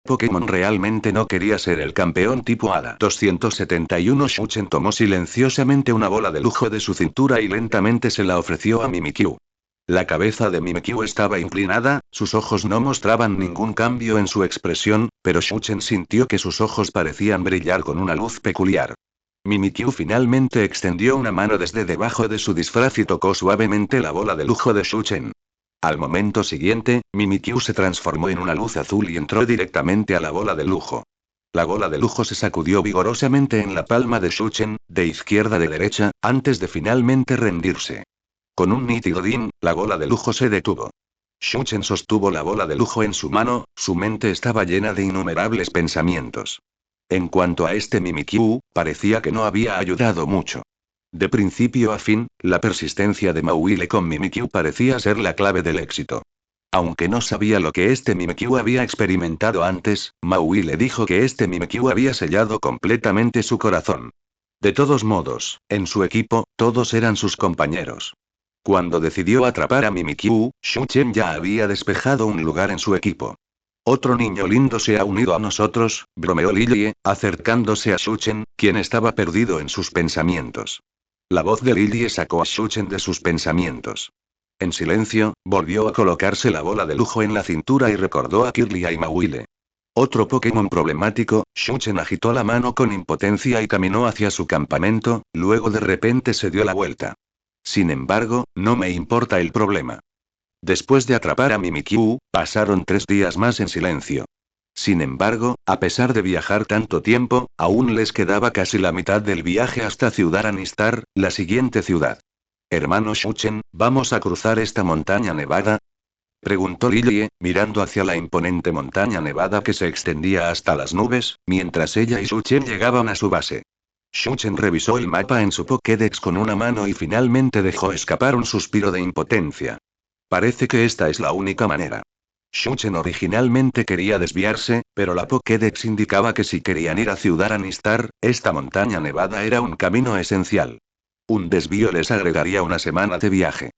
Pokémon realmente no quería ser el campeón tipo Hada. 271 Shuchen tomó silenciosamente una bola de lujo de su cintura y lentamente se la ofreció a Mimikyu. La cabeza de Mimikyu estaba inclinada, sus ojos no mostraban ningún cambio en su expresión, pero Shuchen sintió que sus ojos parecían brillar con una luz peculiar. Mimikyu finalmente extendió una mano desde debajo de su disfraz y tocó suavemente la bola de lujo de Shuchen. Al momento siguiente, Mimikyu se transformó en una luz azul y entró directamente a la bola de lujo. La bola de lujo se sacudió vigorosamente en la palma de Shuchen, de izquierda a derecha, antes de finalmente rendirse. Con un nítido din, la bola de lujo se detuvo. Shuchen sostuvo la bola de lujo en su mano, su mente estaba llena de innumerables pensamientos. En cuanto a este Mimikyu, parecía que no había ayudado mucho. De principio a fin, la persistencia de Mauile con Mimikyu parecía ser la clave del éxito. Aunque no sabía lo que este Mimikyu había experimentado antes, Mauile dijo que este Mimikyu había sellado completamente su corazón. De todos modos, en su equipo, todos eran sus compañeros. Cuando decidió atrapar a Mimikyu, Shuchen ya había despejado un lugar en su equipo. Otro niño lindo se ha unido a nosotros, bromeó Lilie, acercándose a Shuchen, quien estaba perdido en sus pensamientos. La voz de Lilie sacó a Shuchen de sus pensamientos. En silencio, volvió a colocarse la bola de lujo en la cintura y recordó a Kirlia y Mauile. Otro Pokémon problemático, Shuchen agitó la mano con impotencia y caminó hacia su campamento, luego de repente se dio la vuelta. Sin embargo, no me importa el problema. Después de atrapar a Mimikyu, pasaron 3 días más en silencio. Sin embargo, a pesar de viajar tanto tiempo, aún les quedaba casi la mitad del viaje hasta Ciudad Anistar, la siguiente ciudad. Hermano Shuchen, ¿vamos a cruzar esta montaña nevada? Preguntó Lilie, mirando hacia la imponente montaña nevada que se extendía hasta las nubes, mientras ella y Shuchen llegaban a su base. Shuchen revisó el mapa en su Pokédex con una mano y finalmente dejó escapar un suspiro de impotencia. Parece que esta es la única manera. Shuchen originalmente quería desviarse, pero la Pokédex indicaba que si querían ir a Ciudad Anistar, esta montaña nevada era un camino esencial. Un desvío les agregaría una semana de viaje.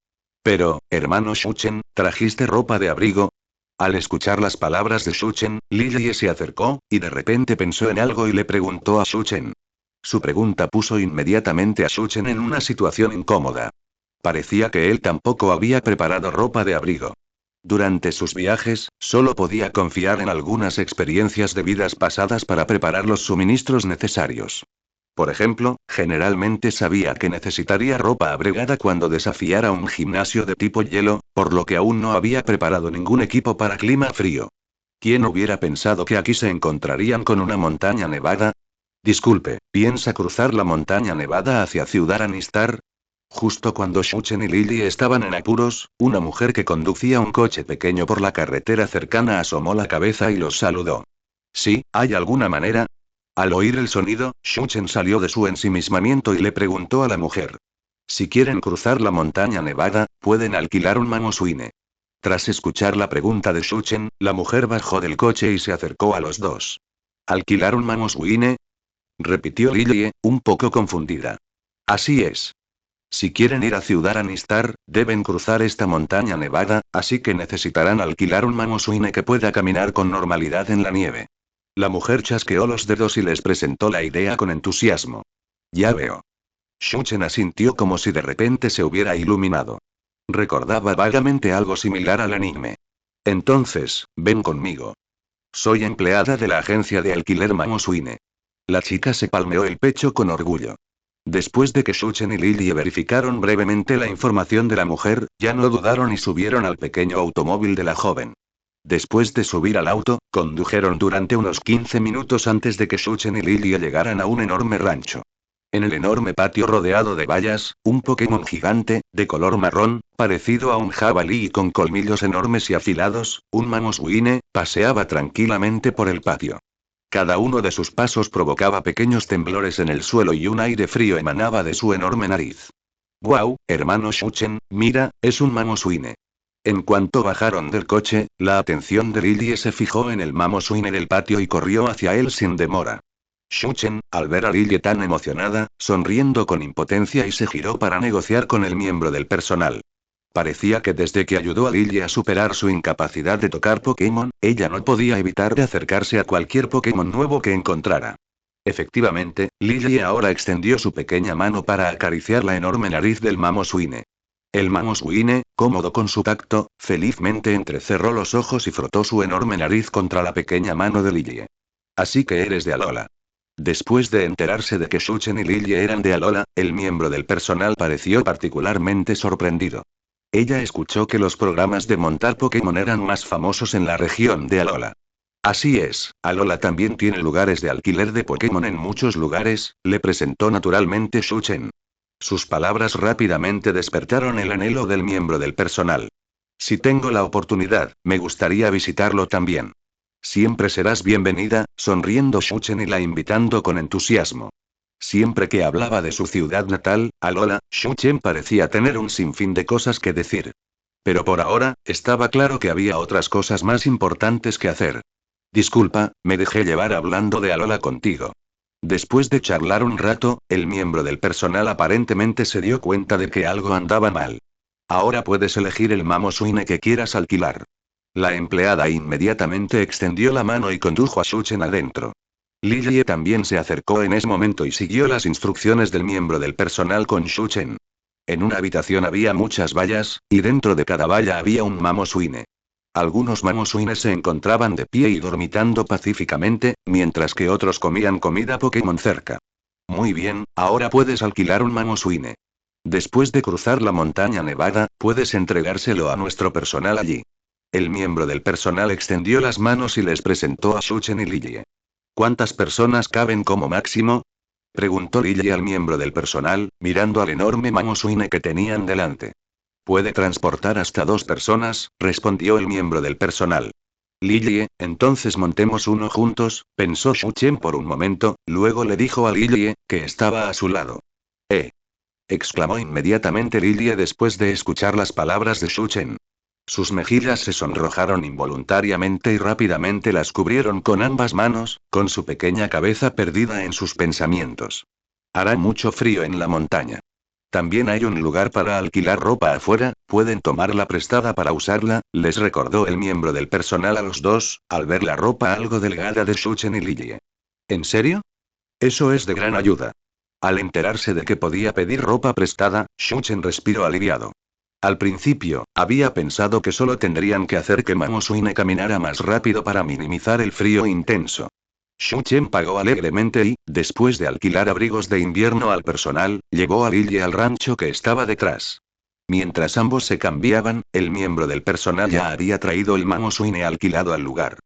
Pero, hermano Shuchen, ¿trajiste ropa de abrigo? Al escuchar las palabras de Shuchen, Lilie se acercó, y de repente pensó en algo y le preguntó a Shuchen. Su pregunta puso inmediatamente a Shuchen en una situación incómoda. Parecía que él tampoco había preparado ropa de abrigo. Durante sus viajes, solo podía confiar en algunas experiencias de vidas pasadas para preparar los suministros necesarios. Por ejemplo, generalmente sabía que necesitaría ropa abrigada cuando desafiara un gimnasio de tipo hielo, por lo que aún no había preparado ningún equipo para clima frío. ¿Quién hubiera pensado que aquí se encontrarían con una montaña nevada? Disculpe, ¿piensa cruzar la montaña nevada hacia Ciudad Anistar? Justo cuando Shuchen y Lily estaban en apuros, una mujer que conducía un coche pequeño por la carretera cercana asomó la cabeza y los saludó. ¿Sí, hay alguna manera? Al oír el sonido, Shuchen salió de su ensimismamiento y le preguntó a la mujer. Si quieren cruzar la montaña nevada, pueden alquilar un Mamoswine. Tras escuchar la pregunta de Shuchen, la mujer bajó del coche y se acercó a los dos. ¿Alquilar un Mamoswine? Repitió Lily, un poco confundida. Así es. Si quieren ir a Ciudad Anistar, deben cruzar esta montaña nevada, así que necesitarán alquilar un Mamoswine que pueda caminar con normalidad en la nieve. La mujer chasqueó los dedos y les presentó la idea con entusiasmo. Ya veo. Shuchen asintió como si de repente se hubiera iluminado. Recordaba vagamente algo similar al anime. Entonces, ven conmigo. Soy empleada de la agencia de alquiler Mamoswine. La chica se palmeó el pecho con orgullo. Después de que Shuchen y Lily verificaron brevemente la información de la mujer, ya no dudaron y subieron al pequeño automóvil de la joven. Después de subir al auto, condujeron durante unos 15 minutos antes de que Shuchen y Lily llegaran a un enorme rancho. En el enorme patio rodeado de vallas, un Pokémon gigante, de color marrón, parecido a un jabalí y con colmillos enormes y afilados, un Mamoswine, paseaba tranquilamente por el patio. Cada uno de sus pasos provocaba pequeños temblores en el suelo y un aire frío emanaba de su enorme nariz. «Guau, hermano Shuchen, mira, es un Mamoswine». En cuanto bajaron del coche, la atención de Lily se fijó en el Mamoswine del patio y corrió hacia él sin demora. Shuchen, al ver a Lily tan emocionada, sonriendo con impotencia y se giró para negociar con el miembro del personal. Parecía que desde que ayudó a Lily a superar su incapacidad de tocar Pokémon, ella no podía evitar de acercarse a cualquier Pokémon nuevo que encontrara. Efectivamente, Lily ahora extendió su pequeña mano para acariciar la enorme nariz del Mamoswine. El Mamoswine, cómodo con su tacto, felizmente entrecerró los ojos y frotó su enorme nariz contra la pequeña mano de Lily. Así que eres de Alola. Después de enterarse de que Shuchen y Lily eran de Alola, el miembro del personal pareció particularmente sorprendido. Ella escuchó que los programas de montar Pokémon eran más famosos en la región de Alola. Así es, Alola también tiene lugares de alquiler de Pokémon en muchos lugares, le presentó naturalmente Shuchen. Sus palabras rápidamente despertaron el anhelo del miembro del personal. Si tengo la oportunidad, me gustaría visitarlo también. Siempre serás bienvenida, sonriendo Shuchen y la invitando con entusiasmo. Siempre que hablaba de su ciudad natal, Alola, Shuchen parecía tener un sinfín de cosas que decir. Pero por ahora, estaba claro que había otras cosas más importantes que hacer. Disculpa, me dejé llevar hablando de Alola contigo. Después de charlar un rato, el miembro del personal aparentemente se dio cuenta de que algo andaba mal. Ahora puedes elegir el Mamoswine que quieras alquilar. La empleada inmediatamente extendió la mano y condujo a Shuchen adentro. Lily también se acercó en ese momento y siguió las instrucciones del miembro del personal con Shuchen. En una habitación había muchas vallas, y dentro de cada valla había un Mamoswine. Algunos Mamoswines se encontraban de pie y dormitando pacíficamente, mientras que otros comían comida Pokémon cerca. Muy bien, ahora puedes alquilar un Mamoswine. Después de cruzar la montaña nevada, puedes entregárselo a nuestro personal allí. El miembro del personal extendió las manos y les presentó a Shuchen y Lily. ¿Cuántas personas caben como máximo? Preguntó Lily al miembro del personal, mirando al enorme Mamoswine que tenían delante. Puede transportar hasta 2 personas, respondió el miembro del personal. Lily, entonces montemos uno juntos, pensó Shuchen por un momento, luego le dijo a Lily, que estaba a su lado. Exclamó inmediatamente Lily después de escuchar las palabras de Shuchen. Sus mejillas se sonrojaron involuntariamente y rápidamente las cubrieron con ambas manos, con su pequeña cabeza perdida en sus pensamientos. Hará mucho frío en la montaña. También hay un lugar para alquilar ropa afuera, pueden tomarla prestada para usarla, les recordó el miembro del personal a los dos, al ver la ropa algo delgada de Shuchen y Lily. ¿En serio? Eso es de gran ayuda. Al enterarse de que podía pedir ropa prestada, Shuchen respiró aliviado. Al principio, había pensado que solo tendrían que hacer que Mamoswine caminara más rápido para minimizar el frío intenso. Shuchen pagó alegremente y, después de alquilar abrigos de invierno al personal, llevó a Lily al rancho que estaba detrás. Mientras ambos se cambiaban, el miembro del personal ya había traído el Mamoswine alquilado al lugar.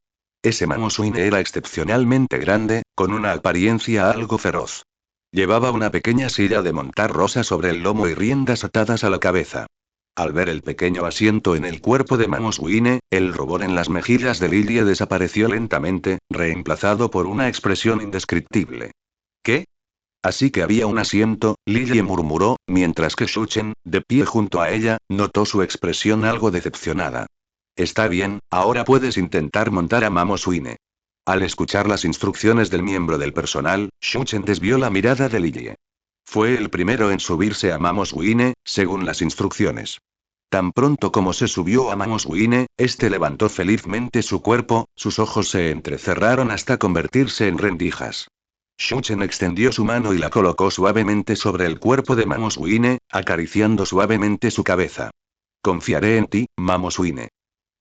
Ese Mamoswine era excepcionalmente grande, con una apariencia algo feroz. Llevaba una pequeña silla de montar rosa sobre el lomo y riendas atadas a la cabeza. Al ver el pequeño asiento en el cuerpo de Mamoswine, el rubor en las mejillas de Lily desapareció lentamente, reemplazado por una expresión indescriptible. ¿Qué? Así que había un asiento, Lily murmuró, mientras que Shuchen, de pie junto a ella, notó su expresión algo decepcionada. Está bien, ahora puedes intentar montar a Mamoswine. Al escuchar las instrucciones del miembro del personal, Shuchen desvió la mirada de Lily. Fue el primero en subirse a Mamoswine, según las instrucciones. Tan pronto como se subió a Mamoswine, este levantó felizmente su cuerpo, sus ojos se entrecerraron hasta convertirse en rendijas. Shuchen extendió su mano y la colocó suavemente sobre el cuerpo de Mamoswine, acariciando suavemente su cabeza. Confiaré en ti, Mamoswine.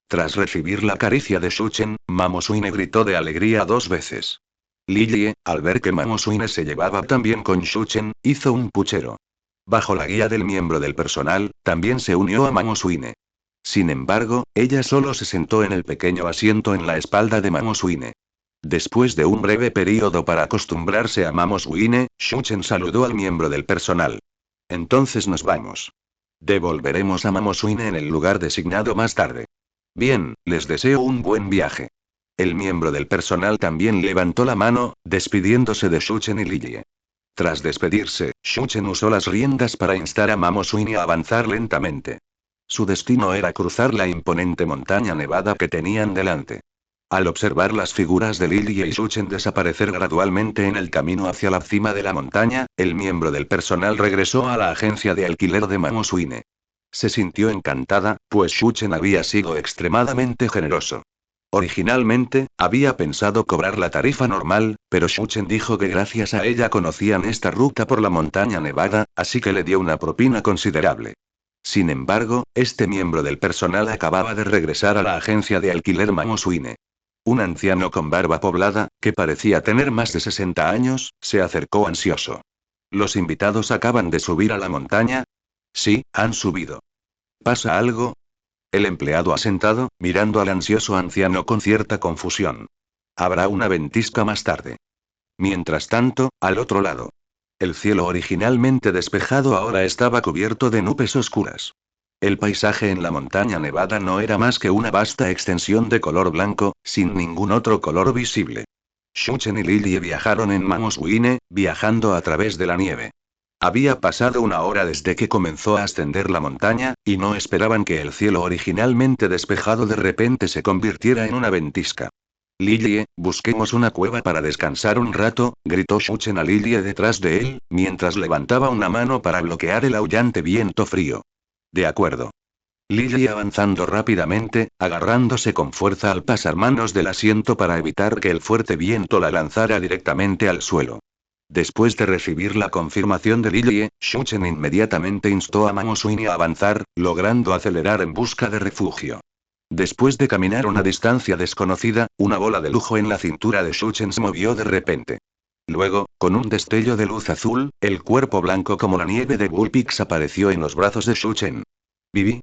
Tras recibir la caricia de Shuchen, Mamoswine gritó de alegría 2 veces. Lily, al ver que Mamoswine se llevaba tan bien con Shuchen, hizo un puchero. Bajo la guía del miembro del personal, también se unió a Mamoswine. Sin embargo, ella solo se sentó en el pequeño asiento en la espalda de Mamoswine. Después de un breve período para acostumbrarse a Mamoswine, Shuchen saludó al miembro del personal. Entonces nos vamos. Devolveremos a Mamoswine en el lugar designado más tarde. Bien, les deseo un buen viaje. El miembro del personal también levantó la mano, despidiéndose de Shuchen y Lily. Tras despedirse, Shuchen usó las riendas para instar a Mamoswine a avanzar lentamente. Su destino era cruzar la imponente montaña nevada que tenían delante. Al observar las figuras de Lily y Shuchen desaparecer gradualmente en el camino hacia la cima de la montaña, el miembro del personal regresó a la agencia de alquiler de Mamoswine. Se sintió encantada, pues Shuchen había sido extremadamente generoso. Originalmente, había pensado cobrar la tarifa normal, pero Shuchen dijo que gracias a ella conocían esta ruta por la montaña nevada, así que le dio una propina considerable. Sin embargo, este miembro del personal acababa de regresar a la agencia de alquiler Mamosuine. Un anciano con barba poblada, que parecía tener más de 60 años, se acercó ansioso. ¿Los invitados acaban de subir a la montaña? Sí, han subido. ¿Pasa algo? El empleado asentado, mirando al ansioso anciano con cierta confusión. Habrá una ventisca más tarde. Mientras tanto, al otro lado. El cielo originalmente despejado ahora estaba cubierto de nubes oscuras. El paisaje en la montaña nevada no era más que una vasta extensión de color blanco, sin ningún otro color visible. Shuchen y Lilie viajaron en Mamosuine, viajando a través de la nieve. Había pasado una hora desde que comenzó a ascender la montaña, y no esperaban que el cielo originalmente despejado de repente se convirtiera en una ventisca. Lilie, busquemos una cueva para descansar un rato, gritó Shuchen a Lilie detrás de él, mientras levantaba una mano para bloquear el aullante viento frío. De acuerdo. Lilie avanzando rápidamente, agarrándose con fuerza al pasamanos del asiento para evitar que el fuerte viento la lanzara directamente al suelo. Después de recibir la confirmación de Lilie, Shuchen inmediatamente instó a Mamosuine a avanzar, logrando acelerar en busca de refugio. Después de caminar una distancia desconocida, una bola de lujo en la cintura de Shuchen se movió de repente. Luego, con un destello de luz azul, el cuerpo blanco como la nieve de Bullpix apareció en los brazos de Shuchen. Vivi.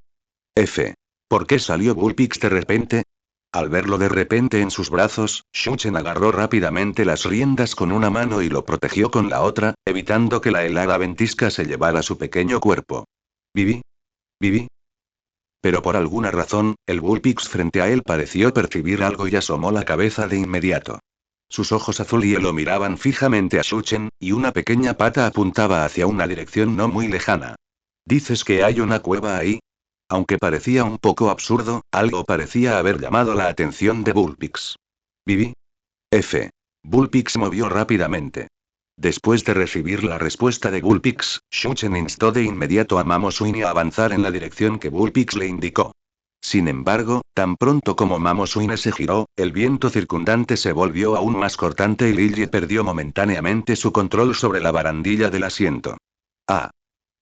¿Por qué salió Bullpix de repente? Al verlo de repente en sus brazos, Shuchen agarró rápidamente las riendas con una mano y lo protegió con la otra, evitando que la helada ventisca se llevara su pequeño cuerpo. ¿Vivi? ¿Vivi? Pero por alguna razón, el Bullpix frente a él pareció percibir algo y asomó la cabeza de inmediato. Sus ojos azul y hielo miraban fijamente a Shuchen, y una pequeña pata apuntaba hacia una dirección no muy lejana. ¿Dices que hay una cueva ahí? Aunque parecía un poco absurdo, algo parecía haber llamado la atención de Bullpix. ¿Vivi? Bullpix movió rápidamente. Después de recibir la respuesta de Bullpix, Shuchen instó de inmediato a Mamosuine a avanzar en la dirección que Bullpix le indicó. Sin embargo, tan pronto como Mamosuine se giró, el viento circundante se volvió aún más cortante y Lilie perdió momentáneamente su control sobre la barandilla del asiento. Ah.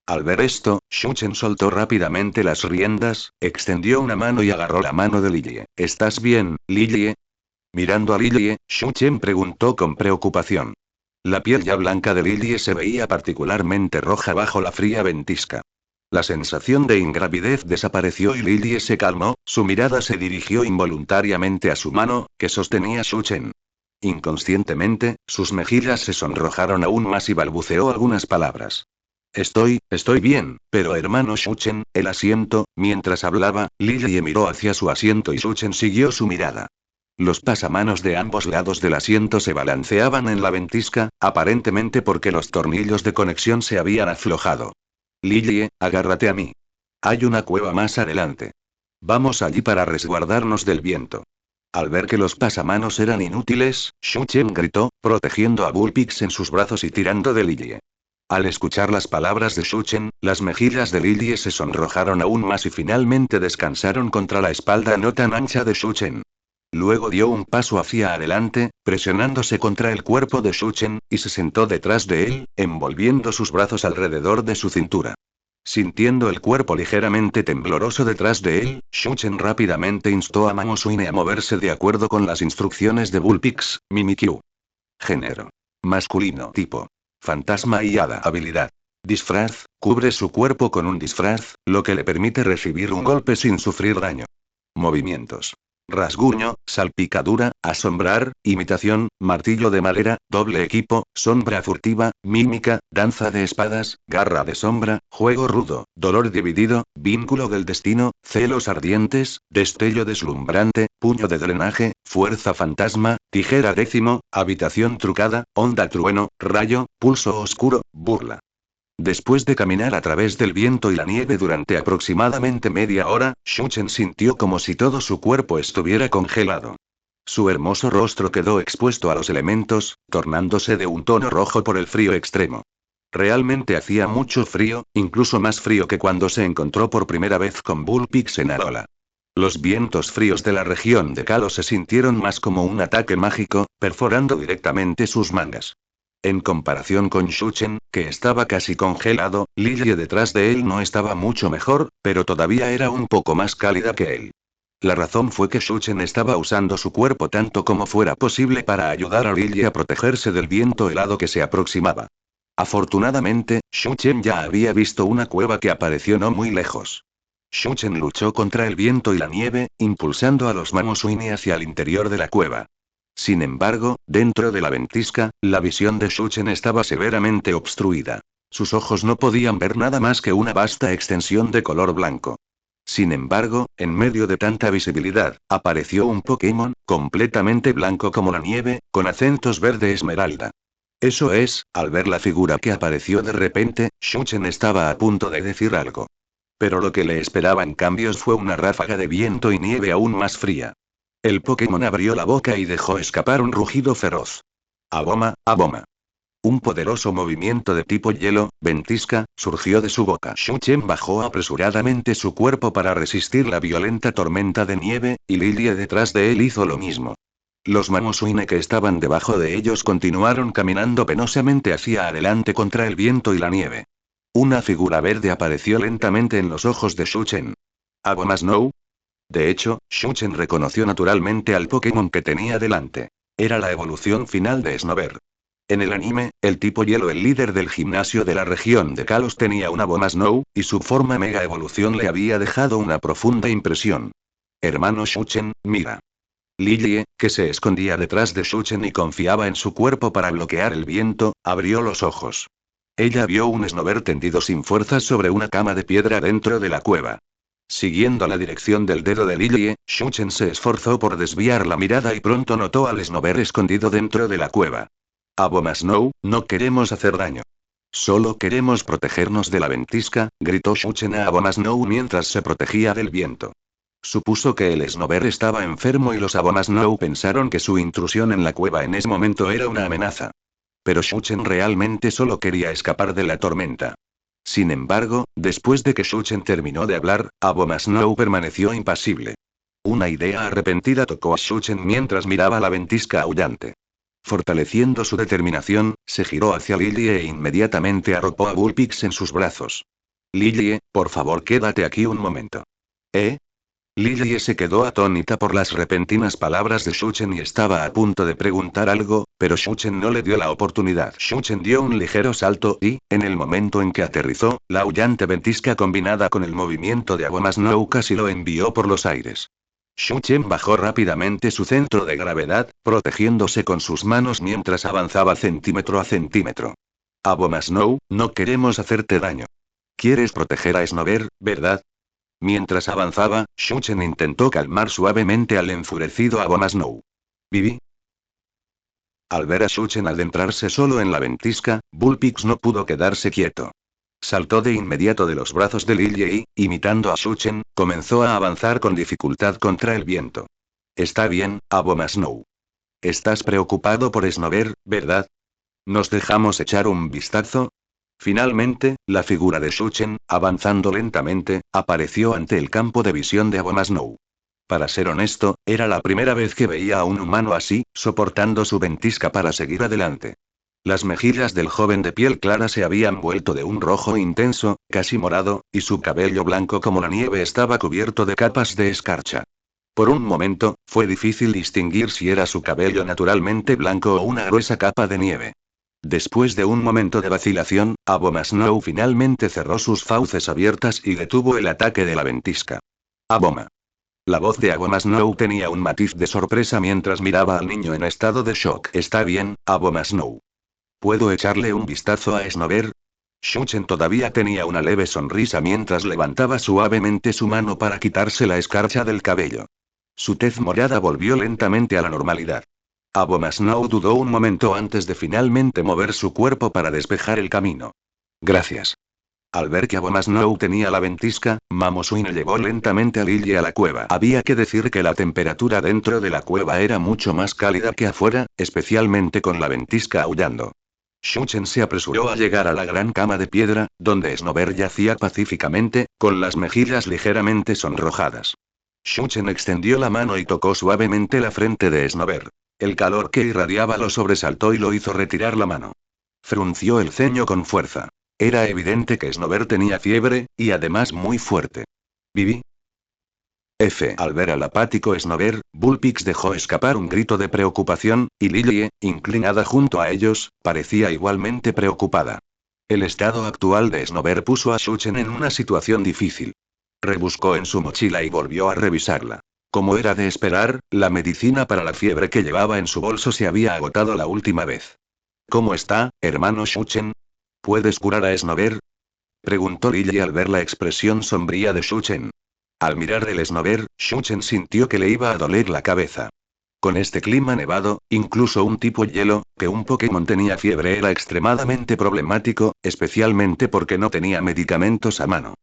Al ver esto, Shuchen soltó rápidamente las riendas, extendió una mano y agarró la mano de Lilie. ¿Estás bien, Lilie? Mirando a Lilie, Shuchen preguntó con preocupación. La piel ya blanca de Lilie se veía particularmente roja bajo la fría ventisca. La sensación de ingravidez desapareció y Lilie se calmó, su mirada se dirigió involuntariamente a su mano, que sostenía Shuchen. Inconscientemente, sus mejillas se sonrojaron aún más y balbuceó algunas palabras. Estoy bien, pero hermano Shuchen, el asiento. Mientras hablaba, Lilie miró hacia su asiento y Shuchen siguió su mirada. Los pasamanos de ambos lados del asiento se balanceaban en la ventisca, aparentemente porque los tornillos de conexión se habían aflojado. Lilie, agárrate a mí. Hay una cueva más adelante. Vamos allí para resguardarnos del viento. Al ver que los pasamanos eran inútiles, Shuchen gritó, protegiendo a Bullpix en sus brazos y tirando de Lilie. Al escuchar las palabras de Shuchen, las mejillas de Lilie se sonrojaron aún más y finalmente descansaron contra la espalda no tan ancha de Shuchen. Luego dio un paso hacia adelante, presionándose contra el cuerpo de Shuchen, y se sentó detrás de él, envolviendo sus brazos alrededor de su cintura. Sintiendo el cuerpo ligeramente tembloroso detrás de él, Shuchen rápidamente instó a Mamosuine a moverse de acuerdo con las instrucciones de Bullpix, Mimikyu. Género. Masculino tipo. Fantasma y hada. Habilidad. Disfraz, cubre su cuerpo con un disfraz, lo que le permite recibir un golpe sin sufrir daño. Movimientos. Rasguño, salpicadura, asombrar, imitación, martillo de madera, doble equipo, sombra furtiva, mímica, danza de espadas, garra de sombra, juego rudo, dolor dividido, vínculo del destino, celos ardientes, destello deslumbrante, puño de drenaje, fuerza fantasma, tijera décimo, habitación trucada, onda trueno, rayo, pulso oscuro, burla. Después de caminar a través del viento y la nieve durante aproximadamente media hora, Shuchen sintió como si todo su cuerpo estuviera congelado. Su hermoso rostro quedó expuesto a los elementos, tornándose de un tono rojo por el frío extremo. Realmente hacía mucho frío, incluso más frío que cuando se encontró por primera vez con Bullpix en Alola. Los vientos fríos de la región de Kalos se sintieron más como un ataque mágico, perforando directamente sus mangas. En comparación con Shuchen, que estaba casi congelado, Lillie detrás de él no estaba mucho mejor, pero todavía era un poco más cálida que él. La razón fue que Shuchen estaba usando su cuerpo tanto como fuera posible para ayudar a Lillie a protegerse del viento helado que se aproximaba. Afortunadamente, Shuchen ya había visto una cueva que apareció no muy lejos. Shuchen luchó contra el viento y la nieve, impulsando a los Mamoswine hacia el interior de la cueva. Sin embargo, dentro de la ventisca, la visión de Shuchen estaba severamente obstruida. Sus ojos no podían ver nada más que una vasta extensión de color blanco. Sin embargo, en medio de tanta visibilidad, apareció un Pokémon, completamente blanco como la nieve, con acentos verde esmeralda. Eso es, al ver la figura que apareció de repente, Shuchen estaba a punto de decir algo. Pero lo que le esperaba en cambio fue una ráfaga de viento y nieve aún más fría. El Pokémon abrió la boca y dejó escapar un rugido feroz. Aboma, aboma. Un poderoso movimiento de tipo hielo, ventisca, surgió de su boca. Shuchen bajó apresuradamente su cuerpo para resistir la violenta tormenta de nieve, y Lillie detrás de él hizo lo mismo. Los Mamoswine que estaban debajo de ellos continuaron caminando penosamente hacia adelante contra el viento y la nieve. Una figura verde apareció lentamente en los ojos de Shuchen. ¿Abomasnow? De hecho, Shuchen reconoció naturalmente al Pokémon que tenía delante. Era la evolución final de Snover. En el anime, el tipo hielo, el líder del gimnasio de la región de Kalos, tenía una Abomasnow, y su forma mega evolución le había dejado una profunda impresión. Hermano Shuchen, mira. Lillie, que se escondía detrás de Shuchen y confiaba en su cuerpo para bloquear el viento, abrió los ojos. Ella vio un Snover tendido sin fuerzas sobre una cama de piedra dentro de la cueva. Siguiendo la dirección del dedo de Lillie, Shuchen se esforzó por desviar la mirada y pronto notó al Snover escondido dentro de la cueva. Abomasnow, no queremos hacer daño. Solo queremos protegernos de la ventisca, gritó Shuchen a Abomasnow mientras se protegía del viento. Supuso que el Snover estaba enfermo y los Abomasnow pensaron que su intrusión en la cueva en ese momento era una amenaza. Pero Shuchen realmente solo quería escapar de la tormenta. Sin embargo, después de que Shuchen terminó de hablar, Abomasnow permaneció impasible. Una idea arrepentida tocó a Shuchen mientras miraba la ventisca aullante. Fortaleciendo su determinación, se giró hacia Lillie e inmediatamente arropó a Bullpix en sus brazos. Lillie, por favor quédate aquí un momento. ¿Eh? Lillie se quedó atónita por las repentinas palabras de Shuchen y estaba a punto de preguntar algo, pero Shuchen no le dio la oportunidad. Shuchen dio un ligero salto y, en el momento en que aterrizó, la aullante ventisca combinada con el movimiento de Abomasnow casi lo envió por los aires. Shuchen bajó rápidamente su centro de gravedad, protegiéndose con sus manos mientras avanzaba centímetro a centímetro. Abomasnow, no queremos hacerte daño. Quieres proteger a Snover, ¿verdad? Mientras avanzaba, Shuchen intentó calmar suavemente al enfurecido Abomasnow. ¿Vivi? Al ver a Shuchen adentrarse solo en la ventisca, Bullpix no pudo quedarse quieto. Saltó de inmediato de los brazos de Lillie y, imitando a Shuchen, comenzó a avanzar con dificultad contra el viento. Está bien, Abomasnow. Estás preocupado por Snover, ¿verdad? ¿Nos dejamos echar un vistazo? Finalmente, la figura de Shuchen, avanzando lentamente, apareció ante el campo de visión de Abomasnow. Para ser honesto, era la primera vez que veía a un humano así, soportando su ventisca para seguir adelante. Las mejillas del joven de piel clara se habían vuelto de un rojo intenso, casi morado, y su cabello blanco como la nieve estaba cubierto de capas de escarcha. Por un momento, fue difícil distinguir si era su cabello naturalmente blanco o una gruesa capa de nieve. Después de un momento de vacilación, Abomasnow finalmente cerró sus fauces abiertas y detuvo el ataque de la ventisca. Aboma. La voz de Abomasnow tenía un matiz de sorpresa mientras miraba al niño en estado de shock. Está bien, Abomasnow. ¿Puedo echarle un vistazo a Snover? Shuchen todavía tenía una leve sonrisa mientras levantaba suavemente su mano para quitarse la escarcha del cabello. Su tez morada volvió lentamente a la normalidad. Abomasnow dudó un momento antes de finalmente mover su cuerpo para despejar el camino. Gracias. Al ver que Abomasnow tenía la ventisca, Mamoswine llevó lentamente a Lillie a la cueva. Había que decir que la temperatura dentro de la cueva era mucho más cálida que afuera, especialmente con la ventisca aullando. Shuchen se apresuró a llegar a la gran cama de piedra, donde Snover yacía pacíficamente, con las mejillas ligeramente sonrojadas. Shuchen extendió la mano y tocó suavemente la frente de Snover. El calor que irradiaba lo sobresaltó y lo hizo retirar la mano. Frunció el ceño con fuerza. Era evidente que Snover tenía fiebre, y además muy fuerte. ¿Viví? Al ver al apático Snover, Bullpix dejó escapar un grito de preocupación, y Lilie, inclinada junto a ellos, parecía igualmente preocupada. El estado actual de Snover puso a Shuchen en una situación difícil. Rebuscó en su mochila y volvió a revisarla. Como era de esperar, la medicina para la fiebre que llevaba en su bolso se había agotado la última vez. ¿Cómo está, hermano Shuchen? ¿Puedes curar a Snover? Preguntó Lilie al ver la expresión sombría de Shuchen. Al mirar el Snover, Shuchen sintió que le iba a doler la cabeza. Con este clima nevado, incluso un tipo hielo, que un Pokémon tenía fiebre era extremadamente problemático, especialmente porque no tenía medicamentos a mano.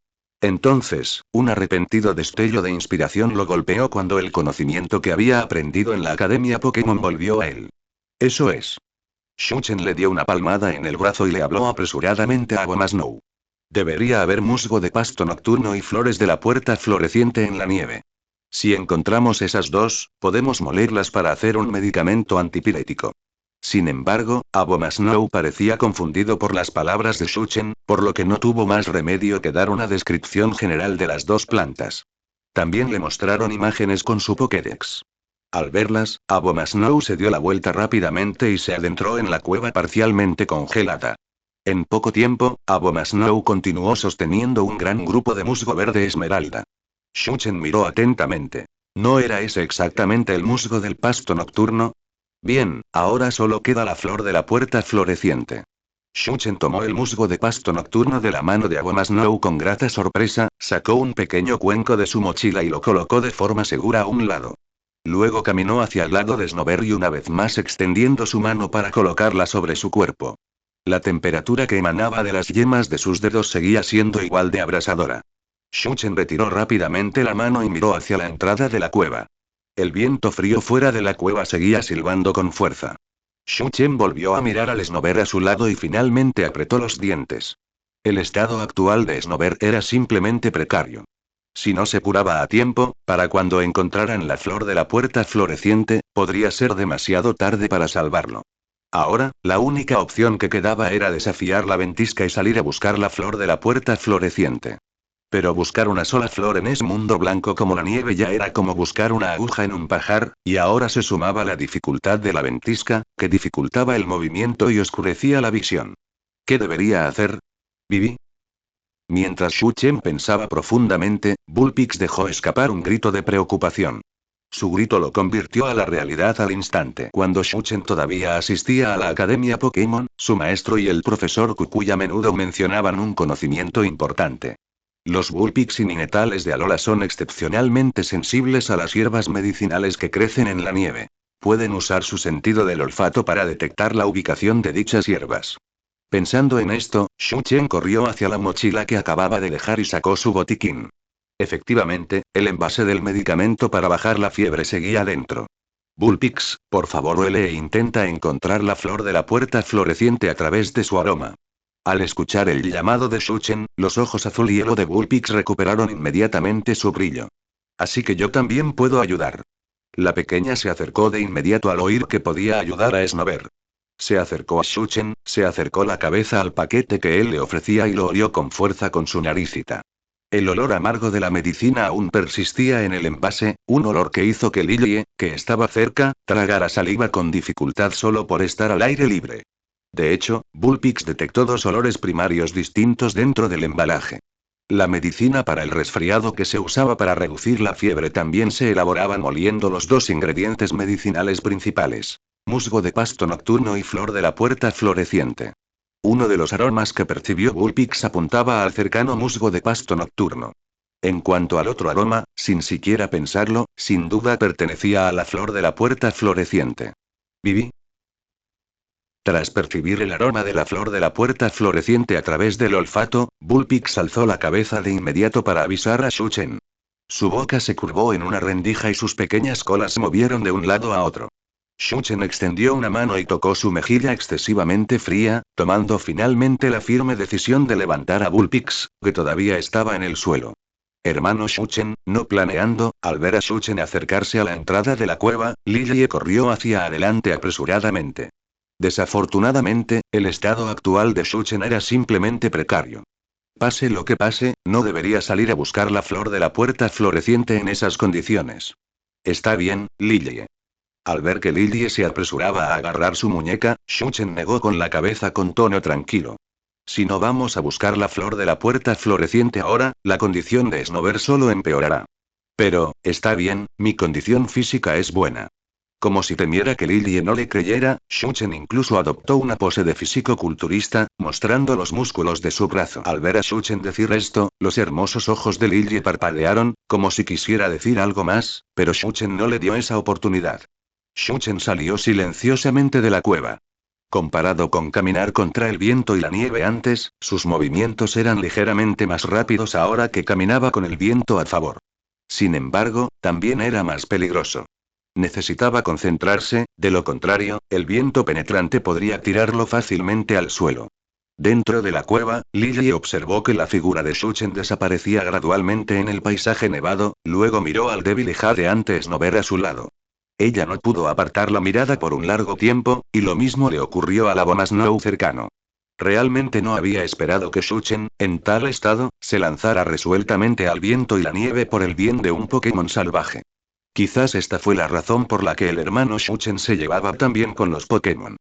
Entonces, un arrepentido destello de inspiración lo golpeó cuando el conocimiento que había aprendido en la Academia Pokémon volvió a él. Eso es. Shuchen le dio una palmada en el brazo y le habló apresuradamente a Abomasnow. Debería haber musgo de pasto nocturno y flores de la puerta floreciente en la nieve. Si encontramos esas dos, podemos molerlas para hacer un medicamento antipirético. Sin embargo, Abomasnow parecía confundido por las palabras de Shuchen, por lo que no tuvo más remedio que dar una descripción general de las dos plantas. También le mostraron imágenes con su Pokédex. Al verlas, Abomasnow se dio la vuelta rápidamente y se adentró en la cueva parcialmente congelada. En poco tiempo, Abomasnow continuó sosteniendo un gran grupo de musgo verde esmeralda. Shuchen miró atentamente. ¿No era ese exactamente el musgo del pasto nocturno? Bien, ahora solo queda la flor de la puerta floreciente. Shuchen tomó el musgo de pasto nocturno de la mano de Abomasnow con grata sorpresa, sacó un pequeño cuenco de su mochila y lo colocó de forma segura a un lado. Luego caminó hacia el lado de Snover y una vez más extendiendo su mano para colocarla sobre su cuerpo. La temperatura que emanaba de las yemas de sus dedos seguía siendo igual de abrasadora. Shuchen retiró rápidamente la mano y miró hacia la entrada de la cueva. El viento frío fuera de la cueva seguía silbando con fuerza. Shuchen volvió a mirar al Snover a su lado y finalmente apretó los dientes. El estado actual de Snover era simplemente precario. Si no se curaba a tiempo, para cuando encontraran la flor de la puerta floreciente, podría ser demasiado tarde para salvarlo. Ahora, la única opción que quedaba era desafiar la ventisca y salir a buscar la flor de la puerta floreciente. Pero buscar una sola flor en ese mundo blanco como la nieve ya era como buscar una aguja en un pajar, y ahora se sumaba la dificultad de la ventisca, que dificultaba el movimiento y oscurecía la visión. ¿Qué debería hacer? ¿Viví? Mientras Shuchen pensaba profundamente, Bullpix dejó escapar un grito de preocupación. Su grito lo convirtió a la realidad al instante. Cuando Shuchen todavía asistía a la Academia Pokémon, su maestro y el profesor Kukui a menudo mencionaban un conocimiento importante. Los Bullpix y Ninetales de Alola son excepcionalmente sensibles a las hierbas medicinales que crecen en la nieve. Pueden usar su sentido del olfato para detectar la ubicación de dichas hierbas. Pensando en esto, Shuchen corrió hacia la mochila que acababa de dejar y sacó su botiquín. Efectivamente, el envase del medicamento para bajar la fiebre seguía dentro. Bullpix, por favor huele e intenta encontrar la flor de la puerta floreciente a través de su aroma. Al escuchar el llamado de Shuchen, los ojos azul hielo de Bullpix recuperaron inmediatamente su brillo. Así que yo también puedo ayudar. La pequeña se acercó de inmediato al oír que podía ayudar a Snover. Se acercó a Shuchen, se acercó la cabeza al paquete que él le ofrecía y lo olió con fuerza con su naricita. El olor amargo de la medicina aún persistía en el envase, un olor que hizo que Lilie, que estaba cerca, tragara saliva con dificultad solo por estar al aire libre. De hecho, Bullpix detectó dos olores primarios distintos dentro del embalaje. La medicina para el resfriado que se usaba para reducir la fiebre también se elaboraba moliendo los dos ingredientes medicinales principales: musgo de pasto nocturno y flor de la puerta floreciente. Uno de los aromas que percibió Bullpix apuntaba al cercano musgo de pasto nocturno. En cuanto al otro aroma, sin siquiera pensarlo, sin duda pertenecía a la flor de la puerta floreciente. ¿Viví? Tras percibir el aroma de la flor de la puerta floreciente a través del olfato, Bullpix alzó la cabeza de inmediato para avisar a Shuchen. Su boca se curvó en una rendija y sus pequeñas colas se movieron de un lado a otro. Shuchen extendió una mano y tocó su mejilla excesivamente fría, tomando finalmente la firme decisión de levantar a Bullpix, que todavía estaba en el suelo. Hermano Shuchen, no planeando, al ver a Shuchen acercarse a la entrada de la cueva, Lillie corrió hacia adelante apresuradamente. Desafortunadamente, el estado actual de Shuchen era simplemente precario. Pase lo que pase, no debería salir a buscar la flor de la puerta floreciente en esas condiciones. Está bien, Lillie. Al ver que Lillie se apresuraba a agarrar su muñeca, Shuchen negó con la cabeza con tono tranquilo. Si no vamos a buscar la flor de la puerta floreciente ahora, la condición de Snover solo empeorará. Pero, está bien, mi condición física es buena. Como si temiera que Lillie no le creyera, Shuchen incluso adoptó una pose de físico-culturista, mostrando los músculos de su brazo. Al ver a Shuchen decir esto, los hermosos ojos de Lillie parpadearon, como si quisiera decir algo más, pero Shuchen no le dio esa oportunidad. Shuchen salió silenciosamente de la cueva. Comparado con caminar contra el viento y la nieve antes, sus movimientos eran ligeramente más rápidos ahora que caminaba con el viento a favor. Sin embargo, también era más peligroso. Necesitaba concentrarse, de lo contrario, el viento penetrante podría tirarlo fácilmente al suelo. Dentro de la cueva, Lillie observó que la figura de Shuchen desaparecía gradualmente en el paisaje nevado, luego miró al débil y jadeante Snover a su lado. Ella no pudo apartar la mirada por un largo tiempo, y lo mismo le ocurrió a la Bona Snow cercano. Realmente no había esperado que Shuchen, en tal estado, se lanzara resueltamente al viento y la nieve por el bien de un Pokémon salvaje. Quizás esta fue la razón por la que el hermano Shuchen se llevaba tan bien con los Pokémon.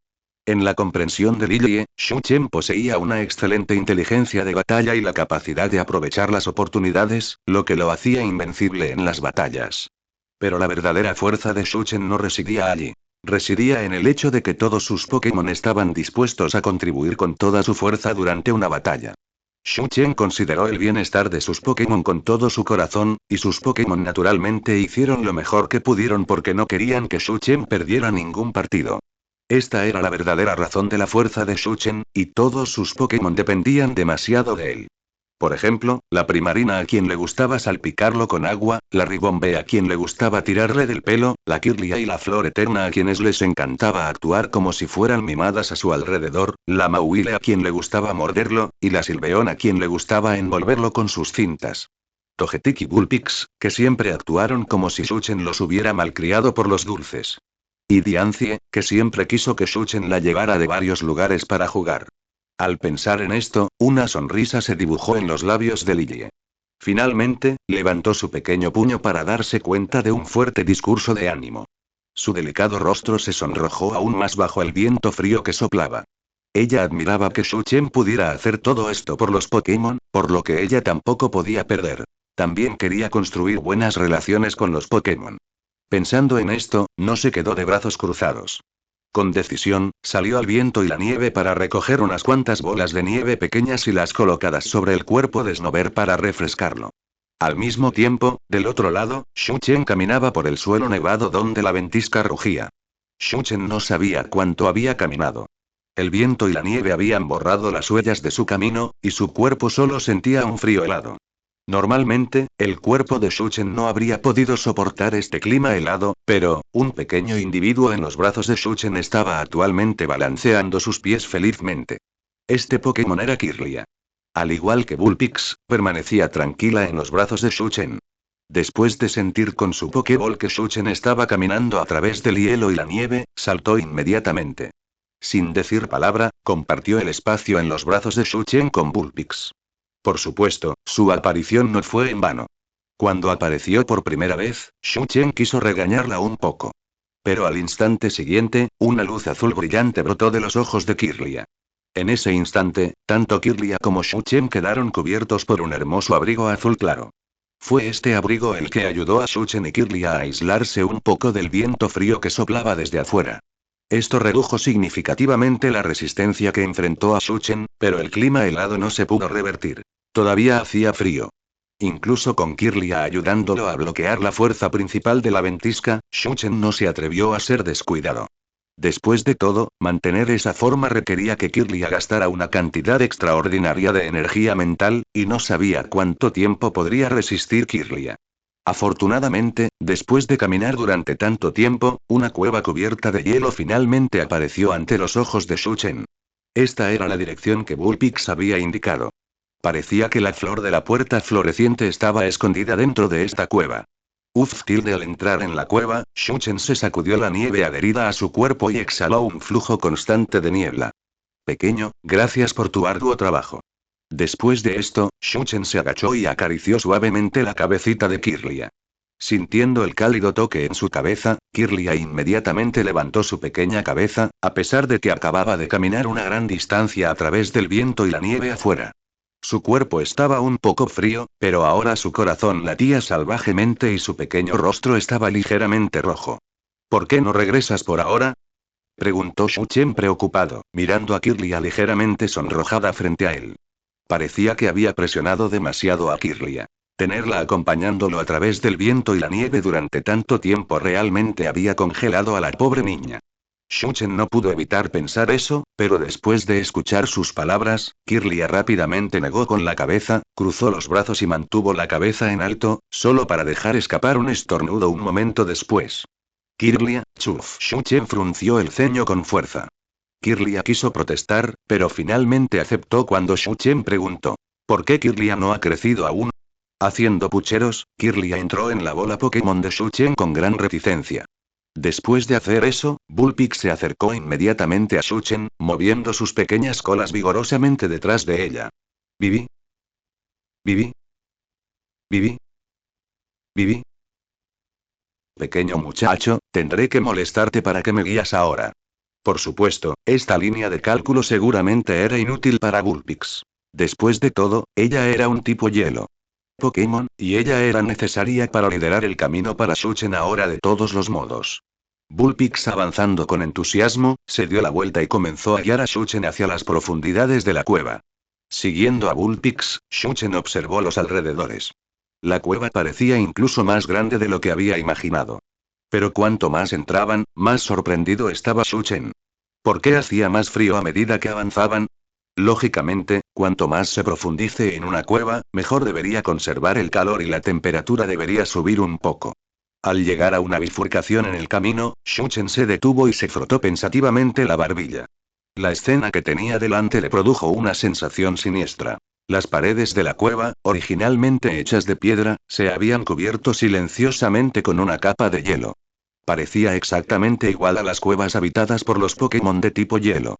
En la comprensión de Lillie, Shuchen poseía una excelente inteligencia de batalla y la capacidad de aprovechar las oportunidades, lo que lo hacía invencible en las batallas. Pero la verdadera fuerza de Shuchen no residía allí. Residía en el hecho de que todos sus Pokémon estaban dispuestos a contribuir con toda su fuerza durante una batalla. Shuchen consideró el bienestar de sus Pokémon con todo su corazón, y sus Pokémon naturalmente hicieron lo mejor que pudieron porque no querían que Shuchen perdiera ningún partido. Esta era la verdadera razón de la fuerza de Shuchen, y todos sus Pokémon dependían demasiado de él. Por ejemplo, la Primarina a quien le gustaba salpicarlo con agua, la Ribombe a quien le gustaba tirarle del pelo, la Kirlia y la Flor Eterna a quienes les encantaba actuar como si fueran mimadas a su alrededor, la Mauile a quien le gustaba morderlo, y la Silveon a quien le gustaba envolverlo con sus cintas. Togetic y Bullpix, que siempre actuaron como si Shuchen los hubiera malcriado por los dulces. Y Diancie, que siempre quiso que Shuchen la llevara de varios lugares para jugar. Al pensar en esto, una sonrisa se dibujó en los labios de Lillie. Finalmente, levantó su pequeño puño para darse cuenta de un fuerte discurso de ánimo. Su delicado rostro se sonrojó aún más bajo el viento frío que soplaba. Ella admiraba que Shuchen pudiera hacer todo esto por los Pokémon, por lo que ella tampoco podía perder. También quería construir buenas relaciones con los Pokémon. Pensando en esto, no se quedó de brazos cruzados. Con decisión, salió al viento y la nieve para recoger unas cuantas bolas de nieve pequeñas y las colocadas sobre el cuerpo de Snover para refrescarlo. Al mismo tiempo, del otro lado, Shuchen caminaba por el suelo nevado donde la ventisca rugía. Shuchen no sabía cuánto había caminado. El viento y la nieve habían borrado las huellas de su camino, y su cuerpo solo sentía un frío helado. Normalmente, el cuerpo de Shuchen no habría podido soportar este clima helado, pero, un pequeño individuo en los brazos de Shuchen estaba actualmente balanceando sus pies felizmente. Este Pokémon era Kirlia. Al igual que Bullpix, permanecía tranquila en los brazos de Shuchen. Después de sentir con su Pokéball que Shuchen estaba caminando a través del hielo y la nieve, saltó inmediatamente. Sin decir palabra, compartió el espacio en los brazos de Shuchen con Bullpix. Por supuesto, su aparición no fue en vano. Cuando apareció por primera vez, Shuchen quiso regañarla un poco. Pero al instante siguiente, una luz azul brillante brotó de los ojos de Kirlia. En ese instante, tanto Kirlia como Shuchen quedaron cubiertos por un hermoso abrigo azul claro. Fue este abrigo el que ayudó a Shuchen y Kirlia a aislarse un poco del viento frío que soplaba desde afuera. Esto redujo significativamente la resistencia que enfrentó a Shuchen, pero el clima helado no se pudo revertir. Todavía hacía frío. Incluso con Kirlia ayudándolo a bloquear la fuerza principal de la ventisca, Shuchen no se atrevió a ser descuidado. Después de todo, mantener esa forma requería que Kirlia gastara una cantidad extraordinaria de energía mental, y no sabía cuánto tiempo podría resistir Kirlia. Afortunadamente, después de caminar durante tanto tiempo, una cueva cubierta de hielo finalmente apareció ante los ojos de Shu-chen. Esta era la dirección que Bullpix había indicado. Parecía que la flor de la puerta floreciente estaba escondida dentro de esta cueva. Al entrar en la cueva, Shu-chen se sacudió la nieve adherida a su cuerpo y exhaló un flujo constante de niebla. Pequeño, gracias por tu arduo trabajo. Después de esto, Shu-chen se agachó y acarició suavemente la cabecita de Kirlia. Sintiendo el cálido toque en su cabeza, Kirlia inmediatamente levantó su pequeña cabeza, a pesar de que acababa de caminar una gran distancia a través del viento y la nieve afuera. Su cuerpo estaba un poco frío, pero ahora su corazón latía salvajemente y su pequeño rostro estaba ligeramente rojo. ¿Por qué no regresas por ahora? Preguntó Shu-chen preocupado, mirando a Kirlia ligeramente sonrojada frente a él. Parecía que había presionado demasiado a Kirlia. Tenerla acompañándolo a través del viento y la nieve durante tanto tiempo realmente había congelado a la pobre niña. Shu-chen no pudo evitar pensar eso, pero después de escuchar sus palabras, Kirlia rápidamente negó con la cabeza, cruzó los brazos y mantuvo la cabeza en alto, solo para dejar escapar un estornudo un momento después. Kirlia, chuf. Shu-chen frunció el ceño con fuerza. Kirlia quiso protestar, pero finalmente aceptó cuando Shu-chen preguntó. ¿Por qué Kirlia no ha crecido aún? Haciendo pucheros, Kirlia entró en la bola Pokémon de Shu-chen con gran reticencia. Después de hacer eso, Bullpix se acercó inmediatamente a Shu-chen, moviendo sus pequeñas colas vigorosamente detrás de ella. ¿Vivi? ¿Vivi? ¿Vivi? ¿Vivi? Pequeño muchacho, tendré que molestarte para que me guías ahora. Por supuesto, esta línea de cálculo seguramente era inútil para Bullpix. Después de todo, ella era un tipo hielo Pokémon, y ella era necesaria para liderar el camino para Shu-chen ahora de todos los modos. Bullpix avanzando con entusiasmo, se dio la vuelta y comenzó a guiar a Shu-chen hacia las profundidades de la cueva. Siguiendo a Bullpix, Shu-chen observó los alrededores. La cueva parecía incluso más grande de lo que había imaginado. Pero cuanto más entraban, más sorprendido estaba Shu-chen. ¿Por qué hacía más frío a medida que avanzaban? Lógicamente, cuanto más se profundice en una cueva, mejor debería conservar el calor y la temperatura debería subir un poco. Al llegar a una bifurcación en el camino, Shu-chen se detuvo y se frotó pensativamente la barbilla. La escena que tenía delante le produjo una sensación siniestra. Las paredes de la cueva, originalmente hechas de piedra, se habían cubierto silenciosamente con una capa de hielo. Parecía exactamente igual a las cuevas habitadas por los Pokémon de tipo hielo.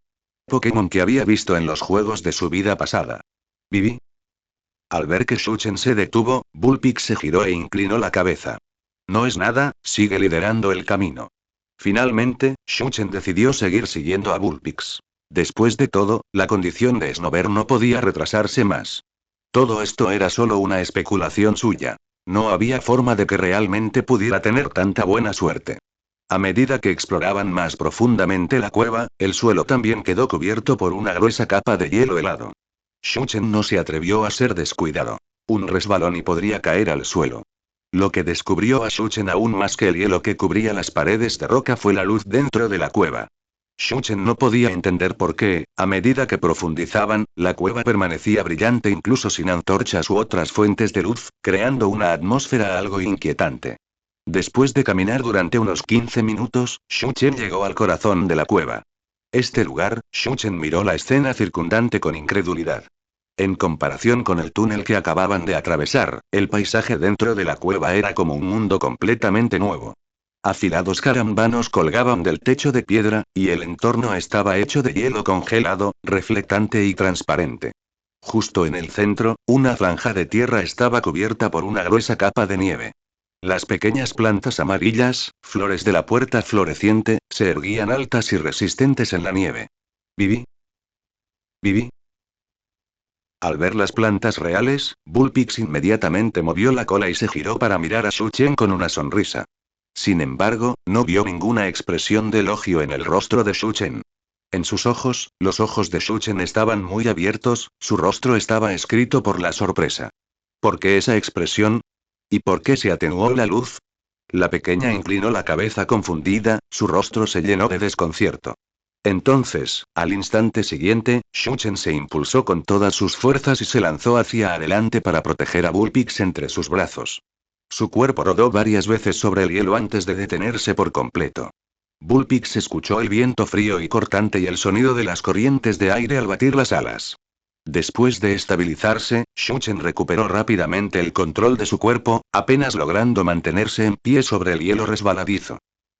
Pokémon que había visto en los juegos de su vida pasada. ¿Vivi? Al ver que Shu-chen se detuvo, Bullpix se giró e inclinó la cabeza. No es nada, sigue liderando el camino. Finalmente, Shu-chen decidió seguir siguiendo a Bullpix. Después de todo, la condición de Snover no podía retrasarse más. Todo esto era solo una especulación suya. No había forma de que realmente pudiera tener tanta buena suerte. A medida que exploraban más profundamente la cueva, el suelo también quedó cubierto por una gruesa capa de hielo helado. Shu-chen no se atrevió a ser descuidado. Un resbalón y podría caer al suelo. Lo que descubrió a Shu-chen aún más que el hielo que cubría las paredes de roca fue la luz dentro de la cueva. Shu-chen no podía entender por qué, a medida que profundizaban, la cueva permanecía brillante incluso sin antorchas u otras fuentes de luz, creando una atmósfera algo inquietante. Después de caminar durante unos 15 minutos, Shu-chen llegó al corazón de la cueva. Este lugar, Shu-chen miró la escena circundante con incredulidad. En comparación con el túnel que acababan de atravesar, el paisaje dentro de la cueva era como un mundo completamente nuevo. Afilados carambanos colgaban del techo de piedra, y el entorno estaba hecho de hielo congelado, reflectante y transparente. Justo en el centro, una franja de tierra estaba cubierta por una gruesa capa de nieve. Las pequeñas plantas amarillas, flores de la puerta floreciente, se erguían altas y resistentes en la nieve. ¿Vivi? ¿Vivi? Al ver las plantas reales, Bullpix inmediatamente movió la cola y se giró para mirar a Shu-chen con una sonrisa. Sin embargo, no vio ninguna expresión de elogio en el rostro de Shu-chen. En sus ojos, los ojos de Shu-chen estaban muy abiertos, su rostro estaba escrito por la sorpresa. ¿Por qué esa expresión? ¿Y por qué se atenuó la luz? La pequeña inclinó la cabeza confundida, su rostro se llenó de desconcierto. Entonces, al instante siguiente, Shu-chen se impulsó con todas sus fuerzas y se lanzó hacia adelante para proteger a Bullpix entre sus brazos. Su cuerpo rodó varias veces sobre el hielo antes de detenerse por completo. Bullpix escuchó el viento frío y cortante y el sonido de las corrientes de aire al batir las alas. Después de estabilizarse, Shuchen recuperó rápidamente el control de su cuerpo, apenas logrando mantenerse en pie sobre el hielo resbaladizo.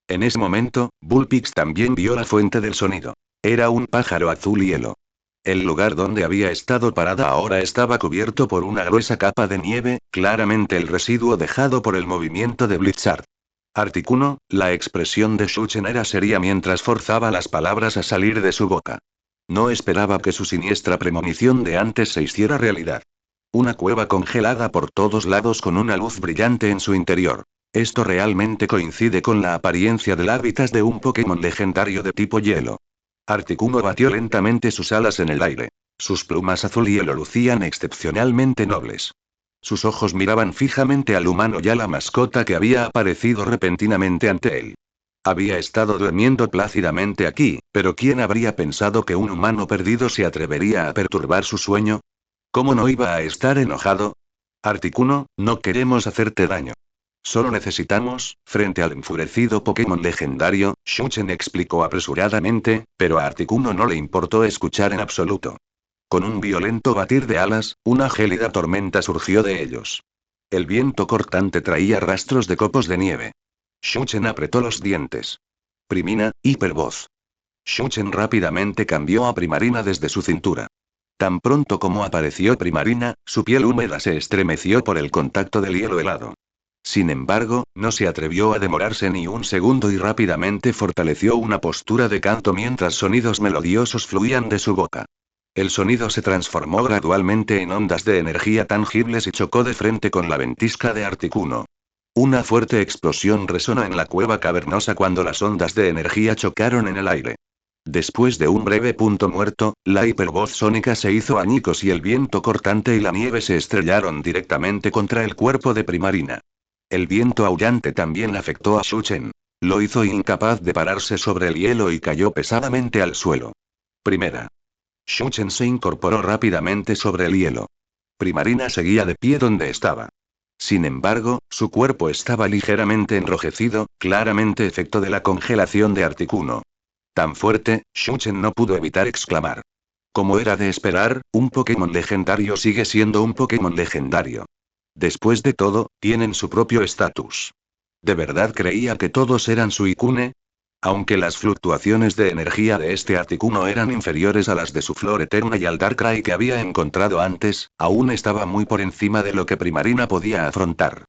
En ese momento, Bullpix también vio la fuente del sonido. Era un pájaro azul hielo. El lugar donde había estado parada ahora estaba cubierto por una gruesa capa de nieve, claramente el residuo dejado por el movimiento de Blizzard. Articuno, la expresión de Shuchen era seria mientras forzaba las palabras a salir de su boca. No esperaba que su siniestra premonición de antes se hiciera realidad. Una cueva congelada por todos lados con una luz brillante en su interior. Esto realmente coincide con la apariencia del hábitat de un Pokémon legendario de tipo hielo. Articuno batió lentamente sus alas en el aire. Sus plumas azul hielo lucían excepcionalmente nobles. Sus ojos miraban fijamente al humano y a la mascota que había aparecido repentinamente ante él. Había estado durmiendo plácidamente aquí, pero ¿quién habría pensado que un humano perdido se atrevería a perturbar su sueño? ¿Cómo no iba a estar enojado? Articuno, no queremos hacerte daño. Solo necesitamos, frente al enfurecido Pokémon legendario, Shuchen explicó apresuradamente, pero a Articuno no le importó escuchar en absoluto. Con un violento batir de alas, una gélida tormenta surgió de ellos. El viento cortante traía rastros de copos de nieve. Shuchen apretó los dientes. Primina, hipervoz. Shuchen rápidamente cambió a Primarina desde su cintura. Tan pronto como apareció Primarina, su piel húmeda se estremeció por el contacto del hielo helado. Sin embargo, no se atrevió a demorarse ni un segundo y rápidamente fortaleció una postura de canto mientras sonidos melodiosos fluían de su boca. El sonido se transformó gradualmente en ondas de energía tangibles y chocó de frente con la ventisca de Articuno. Una fuerte explosión resonó en la cueva cavernosa cuando las ondas de energía chocaron en el aire. Después de un breve punto muerto, la hipervoz sónica se hizo añicos y el viento cortante y la nieve se estrellaron directamente contra el cuerpo de Primarina. El viento aullante también afectó a Shuchen. Lo hizo incapaz de pararse sobre el hielo y cayó pesadamente al suelo. Primera. Shuchen se incorporó rápidamente sobre el hielo. Primarina seguía de pie donde estaba. Sin embargo, su cuerpo estaba ligeramente enrojecido, claramente efecto de la congelación de Articuno. Tan fuerte, Shuchen no pudo evitar exclamar. Como era de esperar, un Pokémon legendario sigue siendo un Pokémon legendario. Después de todo, tienen su propio estatus. ¿De verdad creía que todos eran Suicune? Aunque las fluctuaciones de energía de este Articuno eran inferiores a las de su Flor Eterna y al Darkrai que había encontrado antes, aún estaba muy por encima de lo que Primarina podía afrontar.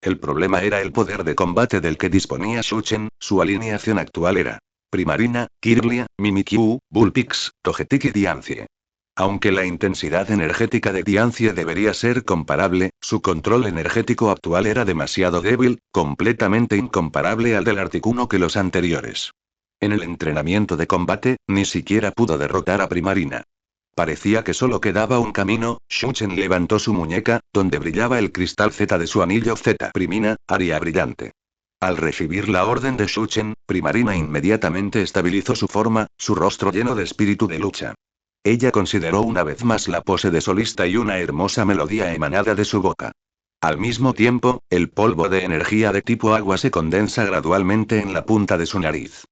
El problema era el poder de combate del que disponía Shuchen, su alineación actual era Primarina, Kirlia, Mimikyu, Bullpix, Togetic y Diancie. Aunque la intensidad energética de Diancie debería ser comparable, su control energético actual era demasiado débil, completamente incomparable al del Articuno que los anteriores. En el entrenamiento de combate, ni siquiera pudo derrotar a Primarina. Parecía que solo quedaba un camino. Shuchen levantó su muñeca, donde brillaba el cristal Z de su anillo Z. Primina, área brillante. Al recibir la orden de Shuchen, Primarina inmediatamente estabilizó su forma, su rostro lleno de espíritu de lucha. Ella consideró una vez más la pose de solista y una hermosa melodía emanada de su boca. Al mismo tiempo, el polvo de energía de tipo agua se condensa gradualmente en la punta de su nariz.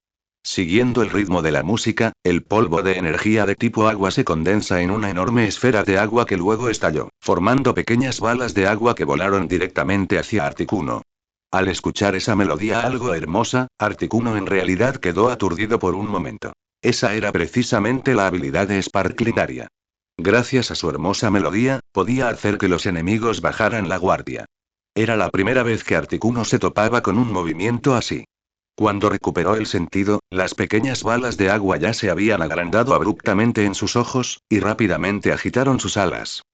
Siguiendo el ritmo de la música, el polvo de energía de tipo agua se condensa en una enorme esfera de agua que luego estalló, formando pequeñas balas de agua que volaron directamente hacia Articuno. Al escuchar esa melodía algo hermosa, Articuno en realidad quedó aturdido por un momento. Esa era precisamente la habilidad de Sparklidaria. Gracias a su hermosa melodía, podía hacer que los enemigos bajaran la guardia. Era la primera vez que Articuno se topaba con un movimiento así. Cuando recuperó el sentido, las pequeñas balas de agua ya se habían agrandado abruptamente en sus ojos, y rápidamente agitaron sus alas.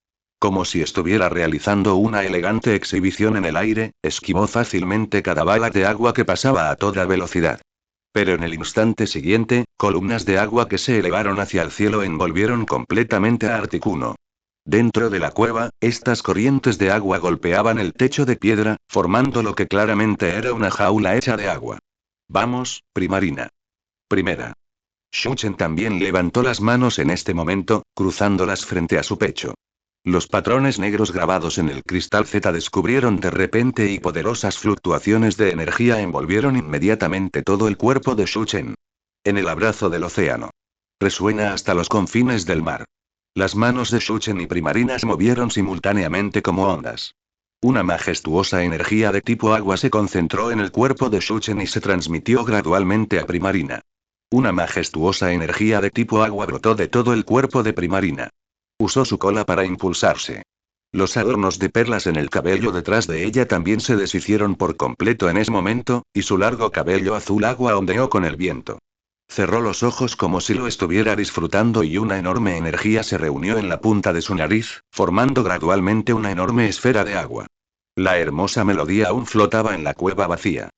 Como si estuviera realizando una elegante exhibición en el aire, esquivó fácilmente cada bala de agua que pasaba a toda velocidad. Pero en el instante siguiente, columnas de agua que se elevaron hacia el cielo envolvieron completamente a Articuno. Dentro de la cueva, estas corrientes de agua golpeaban el techo de piedra, formando lo que claramente era una jaula hecha de agua. Vamos, Primarina. Primera. Shuchen también levantó las manos en este momento, cruzándolas frente a su pecho. Los patrones negros grabados en el cristal Z descubrieron de repente y poderosas fluctuaciones de energía envolvieron inmediatamente todo el cuerpo de Shuchen. En el abrazo del océano. Resuena hasta los confines del mar. Las manos de Shuchen y Primarina se movieron simultáneamente como ondas. Una majestuosa energía de tipo agua se concentró en el cuerpo de Shuchen y se transmitió gradualmente a Primarina. Una majestuosa energía de tipo agua brotó de todo el cuerpo de Primarina. Usó su cola para impulsarse. Los adornos de perlas en el cabello detrás de ella también se deshicieron por completo en ese momento, y su largo cabello azul agua ondeó con el viento. Cerró los ojos como si lo estuviera disfrutando y una enorme energía se reunió en la punta de su nariz, formando gradualmente una enorme esfera de agua. La hermosa melodía aún flotaba en la cueva vacía.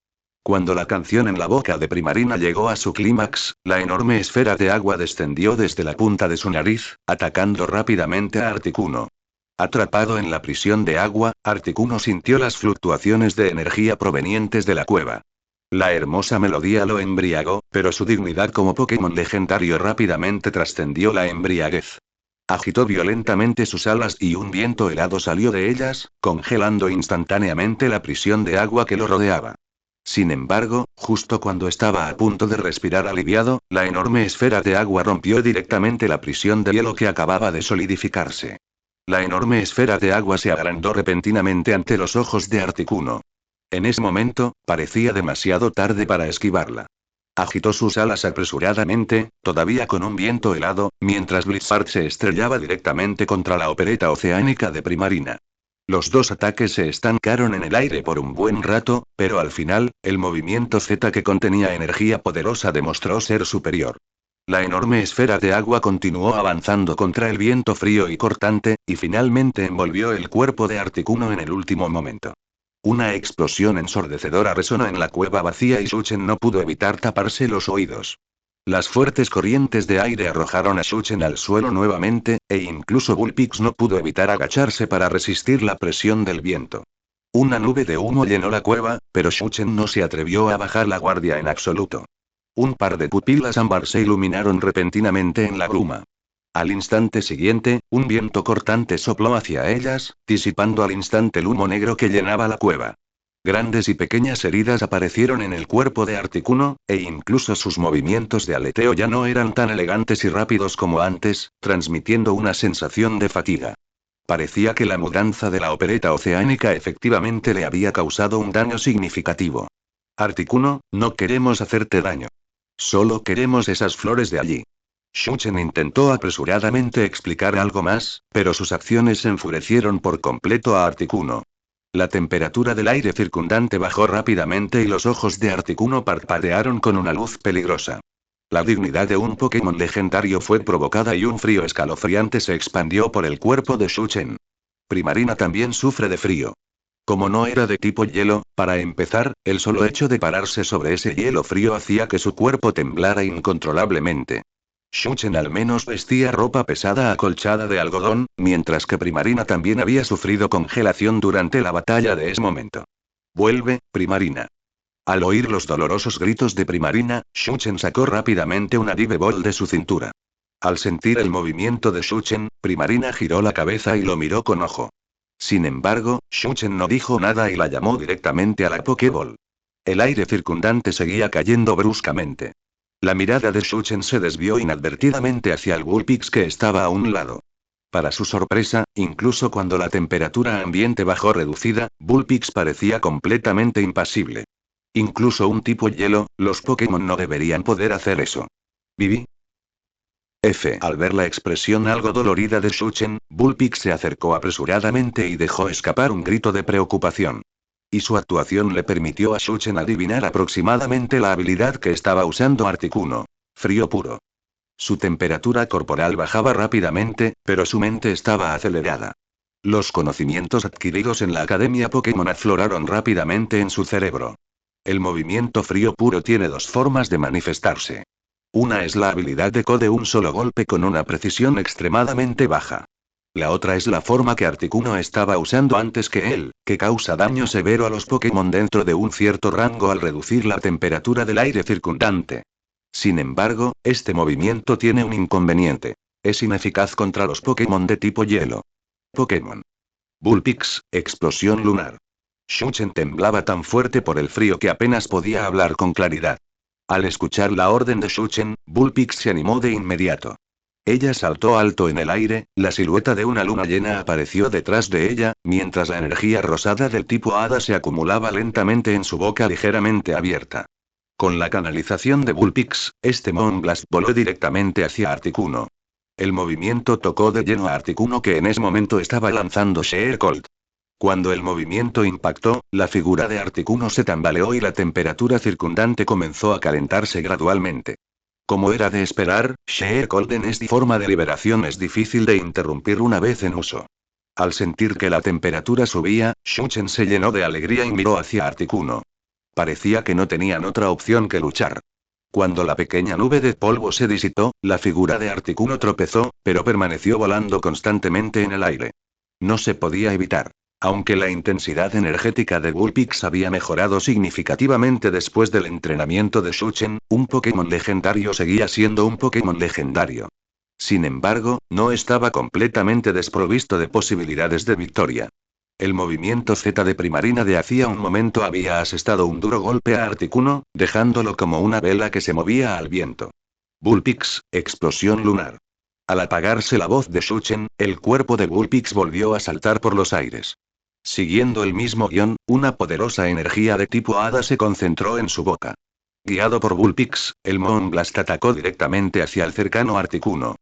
Cuando la canción en la boca de Primarina llegó a su clímax, la enorme esfera de agua descendió desde la punta de su nariz, atacando rápidamente a Articuno. Atrapado en la prisión de agua, Articuno sintió las fluctuaciones de energía provenientes de la cueva. La hermosa melodía lo embriagó, pero su dignidad como Pokémon legendario rápidamente trascendió la embriaguez. Agitó violentamente sus alas y un viento helado salió de ellas, congelando instantáneamente la prisión de agua que lo rodeaba. Sin embargo, justo cuando estaba a punto de respirar aliviado, la enorme esfera de agua rompió directamente la prisión de hielo que acababa de solidificarse. La enorme esfera de agua se agrandó repentinamente ante los ojos de Articuno. En ese momento, parecía demasiado tarde para esquivarla. Agitó sus alas apresuradamente, todavía con un viento helado, mientras Blizzard se estrellaba directamente contra la opereta oceánica de Primarina. Los dos ataques se estancaron en el aire por un buen rato, pero al final, el movimiento Z que contenía energía poderosa demostró ser superior. La enorme esfera de agua continuó avanzando contra el viento frío y cortante, y finalmente envolvió el cuerpo de Articuno en el último momento. Una explosión ensordecedora resonó en la cueva vacía y Shuchen no pudo evitar taparse los oídos. Las fuertes corrientes de aire arrojaron a Shuchen al suelo nuevamente, e incluso Bullpix no pudo evitar agacharse para resistir la presión del viento. Una nube de humo llenó la cueva, pero Shuchen no se atrevió a bajar la guardia en absoluto. Un par de pupilas ámbar se iluminaron repentinamente en la bruma. Al instante siguiente, un viento cortante sopló hacia ellas, disipando al instante el humo negro que llenaba la cueva. Grandes y pequeñas heridas aparecieron en el cuerpo de Articuno, e incluso sus movimientos de aleteo ya no eran tan elegantes y rápidos como antes, transmitiendo una sensación de fatiga. Parecía que la mudanza de la opereta oceánica efectivamente le había causado un daño significativo. Articuno, no queremos hacerte daño. Solo queremos esas flores de allí. Shuchen intentó apresuradamente explicar algo más, pero sus acciones enfurecieron por completo a Articuno. La temperatura del aire circundante bajó rápidamente y los ojos de Articuno parpadearon con una luz peligrosa. La dignidad de un Pokémon legendario fue provocada y un frío escalofriante se expandió por el cuerpo de Shuchen. Primarina también sufre de frío. Como no era de tipo hielo, para empezar, el solo hecho de pararse sobre ese hielo frío hacía que su cuerpo temblara incontrolablemente. Shuchen al menos vestía ropa pesada acolchada de algodón, mientras que Primarina también había sufrido congelación durante la batalla de ese momento. Vuelve, Primarina. Al oír los dolorosos gritos de Primarina, Shuchen sacó rápidamente una Dive Ball de su cintura. Al sentir el movimiento de Shuchen, Primarina giró la cabeza y lo miró con ojo. Sin embargo, Shuchen no dijo nada y la llamó directamente a la Pokéball. El aire circundante seguía cayendo bruscamente. La mirada de Shuchen se desvió inadvertidamente hacia el Bullpix que estaba a un lado. Para su sorpresa, incluso cuando la temperatura ambiente bajó reducida, Bullpix parecía completamente impasible. Incluso un tipo hielo, los Pokémon no deberían poder hacer eso. ¿Viví? Al ver la expresión algo dolorida de Shuchen, Bullpix se acercó apresuradamente y dejó escapar un grito de preocupación. Y su actuación le permitió a Shuchen adivinar aproximadamente la habilidad que estaba usando Articuno. Frío puro. Su temperatura corporal bajaba rápidamente, pero su mente estaba acelerada. Los conocimientos adquiridos en la Academia Pokémon afloraron rápidamente en su cerebro. El movimiento frío puro tiene dos formas de manifestarse. Una es la habilidad de Ko de un solo golpe con una precisión extremadamente baja. La otra es la forma que Articuno estaba usando antes que él, que causa daño severo a los Pokémon dentro de un cierto rango al reducir la temperatura del aire circundante. Sin embargo, este movimiento tiene un inconveniente. Es ineficaz contra los Pokémon de tipo hielo. Pokémon. Bullpix, explosión lunar. Shuchen temblaba tan fuerte por el frío que apenas podía hablar con claridad. Al escuchar la orden de Shuchen, Bullpix se animó de inmediato. Ella saltó alto en el aire, la silueta de una luna llena apareció detrás de ella, mientras la energía rosada del tipo hada se acumulaba lentamente en su boca ligeramente abierta. Con la canalización de Bullpix, este Moonblast voló directamente hacia Articuno. El movimiento tocó de lleno a Articuno, que en ese momento estaba lanzando Sheer Cold. Cuando el movimiento impactó, la figura de Articuno se tambaleó y la temperatura circundante comenzó a calentarse gradualmente. Como era de esperar, Sheer Cold en esta forma de liberación es difícil de interrumpir una vez en uso. Al sentir que la temperatura subía, Shuchen se llenó de alegría y miró hacia Articuno. Parecía que no tenían otra opción que luchar. Cuando la pequeña nube de polvo se disipó, la figura de Articuno tropezó, pero permaneció volando constantemente en el aire. No se podía evitar. Aunque la intensidad energética de Bullpix había mejorado significativamente después del entrenamiento de Shuchen, un Pokémon legendario seguía siendo un Pokémon legendario. Sin embargo, no estaba completamente desprovisto de posibilidades de victoria. El movimiento Z de Primarina de hacía un momento había asestado un duro golpe a Articuno, dejándolo como una vela que se movía al viento. Bullpix, explosión lunar. Al apagarse la voz de Shuchen, el cuerpo de Bullpix volvió a saltar por los aires. Siguiendo el mismo guión, una poderosa energía de tipo hada se concentró en su boca. Guiado por Bullpix, el Moonblast atacó directamente hacia el cercano Articuno.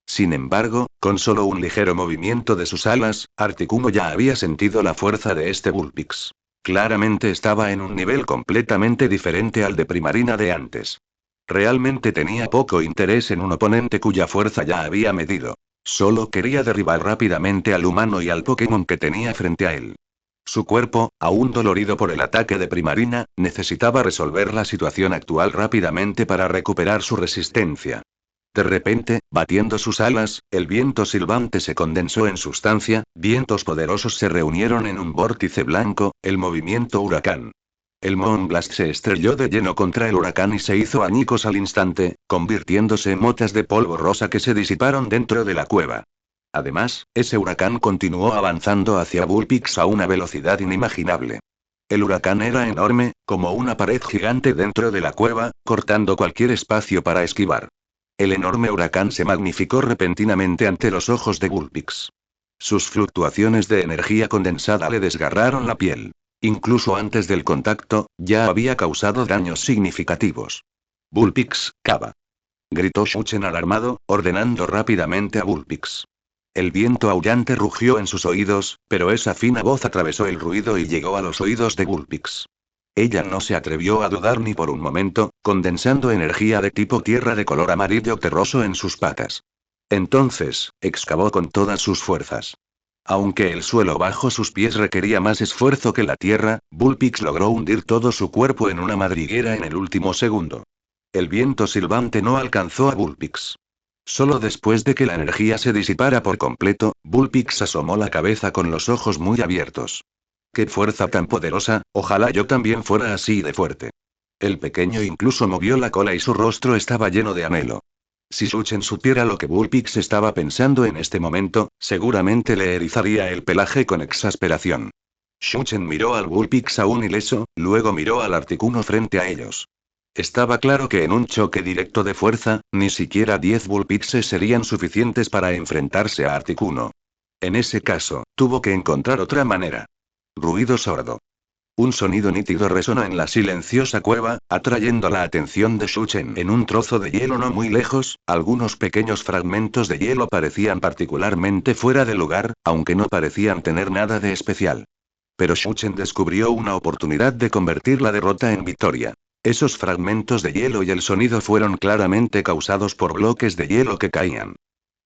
Sin embargo, con solo un ligero movimiento de sus alas, Articuno ya había sentido la fuerza de este Bullpix. Claramente estaba en un nivel completamente diferente al de Primarina de antes. Realmente tenía poco interés en un oponente cuya fuerza ya había medido. Solo quería derribar rápidamente al humano y al Pokémon que tenía frente a él. Su cuerpo, aún dolorido por el ataque de Primarina, necesitaba resolver la situación actual rápidamente para recuperar su resistencia. De repente, batiendo sus alas, el viento silbante se condensó en sustancia, vientos poderosos se reunieron en un vórtice blanco, el movimiento huracán. El Moonblast se estrelló de lleno contra el huracán y se hizo añicos al instante, convirtiéndose en motas de polvo rosa que se disiparon dentro de la cueva. Además, ese huracán continuó avanzando hacia Bullpix a una velocidad inimaginable. El huracán era enorme, como una pared gigante dentro de la cueva, cortando cualquier espacio para esquivar. El enorme huracán se magnificó repentinamente ante los ojos de Bullpix. Sus fluctuaciones de energía condensada le desgarraron la piel. Incluso antes del contacto, ya había causado daños significativos. Bullpix, cava. Gritó Shuchen alarmado, ordenando rápidamente a Bullpix. El viento aullante rugió en sus oídos, pero esa fina voz atravesó el ruido y llegó a los oídos de Bullpix. Ella no se atrevió a dudar ni por un momento, condensando energía de tipo tierra de color amarillo terroso en sus patas. Entonces, excavó con todas sus fuerzas. Aunque el suelo bajo sus pies requería más esfuerzo que la tierra, Bullpix logró hundir todo su cuerpo en una madriguera en el último segundo. El viento silbante no alcanzó a Bullpix. Solo después de que la energía se disipara por completo, Bullpix asomó la cabeza con los ojos muy abiertos. ¡Qué fuerza tan poderosa! Ojalá yo también fuera así de fuerte. El pequeño incluso movió la cola y su rostro estaba lleno de anhelo. Si Shuchen supiera lo que Bullpix estaba pensando en este momento, seguramente le erizaría el pelaje con exasperación. Shuchen miró al Bullpix aún ileso, luego miró al Articuno frente a ellos. Estaba claro que en un choque directo de fuerza, ni siquiera 10 Bullpixes serían suficientes para enfrentarse a Articuno. En ese caso, tuvo que encontrar otra manera. Ruido sordo. Un sonido nítido resonó en la silenciosa cueva, atrayendo la atención de Shuchen. En un trozo de hielo no muy lejos, algunos pequeños fragmentos de hielo parecían particularmente fuera de lugar, aunque no parecían tener nada de especial. Pero Shuchen descubrió una oportunidad de convertir la derrota en victoria. Esos fragmentos de hielo y el sonido fueron claramente causados por bloques de hielo que caían.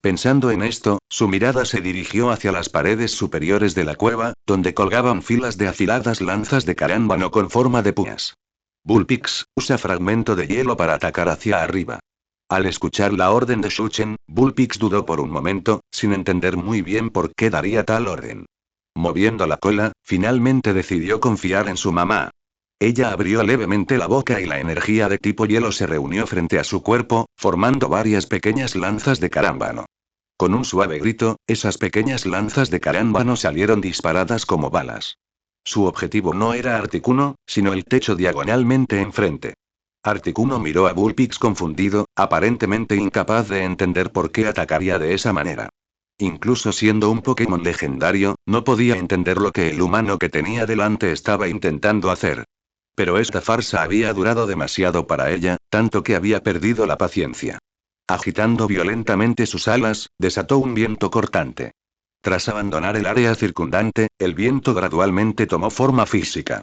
Pensando en esto, su mirada se dirigió hacia las paredes superiores de la cueva, donde colgaban filas de afiladas lanzas de carámbano con forma de puñas. Bullpix, usa fragmento de hielo para atacar hacia arriba. Al escuchar la orden de Shuchen, Bullpix dudó por un momento, sin entender muy bien por qué daría tal orden. Moviendo la cola, finalmente decidió confiar en su mamá. Ella abrió levemente la boca y la energía de tipo hielo se reunió frente a su cuerpo, formando varias pequeñas lanzas de carámbano. Con un suave grito, esas pequeñas lanzas de carámbano salieron disparadas como balas. Su objetivo no era Articuno, sino el techo diagonalmente enfrente. Articuno miró a Bullpix confundido, aparentemente incapaz de entender por qué atacaría de esa manera. Incluso siendo un Pokémon legendario, no podía entender lo que el humano que tenía delante estaba intentando hacer. Pero esta farsa había durado demasiado para ella, tanto que había perdido la paciencia. Agitando violentamente sus alas, desató un viento cortante. Tras abandonar el área circundante, el viento gradualmente tomó forma física.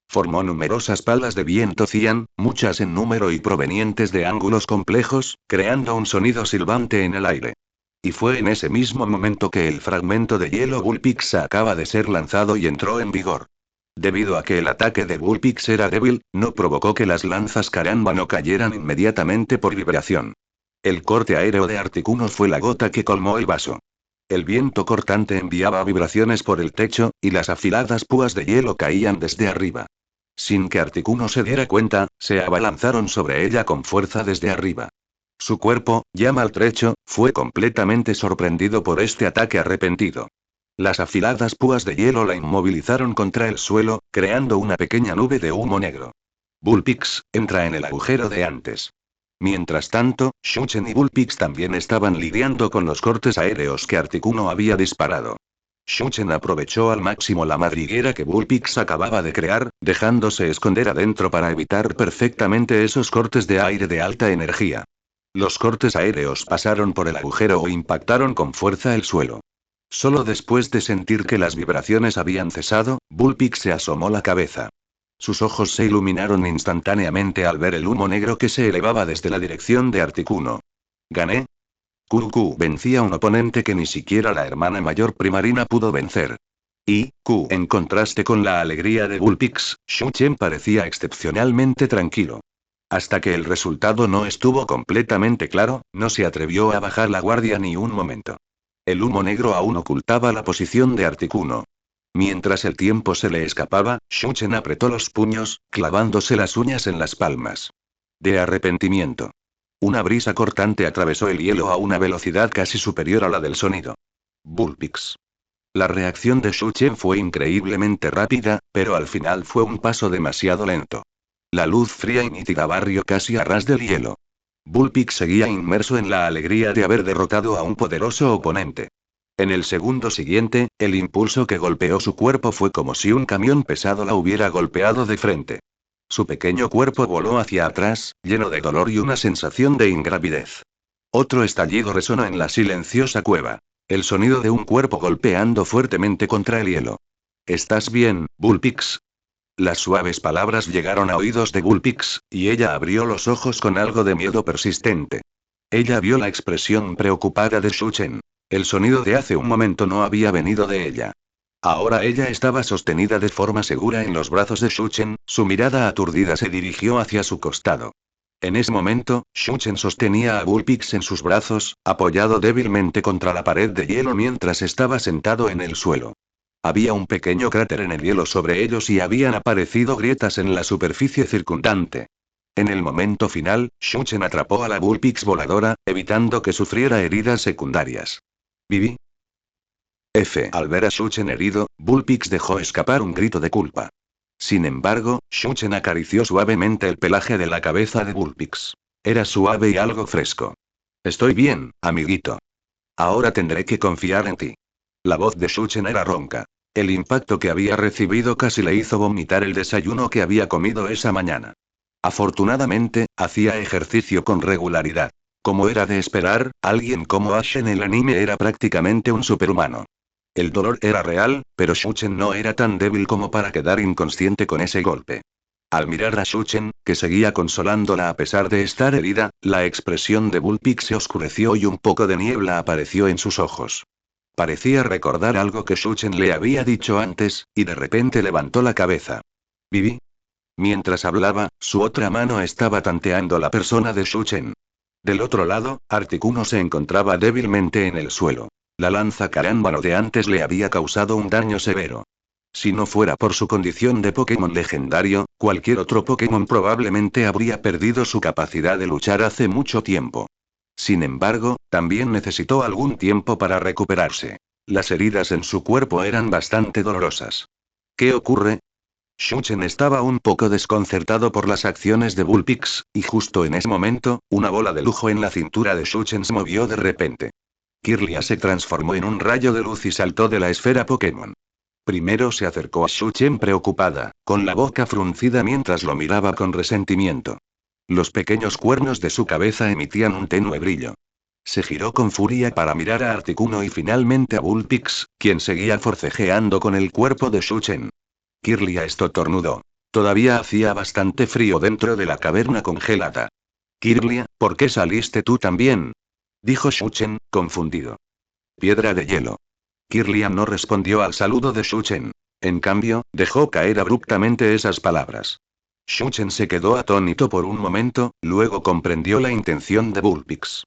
Formó numerosas palas de viento cian, muchas en número y provenientes de ángulos complejos, creando un sonido silbante en el aire. Y fue en ese mismo momento que el fragmento de hielo Bullpix acaba de ser lanzado y entró en vigor. Debido a que el ataque de Bullpix era débil, no provocó que las lanzas carámbano cayeran inmediatamente por vibración. El corte aéreo de Articuno fue la gota que colmó el vaso. El viento cortante enviaba vibraciones por el techo, y las afiladas púas de hielo caían desde arriba. Sin que Articuno se diera cuenta, se abalanzaron sobre ella con fuerza desde arriba. Su cuerpo, ya maltrecho, fue completamente sorprendido por este ataque arrepentido. Las afiladas púas de hielo la inmovilizaron contra el suelo, creando una pequeña nube de humo negro. Bullpix, entra en el agujero de antes. Mientras tanto, Shuchen y Bullpix también estaban lidiando con los cortes aéreos que Articuno había disparado. Shuchen aprovechó al máximo la madriguera que Bullpix acababa de crear, dejándose esconder adentro para evitar perfectamente esos cortes de aire de alta energía. Los cortes aéreos pasaron por el agujero o impactaron con fuerza el suelo. Solo después de sentir que las vibraciones habían cesado, Bullpix se asomó la cabeza. Sus ojos se iluminaron instantáneamente al ver el humo negro que se elevaba desde la dirección de Articuno. ¿Gané? QQ vencía a un oponente que ni siquiera la hermana mayor Primarina pudo vencer. Y, en contraste con la alegría de Bullpix, Shuchen parecía excepcionalmente tranquilo. Hasta que el resultado no estuvo completamente claro, no se atrevió a bajar la guardia ni un momento. El humo negro aún ocultaba la posición de Articuno. Mientras el tiempo se le escapaba, Shuchen apretó los puños, clavándose las uñas en las palmas. De arrepentimiento. Una brisa cortante atravesó el hielo a una velocidad casi superior a la del sonido. Bullpix. La reacción de Shuchen fue increíblemente rápida, pero al final fue un paso demasiado lento. La luz fría y nítida barrió casi a ras del hielo. Bullpix seguía inmerso en la alegría de haber derrotado a un poderoso oponente. En el segundo siguiente, el impulso que golpeó su cuerpo fue como si un camión pesado la hubiera golpeado de frente. Su pequeño cuerpo voló hacia atrás, lleno de dolor y una sensación de ingravidez. Otro estallido resonó en la silenciosa cueva. El sonido de un cuerpo golpeando fuertemente contra el hielo. ¿Estás bien, Bullpix? Las suaves palabras llegaron a oídos de Bullpix, y ella abrió los ojos con algo de miedo persistente. Ella vio la expresión preocupada de Shuchen. El sonido de hace un momento no había venido de ella. Ahora ella estaba sostenida de forma segura en los brazos de Shuchen, su mirada aturdida se dirigió hacia su costado. En ese momento, Shuchen sostenía a Bullpix en sus brazos, apoyado débilmente contra la pared de hielo mientras estaba sentado en el suelo. Había un pequeño cráter en el hielo sobre ellos y habían aparecido grietas en la superficie circundante. En el momento final, Shuchen atrapó a la Bullpix voladora, evitando que sufriera heridas secundarias. ¿Viví? Al ver a Shuchen herido, Bullpix dejó escapar un grito de culpa. Sin embargo, Shuchen acarició suavemente el pelaje de la cabeza de Bullpix. Era suave y algo fresco. Estoy bien, amiguito. Ahora tendré que confiar en ti. La voz de Shuchen era ronca. El impacto que había recibido casi le hizo vomitar el desayuno que había comido esa mañana. Afortunadamente, hacía ejercicio con regularidad. Como era de esperar, alguien como Ash en el anime era prácticamente un superhumano. El dolor era real, pero Shuchen no era tan débil como para quedar inconsciente con ese golpe. Al mirar a Shuchen, que seguía consolándola a pesar de estar herida, la expresión de Bullpix se oscureció y un poco de niebla apareció en sus ojos. Parecía recordar algo que Shuchen le había dicho antes, y de repente levantó la cabeza. ¿Viví? Mientras hablaba, su otra mano estaba tanteando la persona de Shuchen. Del otro lado, Articuno se encontraba débilmente en el suelo. La lanza carámbano de antes le había causado un daño severo. Si no fuera por su condición de Pokémon legendario, cualquier otro Pokémon probablemente habría perdido su capacidad de luchar hace mucho tiempo. Sin embargo, también necesitó algún tiempo para recuperarse. Las heridas en su cuerpo eran bastante dolorosas. ¿Qué ocurre? Shuchen estaba un poco desconcertado por las acciones de Bullpix, y justo en ese momento, una bola de lujo en la cintura de Shuchen se movió de repente. Kirlia se transformó en un rayo de luz y saltó de la esfera Pokémon. Primero se acercó a Shuchen preocupada, con la boca fruncida mientras lo miraba con resentimiento. Los pequeños cuernos de su cabeza emitían un tenue brillo. Se giró con furia para mirar a Articuno y finalmente a Bullpix, quien seguía forcejeando con el cuerpo de Shuchen. Kirlia estornudó. Todavía hacía bastante frío dentro de la caverna congelada. Kirlia, ¿por qué saliste tú también? Dijo Shuchen, confundido. Piedra de hielo. Kirlia no respondió al saludo de Shuchen. En cambio, dejó caer abruptamente esas palabras. Shuchen se quedó atónito por un momento, luego comprendió la intención de Bullpix.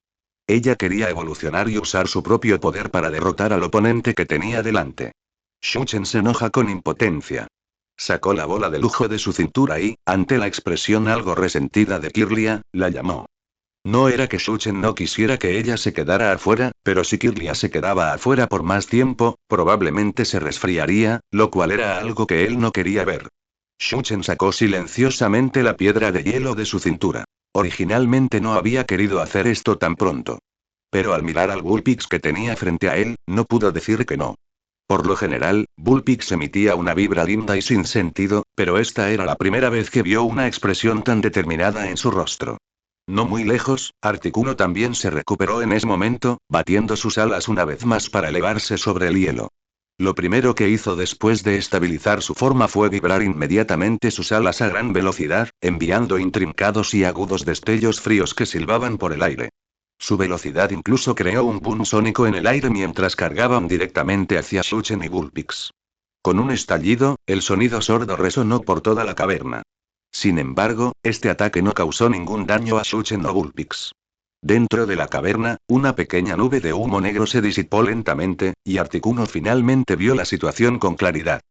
Ella quería evolucionar y usar su propio poder para derrotar al oponente que tenía delante. Shuchen se enoja con impotencia. Sacó la bola de lujo de su cintura y, ante la expresión algo resentida de Kirlia, la llamó. No era que Shuchen no quisiera que ella se quedara afuera, pero si Kirlia se quedaba afuera por más tiempo, probablemente se resfriaría, lo cual era algo que él no quería ver. Shuchen sacó silenciosamente la piedra de hielo de su cintura. Originalmente no había querido hacer esto tan pronto. Pero al mirar al Bullpix que tenía frente a él, no pudo decir que no. Por lo general, Bullpix emitía una vibra linda y sin sentido, pero esta era la primera vez que vio una expresión tan determinada en su rostro. No muy lejos, Articuno también se recuperó en ese momento, batiendo sus alas una vez más para elevarse sobre el hielo. Lo primero que hizo después de estabilizar su forma fue vibrar inmediatamente sus alas a gran velocidad, enviando intrincados y agudos destellos fríos que silbaban por el aire. Su velocidad incluso creó un boom sónico en el aire mientras cargaban directamente hacia Shuchen y Bullpix. Con un estallido, el sonido sordo resonó por toda la caverna. Sin embargo, este ataque no causó ningún daño a Shuchen o Bullpix. Dentro de la caverna, una pequeña nube de humo negro se disipó lentamente, y Articuno finalmente vio la situación con claridad.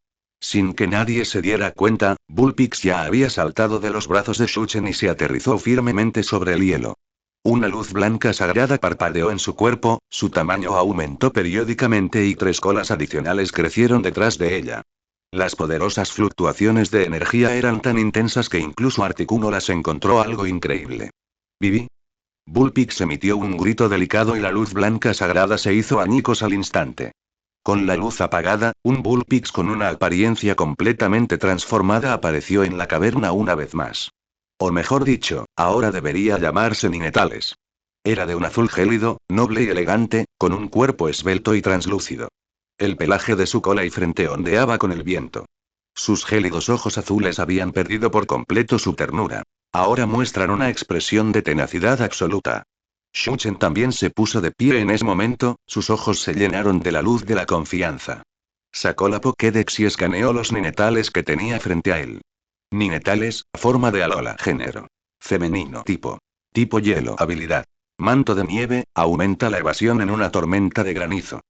Sin que nadie se diera cuenta, Bullpix ya había saltado de los brazos de Shuchen y se aterrizó firmemente sobre el hielo. Una luz blanca sagrada parpadeó en su cuerpo, su tamaño aumentó periódicamente y 3 colas adicionales crecieron detrás de ella. Las poderosas fluctuaciones de energía eran tan intensas que incluso Articuno las encontró algo increíble. ¿Viví? Bullpix emitió un grito delicado y la luz blanca sagrada se hizo añicos al instante. Con la luz apagada, un Bullpix con una apariencia completamente transformada apareció en la caverna una vez más. O mejor dicho, ahora debería llamarse Ninetales. Era de un azul gélido, noble y elegante, con un cuerpo esbelto y translúcido. El pelaje de su cola y frente ondeaba con el viento. Sus gélidos ojos azules habían perdido por completo su ternura. Ahora muestran una expresión de tenacidad absoluta. Shuchen también se puso de pie en ese momento, sus ojos se llenaron de la luz de la confianza. Sacó la Pokédex y escaneó los ninetales que tenía frente a él. Ninetales, forma de Alola, género femenino, tipo hielo, habilidad. Manto de nieve, aumenta la evasión en una tormenta de granizo.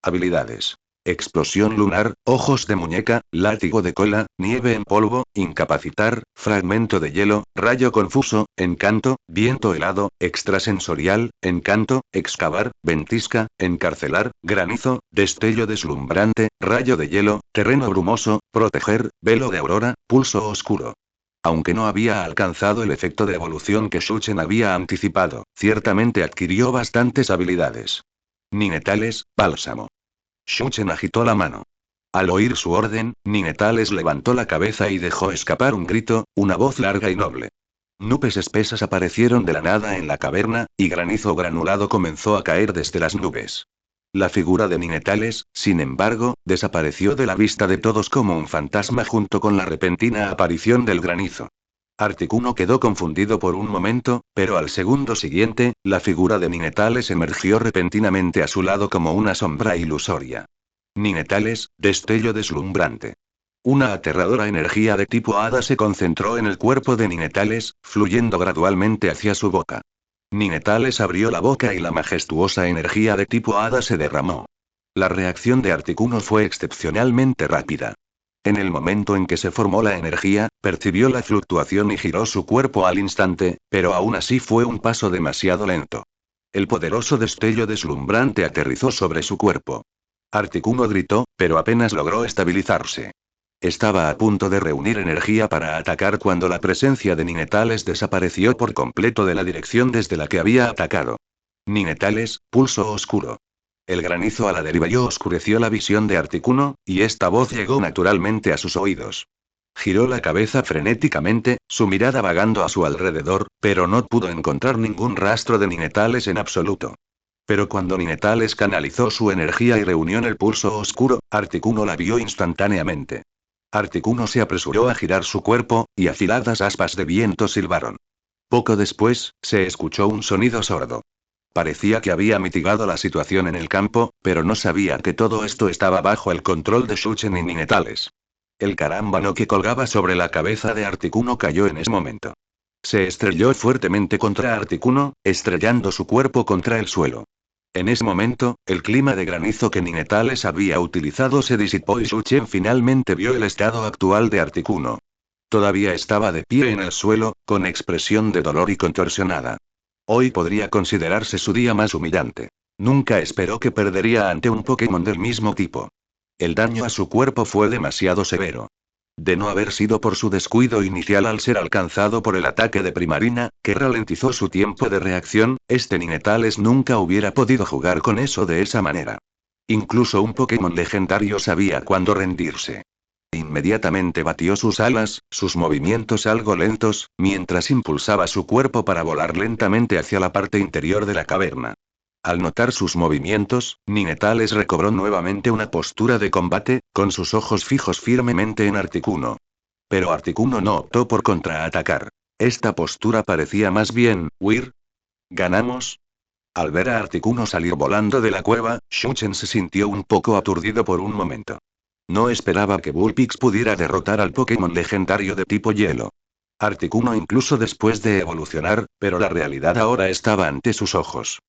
Habilidades. Explosión lunar, ojos de muñeca, látigo de cola, nieve en polvo, incapacitar, fragmento de hielo, rayo confuso, encanto, viento helado, extrasensorial, encanto, excavar, ventisca, encarcelar, granizo, destello deslumbrante, rayo de hielo, terreno brumoso, proteger, velo de aurora, pulso oscuro. Aunque no había alcanzado el efecto de evolución que Shuchen había anticipado, ciertamente adquirió bastantes habilidades. Ninetales, bálsamo. Shuchen agitó la mano. Al oír su orden, Ninetales levantó la cabeza y dejó escapar un grito, una voz larga y noble. Nubes espesas aparecieron de la nada en la caverna, y granizo granulado comenzó a caer desde las nubes. La figura de Ninetales, sin embargo, desapareció de la vista de todos como un fantasma junto con la repentina aparición del granizo. Articuno quedó confundido por un momento, pero al segundo siguiente, la figura de Ninetales emergió repentinamente a su lado como una sombra ilusoria. Ninetales, destello deslumbrante. Una aterradora energía de tipo hada se concentró en el cuerpo de Ninetales, fluyendo gradualmente hacia su boca. Ninetales abrió la boca y la majestuosa energía de tipo hada se derramó. La reacción de Articuno fue excepcionalmente rápida. En el momento en que se formó la energía, percibió la fluctuación y giró su cuerpo al instante, pero aún así fue un paso demasiado lento. El poderoso destello deslumbrante aterrizó sobre su cuerpo. Articuno gritó, pero apenas logró estabilizarse. Estaba a punto de reunir energía para atacar cuando la presencia de Ninetales desapareció por completo de la dirección desde la que había atacado. Ninetales, pulso oscuro. El granizo a la deriva y oscureció la visión de Articuno, y esta voz llegó naturalmente a sus oídos. Giró la cabeza frenéticamente, su mirada vagando a su alrededor, pero no pudo encontrar ningún rastro de Ninetales en absoluto. Pero cuando Ninetales canalizó su energía y reunió en el pulso oscuro, Articuno la vio instantáneamente. Articuno se apresuró a girar su cuerpo, y afiladas aspas de viento silbaron. Poco después, se escuchó un sonido sordo. Parecía que había mitigado la situación en el campo, pero no sabía que todo esto estaba bajo el control de Shuchen y Ninetales. El carámbano que colgaba sobre la cabeza de Articuno cayó en ese momento. Se estrelló fuertemente contra Articuno, estrellando su cuerpo contra el suelo. En ese momento, el clima de granizo que Ninetales había utilizado se disipó y Shuchen finalmente vio el estado actual de Articuno. Todavía estaba de pie en el suelo, con expresión de dolor y contorsionada. Hoy podría considerarse su día más humillante. Nunca esperó que perdería ante un Pokémon del mismo tipo. El daño a su cuerpo fue demasiado severo. De no haber sido por su descuido inicial al ser alcanzado por el ataque de Primarina, que ralentizó su tiempo de reacción, este Ninetales nunca hubiera podido jugar con eso de esa manera. Incluso un Pokémon legendario sabía cuándo rendirse. Inmediatamente batió sus alas, sus movimientos algo lentos, mientras impulsaba su cuerpo para volar lentamente hacia la parte interior de la caverna. Al notar sus movimientos, Ninetales recobró nuevamente una postura de combate, con sus ojos fijos firmemente en Articuno. Pero Articuno no optó por contraatacar. Esta postura parecía más bien, huir. ¿Ganamos? Al ver a Articuno salir volando de la cueva, Shuchen se sintió un poco aturdido por un momento. No esperaba que Bullpix pudiera derrotar al Pokémon legendario de tipo hielo. Articuno incluso después de evolucionar, pero la realidad ahora estaba ante sus ojos.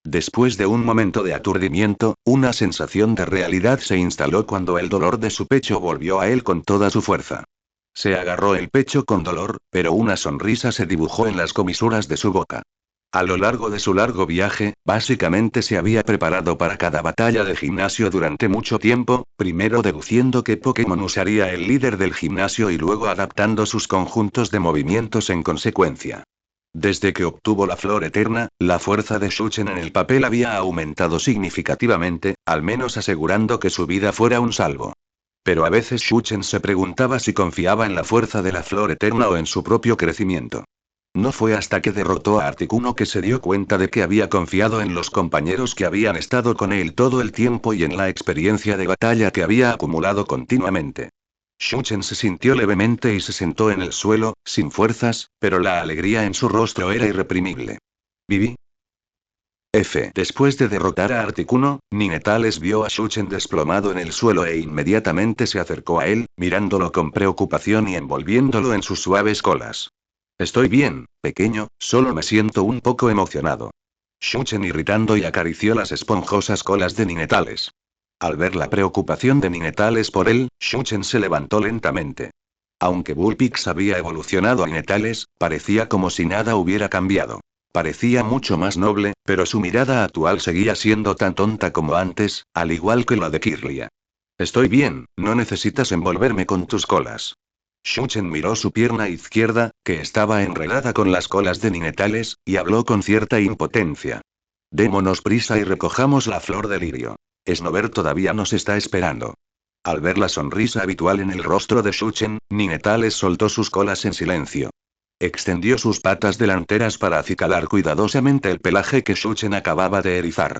Después de un momento de aturdimiento, una sensación de realidad se instaló cuando el dolor de su pecho volvió a él con toda su fuerza. Se agarró el pecho con dolor, pero una sonrisa se dibujó en las comisuras de su boca. A lo largo de su largo viaje, básicamente se había preparado para cada batalla de gimnasio durante mucho tiempo, primero deduciendo qué Pokémon usaría el líder del gimnasio y luego adaptando sus conjuntos de movimientos en consecuencia. Desde que obtuvo la Flor Eterna, la fuerza de Shuchen en el papel había aumentado significativamente, al menos asegurando que su vida fuera un salvo. Pero a veces Shuchen se preguntaba si confiaba en la fuerza de la Flor Eterna o en su propio crecimiento. No fue hasta que derrotó a Articuno que se dio cuenta de que había confiado en los compañeros que habían estado con él todo el tiempo y en la experiencia de batalla que había acumulado continuamente. Shuchen se sintió levemente y se sentó en el suelo, sin fuerzas, pero la alegría en su rostro era irreprimible. ¿Viví? Después de derrotar a Articuno, Ninetales vio a Shuchen desplomado en el suelo e inmediatamente se acercó a él, mirándolo con preocupación y envolviéndolo en sus suaves colas. Estoy bien, pequeño, solo me siento un poco emocionado. Shuchen irritando y acarició las esponjosas colas de Ninetales. Al ver la preocupación de Ninetales por él, Shuchen se levantó lentamente. Aunque Bullpix había evolucionado a Ninetales, parecía como si nada hubiera cambiado. Parecía mucho más noble, pero su mirada actual seguía siendo tan tonta como antes, al igual que la de Kirlia. Estoy bien, no necesitas envolverme con tus colas. Shuchen miró su pierna izquierda, que estaba enredada con las colas de Ninetales, y habló con cierta impotencia. Démonos prisa y recojamos la flor de lirio. Snover todavía nos está esperando. Al ver la sonrisa habitual en el rostro de Shuchen, Ninetales soltó sus colas en silencio. Extendió sus patas delanteras para acicalar cuidadosamente el pelaje que Shuchen acababa de erizar.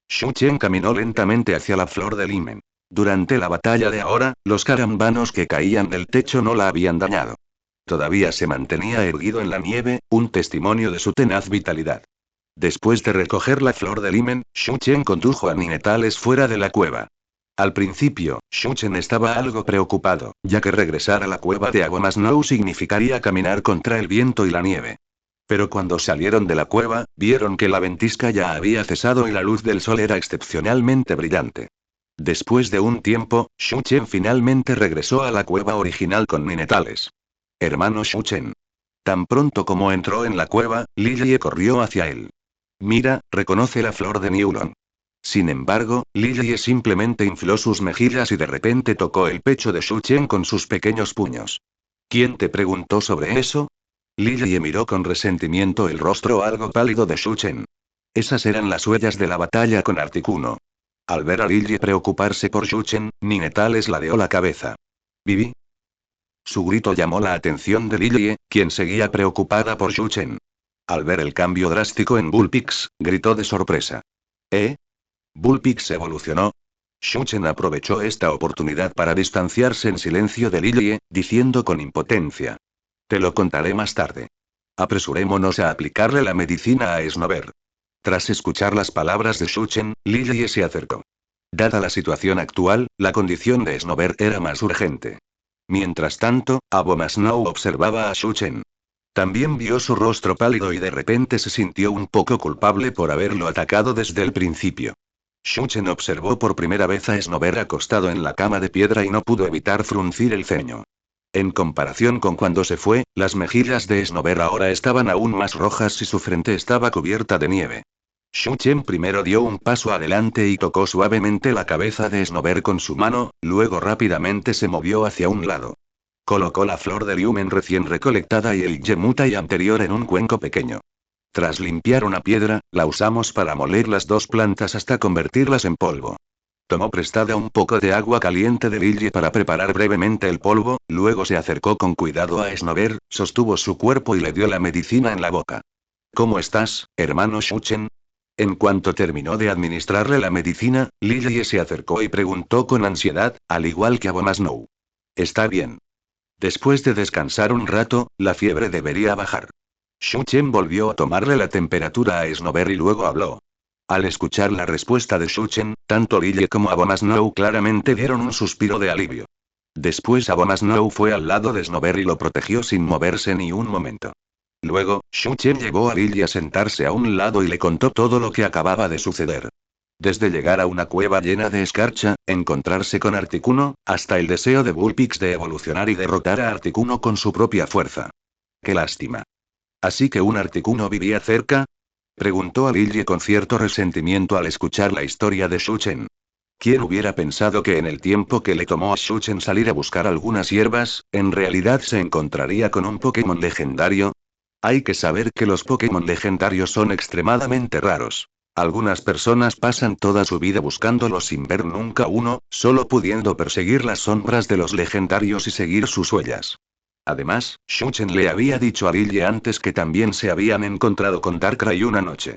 Shuchen caminó lentamente hacia la flor de limen. Durante la batalla de ahora, los carambanos que caían del techo no la habían dañado. Todavía se mantenía erguido en la nieve, un testimonio de su tenaz vitalidad. Después de recoger la flor de limen, Shuchen condujo a Ninetales fuera de la cueva. Al principio, Shuchen estaba algo preocupado, ya que regresar a la cueva de Agua Snow significaría caminar contra el viento y la nieve. Pero cuando salieron de la cueva, vieron que la ventisca ya había cesado y la luz del sol era excepcionalmente brillante. Después de un tiempo, Shuchen finalmente regresó a la cueva original con Ninetales. Hermano Shuchen. Tan pronto como entró en la cueva, Lillie corrió hacia él. Mira, reconoce la flor de Newlon. Sin embargo, Lilie simplemente infló sus mejillas y de repente tocó el pecho de Shu Chen con sus pequeños puños. ¿Quién te preguntó sobre eso? Lilie miró con resentimiento el rostro algo pálido de Shu Chen. Esas eran las huellas de la batalla con Articuno. Al ver a Lilie preocuparse por Shu Chen, Ninetales ladeó la cabeza. ¿Vivi? Su grito llamó la atención de Lilie, quien seguía preocupada por Shu Chen. Al ver el cambio drástico en Bullpix, gritó de sorpresa. ¿Eh? ¿Bullpix evolucionó? Shu Chen aprovechó esta oportunidad para distanciarse en silencio de Lilie, diciendo con impotencia. Te lo contaré más tarde. Apresurémonos a aplicarle la medicina a Snover. Tras escuchar las palabras de Shu Chen, Lilie se acercó. Dada la situación actual, la condición de Snover era más urgente. Mientras tanto, Abomasnow observaba a Shu Chen. También vio su rostro pálido y de repente se sintió un poco culpable por haberlo atacado desde el principio. Shu Chen observó por primera vez a Snover acostado en la cama de piedra y no pudo evitar fruncir el ceño. En comparación con cuando se fue, las mejillas de Snover ahora estaban aún más rojas y su frente estaba cubierta de nieve. Shu Chen primero dio un paso adelante y tocó suavemente la cabeza de Snover con su mano, luego rápidamente se movió hacia un lado. Colocó la flor de liumen recién recolectada y el yemutai anterior en un cuenco pequeño. Tras limpiar una piedra, la usamos para moler las dos plantas hasta convertirlas en polvo. Tomó prestada un poco de agua caliente de Lilie para preparar brevemente el polvo, luego se acercó con cuidado a Snover, sostuvo su cuerpo y le dio la medicina en la boca. ¿Cómo estás, hermano Shu Chen? En cuanto terminó de administrarle la medicina, Lilie se acercó y preguntó con ansiedad, al igual que Abomasnow. Está bien. Después de descansar un rato, la fiebre debería bajar. Shu Chen volvió a tomarle la temperatura a Snover y luego habló. Al escuchar la respuesta de Shu Chen, tanto Lilie como Abomasnow claramente dieron un suspiro de alivio. Después Abomasnow fue al lado de Snover y lo protegió sin moverse ni un momento. Luego, Shu Chen llevó a Lilie a sentarse a un lado y le contó todo lo que acababa de suceder. Desde llegar a una cueva llena de escarcha, encontrarse con Articuno, hasta el deseo de Bullpix de evolucionar y derrotar a Articuno con su propia fuerza. ¡Qué lástima! ¿Así que un Articuno vivía cerca? Preguntó a Lilie con cierto resentimiento al escuchar la historia de Shu Chen. ¿Quién hubiera pensado que en el tiempo que le tomó a Shu Chen salir a buscar algunas hierbas, en realidad se encontraría con un Pokémon legendario? Hay que saber que los Pokémon legendarios son extremadamente raros. Algunas personas pasan toda su vida buscándolos sin ver nunca uno, solo pudiendo perseguir las sombras de los legendarios y seguir sus huellas. Además, Shu Chen le había dicho a Lilie antes que también se habían encontrado con Darkrai una noche.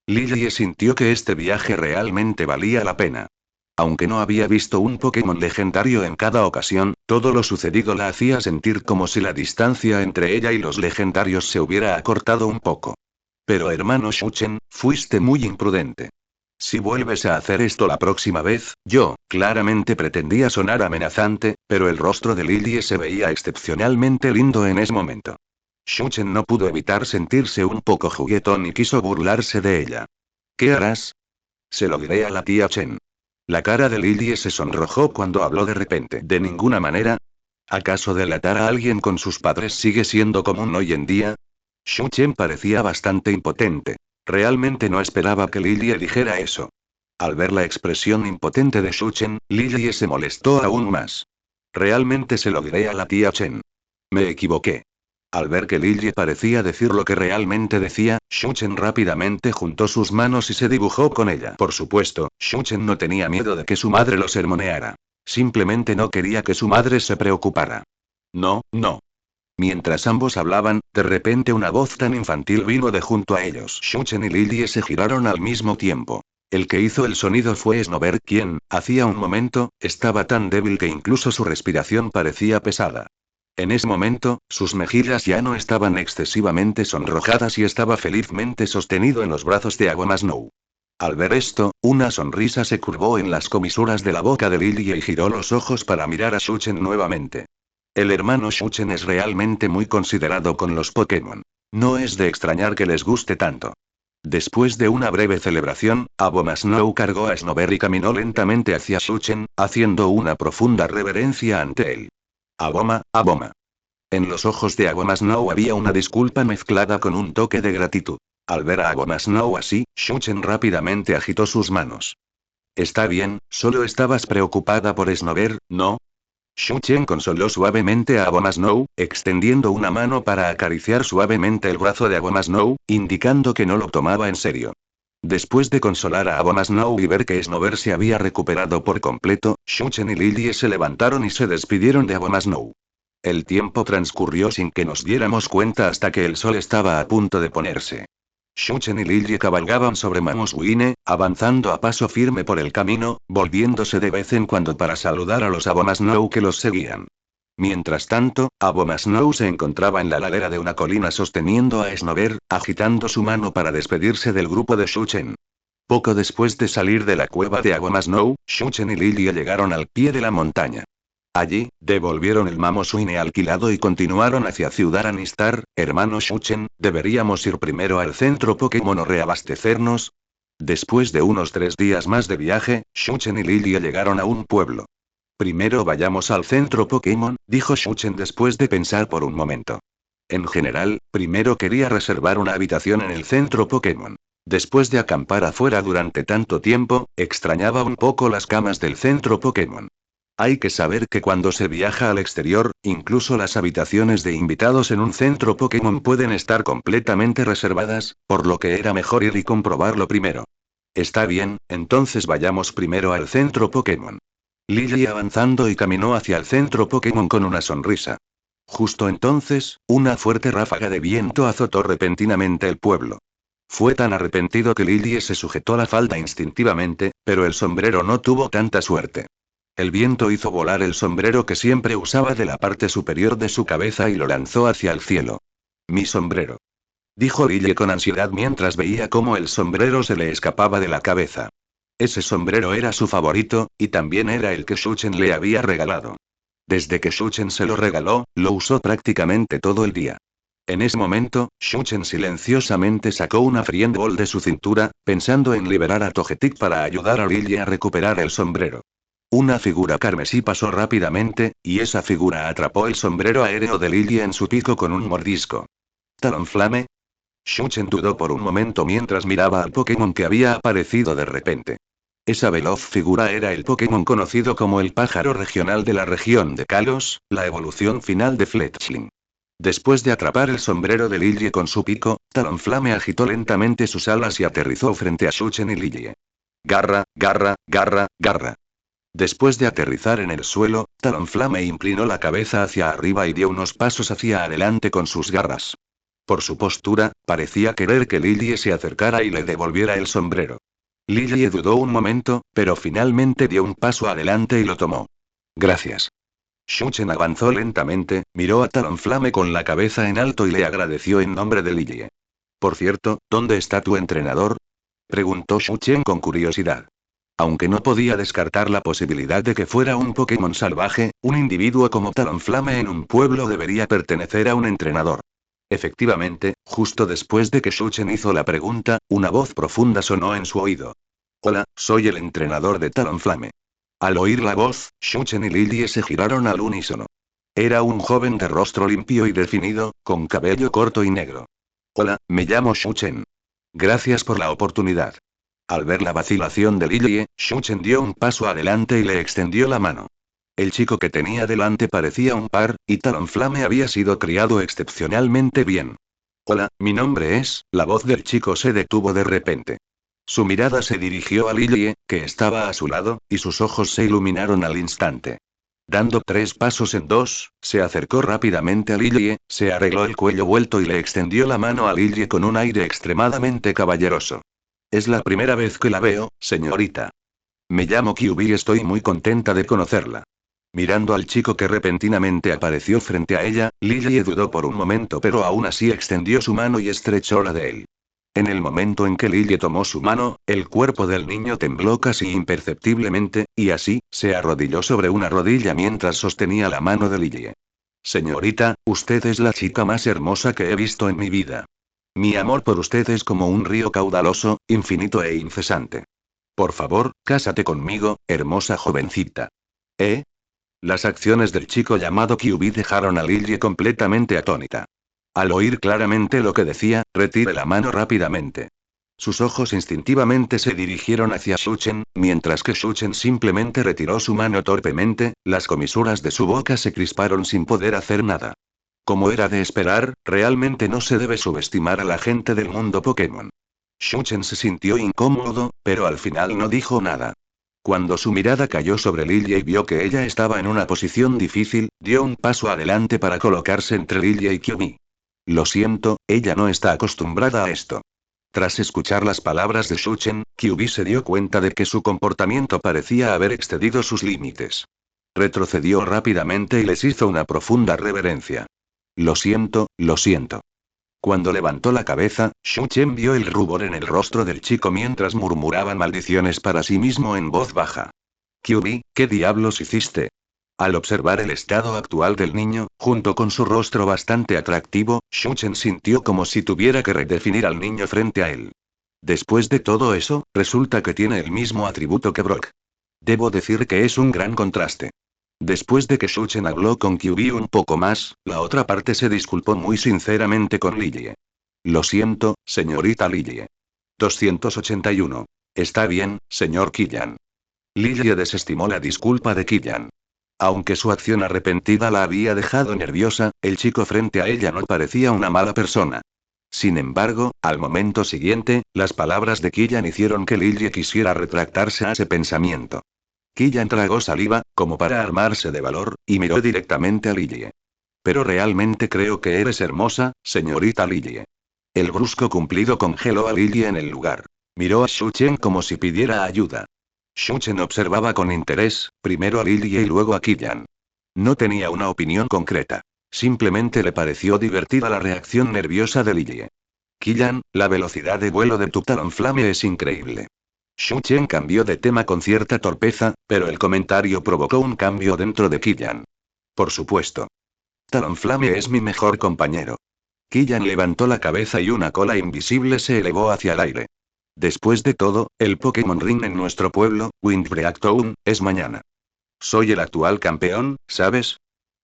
Lilie sintió que este viaje realmente valía la pena. Aunque no había visto un Pokémon legendario en cada ocasión, todo lo sucedido la hacía sentir como si la distancia entre ella y los legendarios se hubiera acortado un poco. Pero hermano Shu Chen, fuiste muy imprudente. Si vuelves a hacer esto la próxima vez, yo, claramente pretendía sonar amenazante, pero el rostro de Lilie se veía excepcionalmente lindo en ese momento. Shu Chen no pudo evitar sentirse un poco juguetón y quiso burlarse de ella. ¿Qué harás? Se lo diré a la tía Chen. La cara de Lilie se sonrojó cuando habló de repente. ¿De ninguna manera? ¿Acaso delatar a alguien con sus padres sigue siendo común hoy en día? Shu Chen parecía bastante impotente. Realmente no esperaba que Lilie dijera eso. Al ver la expresión impotente de Shu Chen, Lilie se molestó aún más. Realmente se lo diré a la tía Chen. Me equivoqué. Al ver que Lilie parecía decir lo que realmente decía, Shu Chen rápidamente juntó sus manos y se dibujó con ella. Por supuesto, Shu Chen no tenía miedo de que su madre lo sermoneara. Simplemente no quería que su madre se preocupara. No, no. Mientras ambos hablaban, de repente una voz tan infantil vino de junto a ellos. Shu Chen y Lilie se giraron al mismo tiempo. El que hizo el sonido fue Snover, quien, hacía un momento, estaba tan débil que incluso su respiración parecía pesada. En ese momento, sus mejillas ya no estaban excesivamente sonrojadas y estaba felizmente sostenido en los brazos de Abomasnow. Al ver esto, una sonrisa se curvó en las comisuras de la boca de Lilie y giró los ojos para mirar a Shu Chen nuevamente. El hermano Shu Chen es realmente muy considerado con los Pokémon. No es de extrañar que les guste tanto. Después de una breve celebración, Abomasnow cargó a Snover y caminó lentamente hacia Shu Chen, haciendo una profunda reverencia ante él. Aboma, Aboma. En los ojos de Abomasnow había una disculpa mezclada con un toque de gratitud. Al ver a Abomasnow así, Shuchen rápidamente agitó sus manos. Está bien, solo estabas preocupada por Snover, ¿no? Shuchen consoló suavemente a Abomasnow, extendiendo una mano para acariciar suavemente el brazo de Abomasnow, indicando que no lo tomaba en serio. Después de consolar a Abomasnow y ver que Snover se había recuperado por completo, Shuchen y Lilie se levantaron y se despidieron de Abomasnow. El tiempo transcurrió sin que nos diéramos cuenta hasta que el sol estaba a punto de ponerse. Shuchen y Lilie cabalgaban sobre Mamoswine, avanzando a paso firme por el camino, volviéndose de vez en cuando para saludar a los Abomasnow que los seguían. Mientras tanto, Abomasnow se encontraba en la ladera de una colina sosteniendo a Snover, agitando su mano para despedirse del grupo de Shuchen. Poco después de salir de la cueva de Abomasnow, Shuchen y Lilie llegaron al pie de la montaña. Allí, devolvieron el Mamoswine alquilado y continuaron hacia Ciudad Anistar. Hermano Shuchen, ¿deberíamos ir primero al centro Pokémon o reabastecernos? Después de unos 3 días más de viaje, Shuchen y Lilie llegaron a un pueblo. Primero vayamos al centro Pokémon, dijo Shuchen después de pensar por un momento. En general, primero quería reservar una habitación en el centro Pokémon. Después de acampar afuera durante tanto tiempo, extrañaba un poco las camas del centro Pokémon. Hay que saber que cuando se viaja al exterior, incluso las habitaciones de invitados en un centro Pokémon pueden estar completamente reservadas, por lo que era mejor ir y comprobarlo primero. Está bien, entonces vayamos primero al centro Pokémon. Lily avanzando y caminó hacia el centro Pokémon con una sonrisa. Justo entonces, una fuerte ráfaga de viento azotó repentinamente el pueblo. Fue tan arrepentido que Lily se sujetó la falda instintivamente, pero el sombrero no tuvo tanta suerte. El viento hizo volar el sombrero que siempre usaba de la parte superior de su cabeza y lo lanzó hacia el cielo. Mi sombrero. Dijo Lily con ansiedad mientras veía cómo el sombrero se le escapaba de la cabeza. Ese sombrero era su favorito, y también era el que Shuchen le había regalado. Desde que Shuchen se lo regaló, lo usó prácticamente todo el día. En ese momento, Shuchen silenciosamente sacó una Friend Ball de su cintura, pensando en liberar a Togetic para ayudar a Lily a recuperar el sombrero. Una figura carmesí pasó rápidamente, y esa figura atrapó el sombrero aéreo de Lily en su pico con un mordisco. ¿Talonflame? Shuchen dudó por un momento mientras miraba al Pokémon que había aparecido de repente. Esa veloz figura era el Pokémon conocido como el pájaro regional de la región de Kalos, la evolución final de Fletchling. Después de atrapar el sombrero de Lily con su pico, Talonflame agitó lentamente sus alas y aterrizó frente a Shuchen y Lily. Garra, garra, garra, garra. Después de aterrizar en el suelo, Talonflame inclinó la cabeza hacia arriba y dio unos pasos hacia adelante con sus garras. Por su postura, parecía querer que Lily se acercara y le devolviera el sombrero. Lily dudó un momento, pero finalmente dio un paso adelante y lo tomó. Gracias. Shuchen avanzó lentamente, miró a Talonflame con la cabeza en alto y le agradeció en nombre de Lily. Por cierto, ¿dónde está tu entrenador? Preguntó Shuchen con curiosidad. Aunque no podía descartar la posibilidad de que fuera un Pokémon salvaje, un individuo como Talonflame en un pueblo debería pertenecer a un entrenador. Efectivamente, justo después de que Shuchen hizo la pregunta, una voz profunda sonó en su oído. Hola, soy el entrenador de Talonflame. Al oír la voz, Shuchen y Lily se giraron al unísono. Era un joven de rostro limpio y definido, con cabello corto y negro. Hola, me llamo Shuchen. Gracias por la oportunidad. Al ver la vacilación de Lily, Shuchen dio un paso adelante y le extendió la mano. El chico que tenía delante parecía un par, y Talonflame había sido criado excepcionalmente bien. Hola, mi nombre es. La voz del chico se detuvo de repente. Su mirada se dirigió a Lily, que estaba a su lado, y sus ojos se iluminaron al instante. Dando 3 pasos en 2, se acercó rápidamente a Lily, se arregló el cuello vuelto y le extendió la mano a Lily con un aire extremadamente caballeroso. Es la primera vez que la veo, señorita. Me llamo Kyubi y estoy muy contenta de conocerla. Mirando al chico que repentinamente apareció frente a ella, Lily dudó por un momento pero aún así extendió su mano y estrechó la de él. En el momento en que Lily tomó su mano, el cuerpo del niño tembló casi imperceptiblemente, y así, se arrodilló sobre una rodilla mientras sostenía la mano de Lily. Señorita, usted es la chica más hermosa que he visto en mi vida. Mi amor por usted es como un río caudaloso, infinito e incesante. Por favor, cásate conmigo, hermosa jovencita. ¿Eh? Las acciones del chico llamado Kyubi dejaron a Lily completamente atónita. Al oír claramente lo que decía, retiré la mano rápidamente. Sus ojos instintivamente se dirigieron hacia Shuchen, mientras que Shuchen simplemente retiró su mano torpemente, las comisuras de su boca se crisparon sin poder hacer nada. Como era de esperar, realmente no se debe subestimar a la gente del mundo Pokémon. Shuchen se sintió incómodo, pero al final no dijo nada. Cuando su mirada cayó sobre Lilia y vio que ella estaba en una posición difícil, dio un paso adelante para colocarse entre Lilia y Kyumi. Lo siento, ella no está acostumbrada a esto. Tras escuchar las palabras de Shuchen, Kyubi se dio cuenta de que su comportamiento parecía haber excedido sus límites. Retrocedió rápidamente y les hizo una profunda reverencia. Lo siento, lo siento. Cuando levantó la cabeza, Shuchen vio el rubor en el rostro del chico mientras murmuraban maldiciones para sí mismo en voz baja. Kyubi, ¿qué diablos hiciste? Al observar el estado actual del niño, junto con su rostro bastante atractivo, Shuchen sintió como si tuviera que redefinir al niño frente a él. Después de todo eso, resulta que tiene el mismo atributo que Brock. Debo decir que es un gran contraste. Después de que Shuchen habló con Kyubi un poco más, la otra parte se disculpó muy sinceramente con Lilie. Lo siento, señorita Lilie. 281. Está bien, señor Killian. Lilie desestimó la disculpa de Killian. Aunque su acción arrepentida la había dejado nerviosa, el chico frente a ella no parecía una mala persona. Sin embargo, al momento siguiente, las palabras de Killian hicieron que Lilie quisiera retractarse a ese pensamiento. Killian tragó saliva, como para armarse de valor, y miró directamente a Lilie. Pero realmente creo que eres hermosa, señorita Lilie. El brusco cumplido congeló a Lilie en el lugar. Miró a Shuchen como si pidiera ayuda. Shuchen observaba con interés, primero a Lilie y luego a Killian. No tenía una opinión concreta. Simplemente le pareció divertida la reacción nerviosa de Lilie. Killian, la velocidad de vuelo de tu Talonflame es increíble. Shuchen cambió de tema con cierta torpeza, pero el comentario provocó un cambio dentro de Killian. Por supuesto. Talonflame es mi mejor compañero. Killian levantó la cabeza y una cola invisible se elevó hacia el aire. Después de todo, el Pokémon Ring en nuestro pueblo, Windbreak Town, es mañana. Soy el actual campeón, ¿sabes?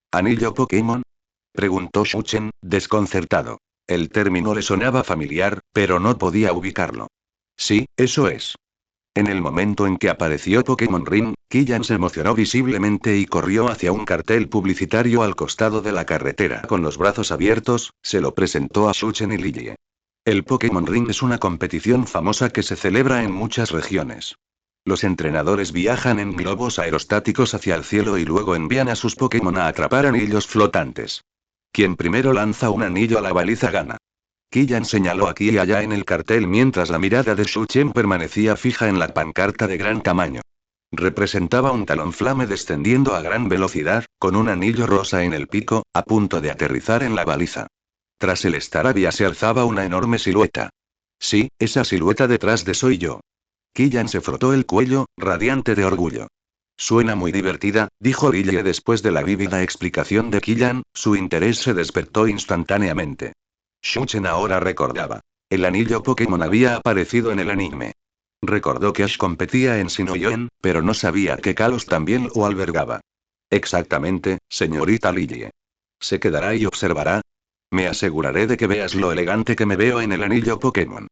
¿Anillo Pokémon? Preguntó Shuchen, desconcertado. El término le sonaba familiar, pero no podía ubicarlo. Sí, eso es. En el momento en que apareció Pokémon Ring, Killian se emocionó visiblemente y corrió hacia un cartel publicitario al costado de la carretera. Con los brazos abiertos, se lo presentó a Shuchen y Lilie. El Pokémon Ring es una competición famosa que se celebra en muchas regiones. Los entrenadores viajan en globos aerostáticos hacia el cielo y luego envían a sus Pokémon a atrapar anillos flotantes. Quien primero lanza un anillo a la baliza gana. Killian señaló aquí y allá en el cartel mientras la mirada de Shuchen permanecía fija en la pancarta de gran tamaño. Representaba un Talonflame descendiendo a gran velocidad, con un anillo rosa en el pico, a punto de aterrizar en la baliza. Tras el Staravia se alzaba una enorme silueta. Sí, esa silueta detrás de soy yo. Killian se frotó el cuello, radiante de orgullo. Suena muy divertida, dijo Lilie después de la vívida explicación de Killian, su interés se despertó instantáneamente. Shuchen ahora recordaba. El anillo Pokémon había aparecido en el anime. Recordó que Ash competía en Shinoyen, pero no sabía que Kalos también lo albergaba. Exactamente, señorita Lilie. ¿Se quedará y observará? Me aseguraré de que veas lo elegante que me veo en el anillo Pokémon.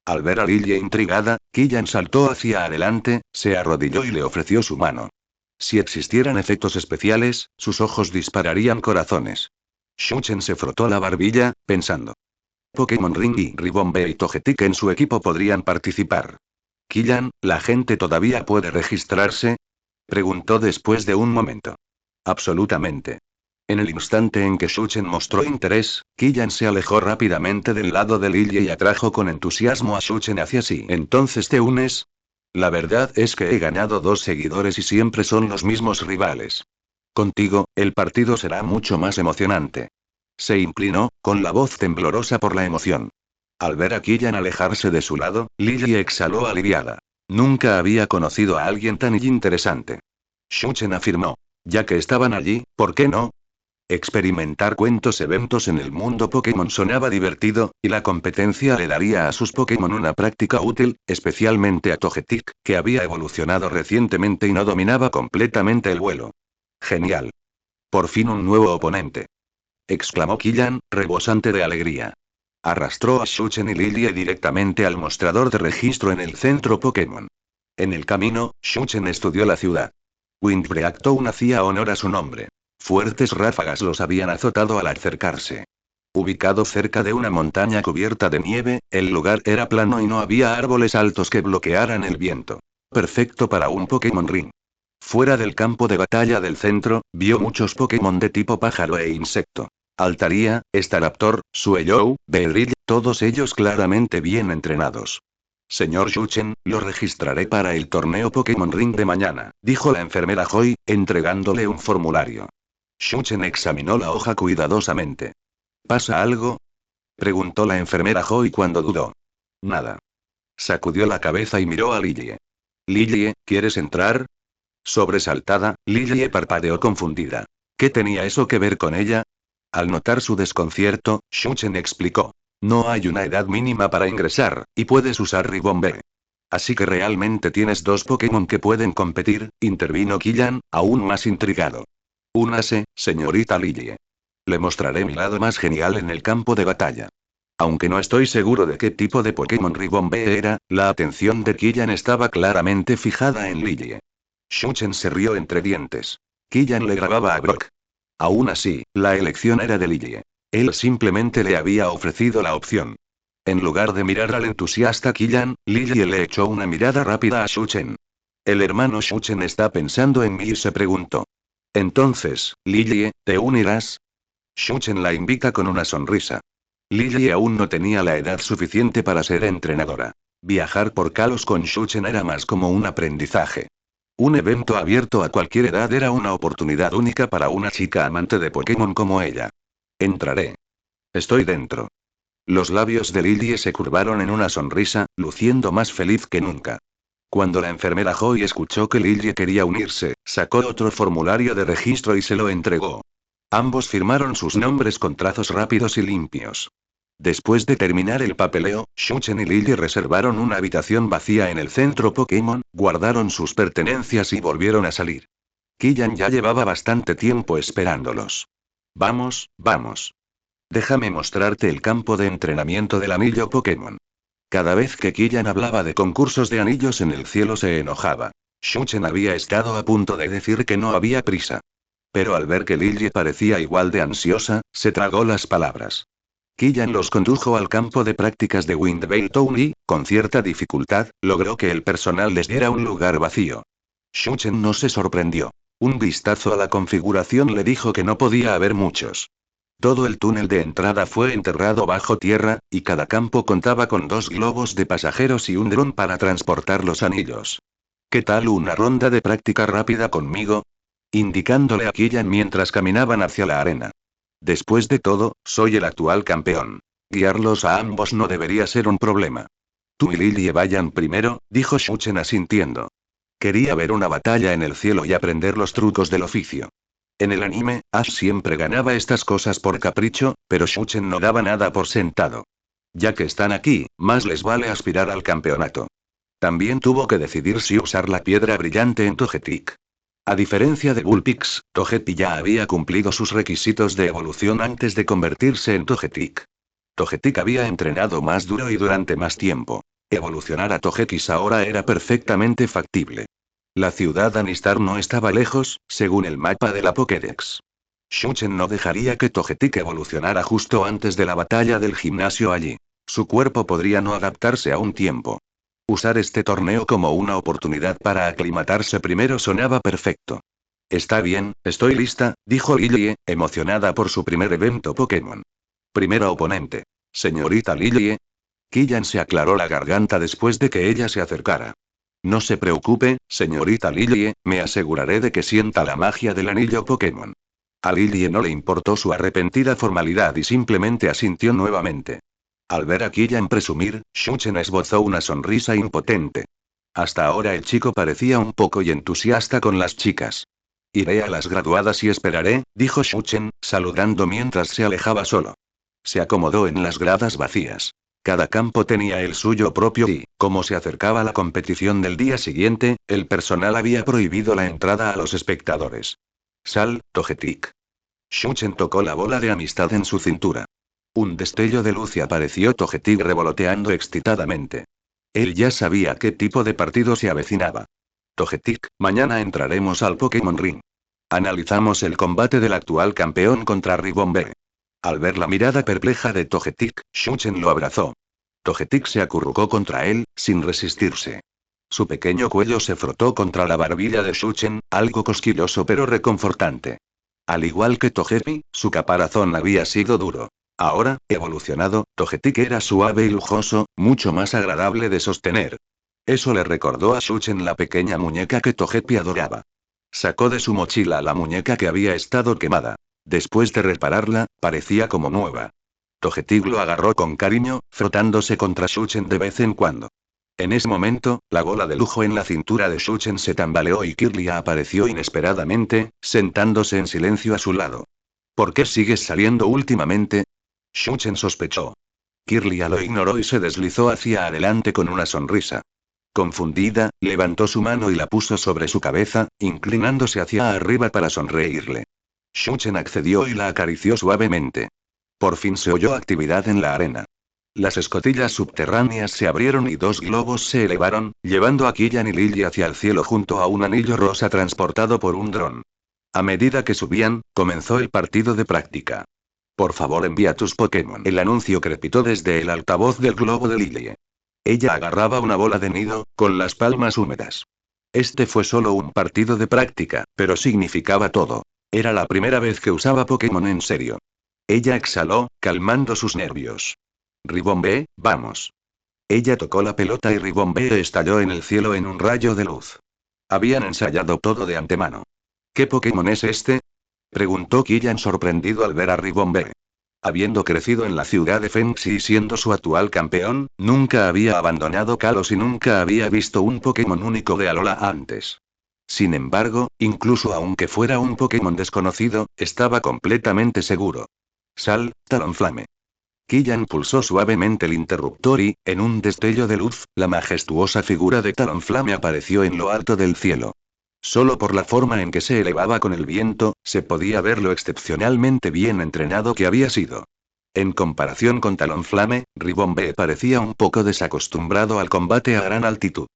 Al ver a Lilie intrigada, Killian saltó hacia adelante, se arrodilló y le ofreció su mano. Si existieran efectos especiales, sus ojos dispararían corazones. Shuchen se frotó la barbilla, pensando. Pokémon Ring y Ribombee y Togetic en su equipo podrían participar. Killian, ¿la gente todavía puede registrarse? Preguntó después de un momento. Absolutamente. En el instante en que Shuchen mostró interés, Killian se alejó rápidamente del lado de Lilie y atrajo con entusiasmo a Shuchen hacia sí. ¿Entonces te unes? La verdad es que he ganado 2 seguidores y siempre son los mismos rivales. Contigo, el partido será mucho más emocionante. Se inclinó, con la voz temblorosa por la emoción. Al ver a Killian alejarse de su lado, Lilie exhaló aliviada. Nunca había conocido a alguien tan interesante. Shuchen afirmó. Ya que estaban allí, ¿por qué no? Experimentar eventos en el mundo Pokémon sonaba divertido, y la competencia le daría a sus Pokémon una práctica útil, especialmente a Togetic, que había evolucionado recientemente y no dominaba completamente el vuelo. Genial. Por fin un nuevo oponente. exclamó Killian, rebosante de alegría. Arrastró a Shuchen y Lilie directamente al mostrador de registro en el centro Pokémon. En el camino, Shuchen estudió la ciudad. Windbreak Town hacía honor a su nombre. Fuertes ráfagas los habían azotado al acercarse. Ubicado cerca de una montaña cubierta de nieve, el lugar era plano y no había árboles altos que bloquearan el viento. Perfecto para un Pokémon Ring. Fuera del campo de batalla del centro, vio muchos Pokémon de tipo pájaro e insecto. Altaria, Staraptor, Suellou, Beedrill, todos ellos claramente bien entrenados. Señor Shuchen, lo registraré para el torneo Pokémon Ring de mañana, dijo la enfermera Joy, entregándole un formulario. Shuchen examinó la hoja cuidadosamente. ¿Pasa algo? Preguntó la enfermera Joy cuando dudó. Nada. Sacudió la cabeza y miró a Lilie. Lilie, ¿quieres entrar? Sobresaltada, Lilie parpadeó confundida. ¿Qué tenía eso que ver con ella? Al notar su desconcierto, Shuchen explicó. No hay una edad mínima para ingresar, y puedes usar Ribombee. Así que realmente tienes dos Pokémon que pueden competir, intervino Killian, aún más intrigado. Únase, señorita Lilie. Le mostraré mi lado más genial en el campo de batalla. Aunque no estoy seguro de qué tipo de Pokémon Ribombee era, la atención de Killian estaba claramente fijada en Lilie. Shuchen se rió entre dientes. Killian le grababa a Brock. Aún así, la elección era de Lilie. Él simplemente le había ofrecido la opción. En lugar de mirar al entusiasta Killian, Lilie le echó una mirada rápida a Shuchen. El hermano Shuchen está pensando en mí y se preguntó. Entonces, Lilie, ¿te unirás? Shuchen la invita con una sonrisa. Lilie aún no tenía la edad suficiente para ser entrenadora. Viajar por Kalos con Shuchen era más como un aprendizaje. Un evento abierto a cualquier edad era una oportunidad única para una chica amante de Pokémon como ella. Entraré. Estoy dentro. Los labios de Lilie se curvaron en una sonrisa, luciendo más feliz que nunca. Cuando la enfermera Joy escuchó que Lilie quería unirse, sacó otro formulario de registro y se lo entregó. Ambos firmaron sus nombres con trazos rápidos y limpios. Después de terminar el papeleo, Shuchen y Lilie reservaron una habitación vacía en el centro Pokémon, guardaron sus pertenencias y volvieron a salir. Killian ya llevaba bastante tiempo esperándolos. Vamos, vamos. Déjame mostrarte el campo de entrenamiento del anillo Pokémon. Cada vez que Killian hablaba de concursos de anillos en el cielo se enojaba. Shuchen había estado a punto de decir que no había prisa. Pero al ver que Lilie parecía igual de ansiosa, se tragó las palabras. Killian los condujo al campo de prácticas de Windvale Town y, con cierta dificultad, logró que el personal les diera un lugar vacío. Shuchen no se sorprendió. Un vistazo a la configuración le dijo que no podía haber muchos. Todo el túnel de entrada fue enterrado bajo tierra, y cada campo contaba con 2 globos de pasajeros y un dron para transportar los anillos. ¿Qué tal una ronda de práctica rápida conmigo? Indicándole a Killian mientras caminaban hacia la arena. Después de todo, soy el actual campeón. Guiarlos a ambos no debería ser un problema. Tú y Lilie vayan primero, dijo Shuchen asintiendo. Quería ver una batalla en el cielo y aprender los trucos del oficio. En el anime, Ash siempre ganaba estas cosas por capricho, pero Shuchen no daba nada por sentado. Ya que están aquí, más les vale aspirar al campeonato. También tuvo que decidir si usar la piedra brillante en Togetic. A diferencia de Vulpix, Togepi ya había cumplido sus requisitos de evolución antes de convertirse en Togetic. Togetic había entrenado más duro y durante más tiempo. Evolucionar a Togekiss ahora era perfectamente factible. La ciudad Anistar no estaba lejos, según el mapa de la Pokédex. Shuchen no dejaría que Togetic evolucionara justo antes de la batalla del gimnasio allí. Su cuerpo podría no adaptarse a un tiempo. Usar este torneo como una oportunidad para aclimatarse primero sonaba perfecto. Está bien, estoy lista, dijo Lilie, emocionada por su primer evento Pokémon. Primera oponente. Señorita Lilie. Killian se aclaró la garganta después de que ella se acercara. No se preocupe, señorita Lilie, me aseguraré de que sienta la magia del anillo Pokémon. A Lilie no le importó su arrepentida formalidad y simplemente asintió nuevamente. Al ver a Killian presumir, Shuchen esbozó una sonrisa impotente. Hasta ahora el chico parecía un poco y entusiasta con las chicas. Iré a las graduadas y esperaré, dijo Shuchen, saludando mientras se alejaba solo. Se acomodó en las gradas vacías. Cada campo tenía el suyo propio y, como se acercaba la competición del día siguiente, el personal había prohibido la entrada a los espectadores. Sal, Togetic. Shuchen tocó la bola de amistad en su cintura. Un destello de luz y apareció Togetic revoloteando excitadamente. Él ya sabía qué tipo de partido se avecinaba. Togetic, mañana entraremos al Pokémon Ring. Analizamos el combate del actual campeón contra Ribombee. Al ver la mirada perpleja de Togetic, Shuchen lo abrazó. Togetic se acurrucó contra él, sin resistirse. Su pequeño cuello se frotó contra la barbilla de Shuchen, algo cosquilloso pero reconfortante. Al igual que Togepi, su caparazón había sido duro. Ahora, evolucionado, Togetic era suave y lujoso, mucho más agradable de sostener. Eso le recordó a Shuchen la pequeña muñeca que Togepi adoraba. Sacó de su mochila la muñeca que había estado quemada. Después de repararla, parecía como nueva. Togetic lo agarró con cariño, frotándose contra Shuchen de vez en cuando. En ese momento, la bola de lujo en la cintura de Shuchen se tambaleó y Kirlia apareció inesperadamente, sentándose en silencio a su lado. ¿Por qué sigues saliendo últimamente? Shuchen sospechó. Kirlia lo ignoró y se deslizó hacia adelante con una sonrisa. Confundida, levantó su mano y la puso sobre su cabeza, inclinándose hacia arriba para sonreírle. Shuchen accedió y la acarició suavemente. Por fin se oyó actividad en la arena. Las escotillas subterráneas se abrieron y dos globos se elevaron, llevando a Killian y Lily hacia el cielo junto a un anillo rosa transportado por un dron. A medida que subían, comenzó el partido de práctica. Por favor, envía tus Pokémon. El anuncio crepitó desde el altavoz del globo de Lily. Ella agarraba una bola de nido, con las palmas húmedas. Este fue solo un partido de práctica, pero significaba todo. Era la primera vez que usaba Pokémon en serio. Ella exhaló, calmando sus nervios. Ribombee, vamos. Ella tocó la pelota y Ribombee estalló en el cielo en un rayo de luz. Habían ensayado todo de antemano. ¿Qué Pokémon es este? Preguntó Killian sorprendido al ver a Ribombee. Habiendo crecido en la ciudad de Fenxi y siendo su actual campeón, nunca había abandonado Kalos y nunca había visto un Pokémon único de Alola antes. Sin embargo, incluso aunque fuera un Pokémon desconocido, estaba completamente seguro. Sal, Talonflame. Killian pulsó suavemente el interruptor y, en un destello de luz, la majestuosa figura de Talonflame apareció en lo alto del cielo. Solo por la forma en que se elevaba con el viento, se podía ver lo excepcionalmente bien entrenado que había sido. En comparación con Talonflame, Ribombee parecía un poco desacostumbrado al combate a gran altitud.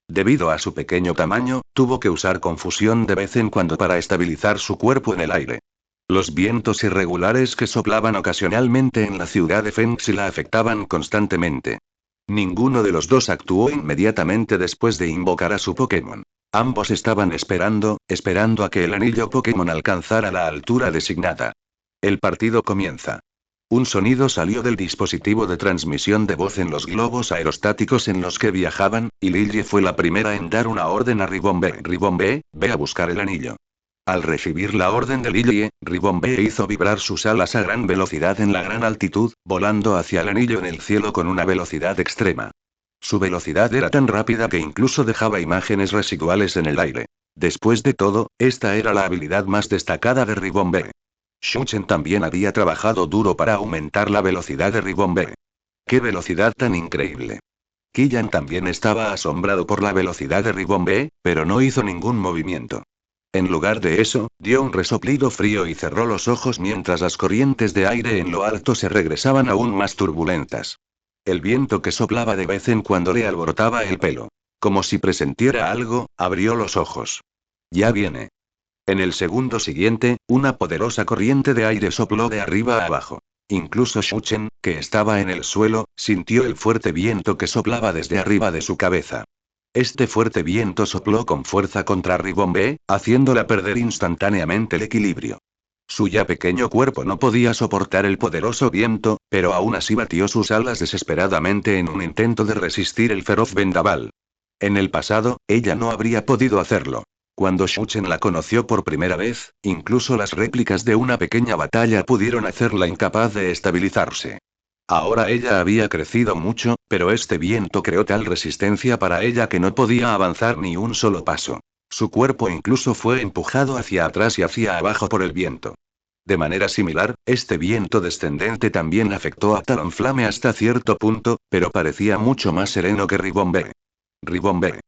Debido a su pequeño tamaño, tuvo que usar confusión de vez en cuando para estabilizar su cuerpo en el aire. Los vientos irregulares que soplaban ocasionalmente en la ciudad de Fenxi la afectaban constantemente. Ninguno de los dos actuó inmediatamente después de invocar a su Pokémon. Ambos estaban esperando a que el anillo Pokémon alcanzara la altura designada. El partido comienza. Un sonido salió del dispositivo de transmisión de voz en los globos aerostáticos en los que viajaban, y Lily fue la primera en dar una orden a Ribombee. Ribombee, ve a buscar el anillo. Al recibir la orden de Lily, Ribombee hizo vibrar sus alas a gran velocidad en la gran altitud, volando hacia el anillo en el cielo con una velocidad extrema. Su velocidad era tan rápida que incluso dejaba imágenes residuales en el aire. Después de todo, esta era la habilidad más destacada de Ribombee. Shuchen también había trabajado duro para aumentar la velocidad de Ribombee. ¡Qué velocidad tan increíble! Killian también estaba asombrado por la velocidad de Ribombee, pero no hizo ningún movimiento. En lugar de eso, dio un resoplido frío y cerró los ojos mientras las corrientes de aire en lo alto se regresaban aún más turbulentas. El viento que soplaba de vez en cuando le alborotaba el pelo. Como si presintiera algo, abrió los ojos. Ya viene. En el segundo siguiente, una poderosa corriente de aire sopló de arriba a abajo. Incluso Shuchen, que estaba en el suelo, sintió el fuerte viento que soplaba desde arriba de su cabeza. Este fuerte viento sopló con fuerza contra Ribombee, haciéndola perder instantáneamente el equilibrio. Su ya pequeño cuerpo no podía soportar el poderoso viento, pero aún así batió sus alas desesperadamente en un intento de resistir el feroz vendaval. En el pasado, ella no habría podido hacerlo. Cuando Shuchen la conoció por primera vez, incluso las réplicas de una pequeña batalla pudieron hacerla incapaz de estabilizarse. Ahora ella había crecido mucho, pero este viento creó tal resistencia para ella que no podía avanzar ni un solo paso. Su cuerpo incluso fue empujado hacia atrás y hacia abajo por el viento. De manera similar, este viento descendente también afectó a Talonflame hasta cierto punto, pero parecía mucho más sereno que Ribombee. Ribombee.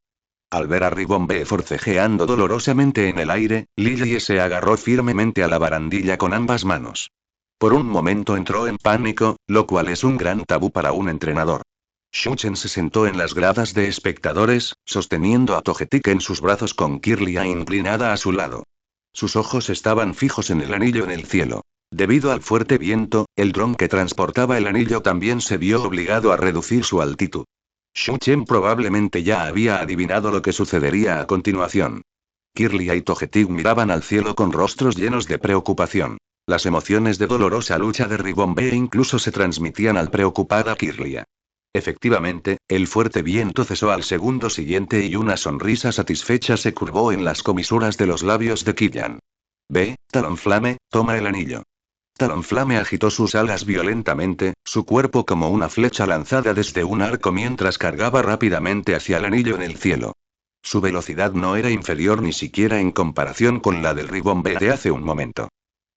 Al ver a Ribombee forcejeando dolorosamente en el aire, Lily se agarró firmemente a la barandilla con ambas manos. Por un momento entró en pánico, lo cual es un gran tabú para un entrenador. Shuchen se sentó en las gradas de espectadores, sosteniendo a Togetic en sus brazos con Kirlia inclinada a su lado. Sus ojos estaban fijos en el anillo en el cielo. Debido al fuerte viento, el dron que transportaba el anillo también se vio obligado a reducir su altitud. Shuchen probablemente ya había adivinado lo que sucedería a continuación. Kirlia y Togetic miraban al cielo con rostros llenos de preocupación. Las emociones de dolorosa lucha de Ribombee incluso se transmitían al preocupada Kirlia. Efectivamente, el fuerte viento cesó al segundo siguiente y una sonrisa satisfecha se curvó en las comisuras de los labios de Killian. Ve, Talonflame, toma el anillo. Talonflame agitó sus alas violentamente, su cuerpo como una flecha lanzada desde un arco mientras cargaba rápidamente hacia el anillo en el cielo. Su velocidad no era inferior ni siquiera en comparación con la del Ribombee de hace un momento.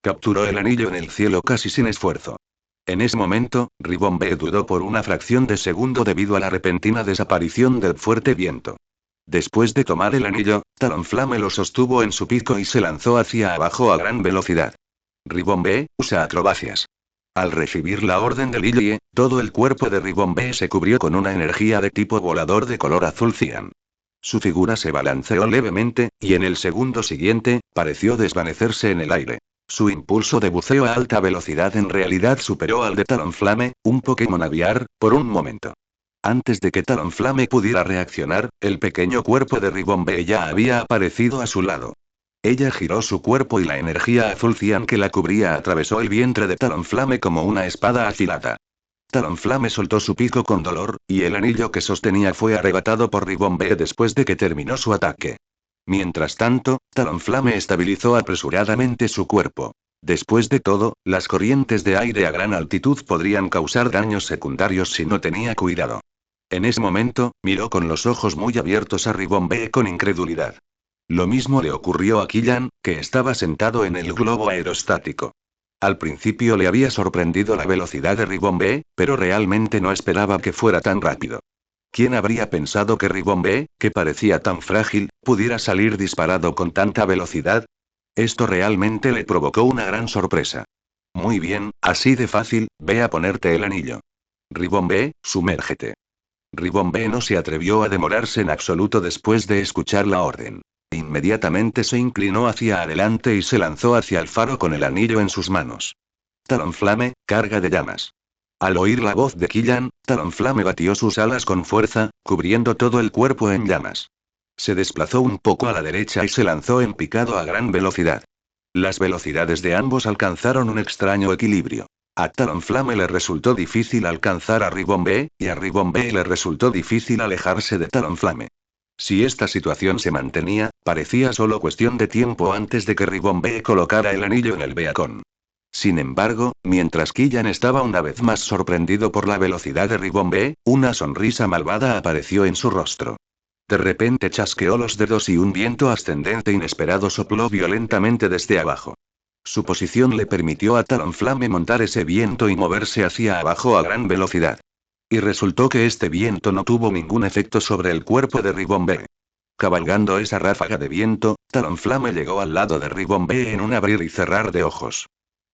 Capturó el anillo en el cielo casi sin esfuerzo. En ese momento, Ribombee dudó por una fracción de segundo debido a la repentina desaparición del fuerte viento. Después de tomar el anillo, Talonflame lo sostuvo en su pico y se lanzó hacia abajo a gran velocidad. Ribombee, usa acrobacias. Al recibir la orden de Lily, todo el cuerpo de Ribombee se cubrió con una energía de tipo volador de color azul cian. Su figura se balanceó levemente, y en el segundo siguiente, pareció desvanecerse en el aire. Su impulso de buceo a alta velocidad en realidad superó al de Talonflame, un Pokémon aviar, por un momento. Antes de que Talonflame pudiera reaccionar, el pequeño cuerpo de Ribombee ya había aparecido a su lado. Ella giró su cuerpo y la energía azul cian que la cubría atravesó el vientre de Talonflame como una espada afilada. Talonflame soltó su pico con dolor, y el anillo que sostenía fue arrebatado por Ribombee después de que terminó su ataque. Mientras tanto, Talonflame estabilizó apresuradamente su cuerpo. Después de todo, las corrientes de aire a gran altitud podrían causar daños secundarios si no tenía cuidado. En ese momento, miró con los ojos muy abiertos a Ribombee con incredulidad. Lo mismo le ocurrió a Killian, que estaba sentado en el globo aerostático. Al principio le había sorprendido la velocidad de Ribombee, pero realmente no esperaba que fuera tan rápido. ¿Quién habría pensado que Ribombee, que parecía tan frágil, pudiera salir disparado con tanta velocidad? Esto realmente le provocó una gran sorpresa. Muy bien, así de fácil, ve a ponerte el anillo. Ribombee, sumérgete. Ribombee no se atrevió a demorarse en absoluto después de escuchar la orden. Inmediatamente se inclinó hacia adelante y se lanzó hacia el faro con el anillo en sus manos. Talonflame, carga de llamas. Al oír la voz de Killian, Talonflame batió sus alas con fuerza, cubriendo todo el cuerpo en llamas. Se desplazó un poco a la derecha y se lanzó en picado a gran velocidad. Las velocidades de ambos alcanzaron un extraño equilibrio. A Talonflame le resultó difícil alcanzar a Ribombee, y a Ribombee le resultó difícil alejarse de Talonflame. Si esta situación se mantenía, parecía solo cuestión de tiempo antes de que Ribombee colocara el anillo en el beacon. Sin embargo, mientras Killian estaba una vez más sorprendido por la velocidad de Ribombee, una sonrisa malvada apareció en su rostro. De repente chasqueó los dedos y un viento ascendente inesperado sopló violentamente desde abajo. Su posición le permitió a Talonflame montar ese viento y moverse hacia abajo a gran velocidad. Y resultó que este viento no tuvo ningún efecto sobre el cuerpo de Ribombee. Cabalgando esa ráfaga de viento, Talonflame llegó al lado de Ribombee en un abrir y cerrar de ojos.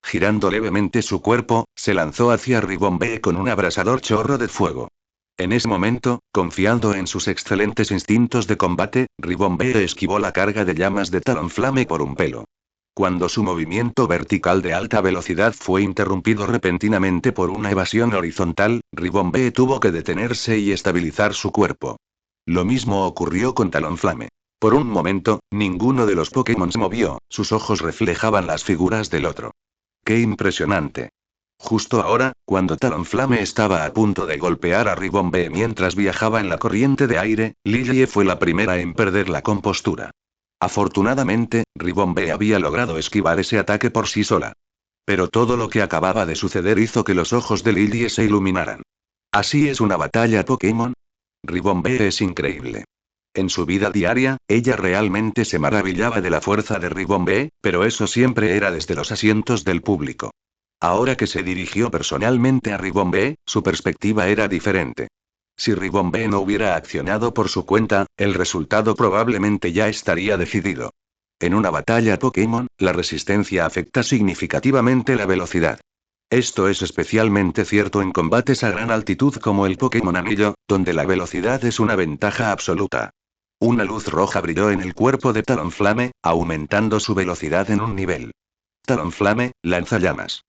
Girando levemente su cuerpo, se lanzó hacia Ribombee con un abrasador chorro de fuego. En ese momento, confiando en sus excelentes instintos de combate, Ribombee esquivó la carga de llamas de Talonflame por un pelo. Cuando su movimiento vertical de alta velocidad fue interrumpido repentinamente por una evasión horizontal, Ribombee tuvo que detenerse y estabilizar su cuerpo. Lo mismo ocurrió con Talonflame. Por un momento, ninguno de los Pokémon se movió, sus ojos reflejaban las figuras del otro. ¡Qué impresionante! Justo ahora, cuando Talonflame estaba a punto de golpear a Ribombee mientras viajaba en la corriente de aire, Lily fue la primera en perder la compostura. Afortunadamente, Ribombee había logrado esquivar ese ataque por sí sola. Pero todo lo que acababa de suceder hizo que los ojos de Lily se iluminaran. ¿Así es una batalla Pokémon? Ribombee es increíble. En su vida diaria, ella realmente se maravillaba de la fuerza de Ribombee, pero eso siempre era desde los asientos del público. Ahora que se dirigió personalmente a Ribombee, su perspectiva era diferente. Si Ribombee no hubiera accionado por su cuenta, el resultado probablemente ya estaría decidido. En una batalla Pokémon, la resistencia afecta significativamente la velocidad. Esto es especialmente cierto en combates a gran altitud como el Pokémon Anillo, donde la velocidad es una ventaja absoluta. Una luz roja brilló en el cuerpo de Talonflame, aumentando su velocidad en un nivel. Talonflame, lanzallamas.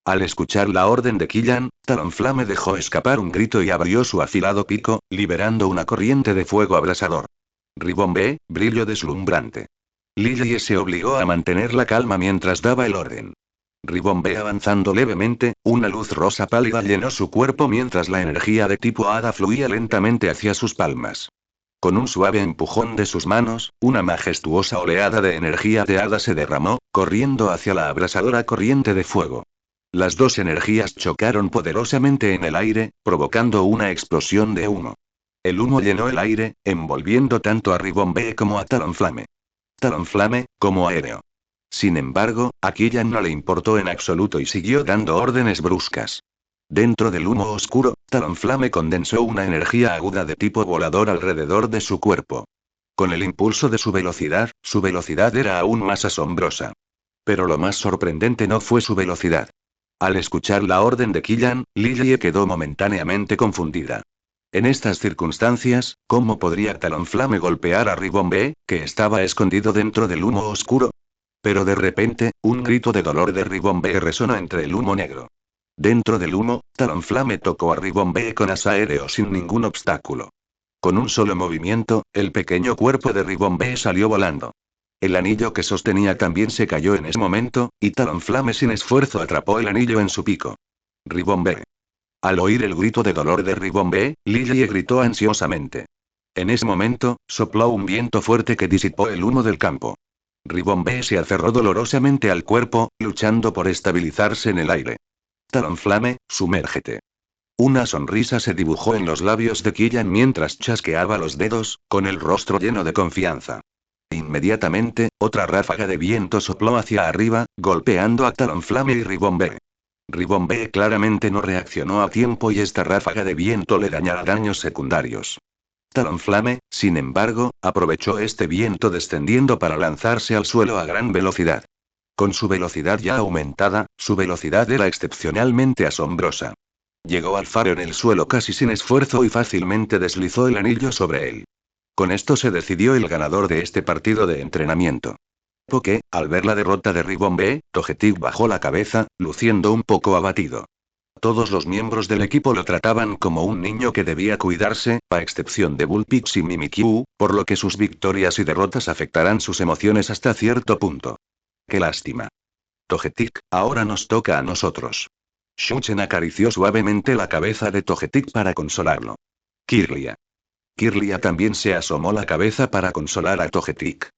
Al escuchar la orden de Killian, Talonflame dejó escapar un grito y abrió su afilado pico, liberando una corriente de fuego abrasador. Ribombee, brillo deslumbrante. Lillie se obligó a mantener la calma mientras daba el orden. Ribombee avanzando levemente, una luz rosa pálida llenó su cuerpo mientras la energía de tipo hada fluía lentamente hacia sus palmas. Con un suave empujón de sus manos, una majestuosa oleada de energía de hada se derramó, corriendo hacia la abrasadora corriente de fuego. Las dos energías chocaron poderosamente en el aire, provocando una explosión de humo. El humo llenó el aire, envolviendo tanto a Ribombee como a Talonflame. Talonflame, como aéreo. Sin embargo, a Killian no le importó en absoluto y siguió dando órdenes bruscas. Dentro del humo oscuro, Talonflame condensó una energía aguda de tipo volador alrededor de su cuerpo. Con el impulso de su velocidad era aún más asombrosa. Pero lo más sorprendente no fue su velocidad. Al escuchar la orden de Killian, Lillie quedó momentáneamente confundida. En estas circunstancias, ¿cómo podría Talonflame golpear a Ribombee, que estaba escondido dentro del humo oscuro? Pero de repente, un grito de dolor de Ribombee resonó entre el humo negro. Dentro del humo, Talonflame tocó a Ribombee con as aéreo sin ningún obstáculo. Con un solo movimiento, el pequeño cuerpo de Ribombee salió volando. El anillo que sostenía también se cayó en ese momento, y Talonflame sin esfuerzo atrapó el anillo en su pico. Ribombee. Al oír el grito de dolor de Ribombee, Lillie gritó ansiosamente. En ese momento, sopló un viento fuerte que disipó el humo del campo. Ribombee se aferró dolorosamente al cuerpo, luchando por estabilizarse en el aire. Talonflame, sumérgete. Una sonrisa se dibujó en los labios de Killian mientras chasqueaba los dedos, con el rostro lleno de confianza. Inmediatamente, otra ráfaga de viento sopló hacia arriba, golpeando a Talonflame y Ribombee. Ribombee claramente no reaccionó a tiempo y esta ráfaga de viento le dañará daños secundarios. Talonflame, sin embargo, aprovechó este viento descendiendo para lanzarse al suelo a gran velocidad. Con su velocidad ya aumentada, su velocidad era excepcionalmente asombrosa. Llegó al faro en el suelo casi sin esfuerzo y fácilmente deslizó el anillo sobre él. Con esto se decidió el ganador de este partido de entrenamiento. Poké, al ver la derrota de Ribombee, Togetic bajó la cabeza, luciendo un poco abatido. Todos los miembros del equipo lo trataban como un niño que debía cuidarse, a excepción de Bullpix y Mimikyu, por lo que sus victorias y derrotas afectarán sus emociones hasta cierto punto. ¡Qué lástima! Togetic, ahora nos toca a nosotros. Shuchen acarició suavemente la cabeza de Togetic para consolarlo. Kirlia. Kirlia también se asomó la cabeza para consolar a Togetic.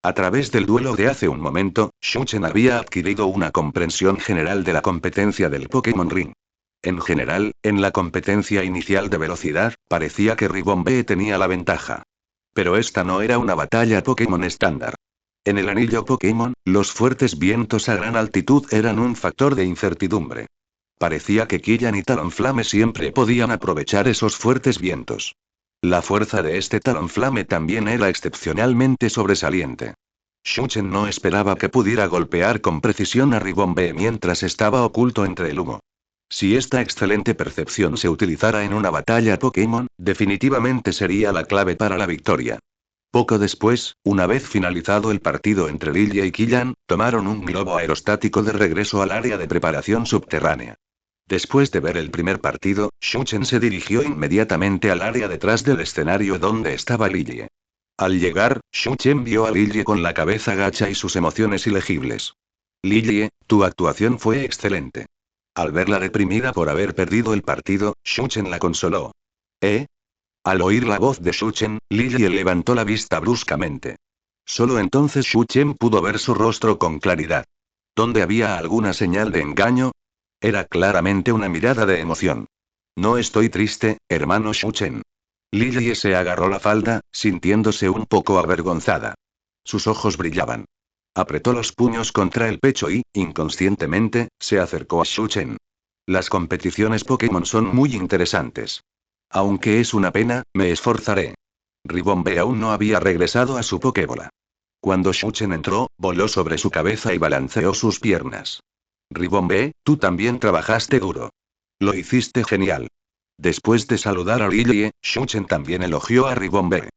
A través del duelo de hace un momento, Shuchen había adquirido una comprensión general de la competencia del Pokémon Ring. En general, en la competencia inicial de velocidad, parecía que Ribombee tenía la ventaja. Pero esta no era una batalla Pokémon estándar. En el anillo Pokémon, los fuertes vientos a gran altitud eran un factor de incertidumbre. Parecía que Killian y Talonflame siempre podían aprovechar esos fuertes vientos. La fuerza de este Talonflame también era excepcionalmente sobresaliente. Shuchen no esperaba que pudiera golpear con precisión a Ribombee mientras estaba oculto entre el humo. Si esta excelente percepción se utilizara en una batalla Pokémon, definitivamente sería la clave para la victoria. Poco después, una vez finalizado el partido entre Lillie y Killian, tomaron un globo aerostático de regreso al área de preparación subterránea. Después de ver el primer partido, Shuchen se dirigió inmediatamente al área detrás del escenario donde estaba Lillie. Al llegar, Shuchen vio a Lillie con la cabeza gacha y sus emociones ilegibles. Lillie, tu actuación fue excelente. Al verla deprimida por haber perdido el partido, Shuchen la consoló. ¿Eh? Al oír la voz de Shuchen, Lillie levantó la vista bruscamente. Solo entonces Shuchen pudo ver su rostro con claridad. ¿Dónde había alguna señal de engaño? Era claramente una mirada de emoción. No estoy triste, hermano Shuchen. Lillie se agarró la falda, sintiéndose un poco avergonzada. Sus ojos brillaban. Apretó los puños contra el pecho y, inconscientemente, se acercó a Shuchen. Las competiciones Pokémon son muy interesantes. Aunque es una pena, me esforzaré. Ribombee aún no había regresado a su Pokébola. Cuando Shuchen entró, voló sobre su cabeza y balanceó sus piernas. Ribombee, tú también trabajaste duro. Lo hiciste genial. Después de saludar a Lillie, Shuchen también elogió a Ribombee.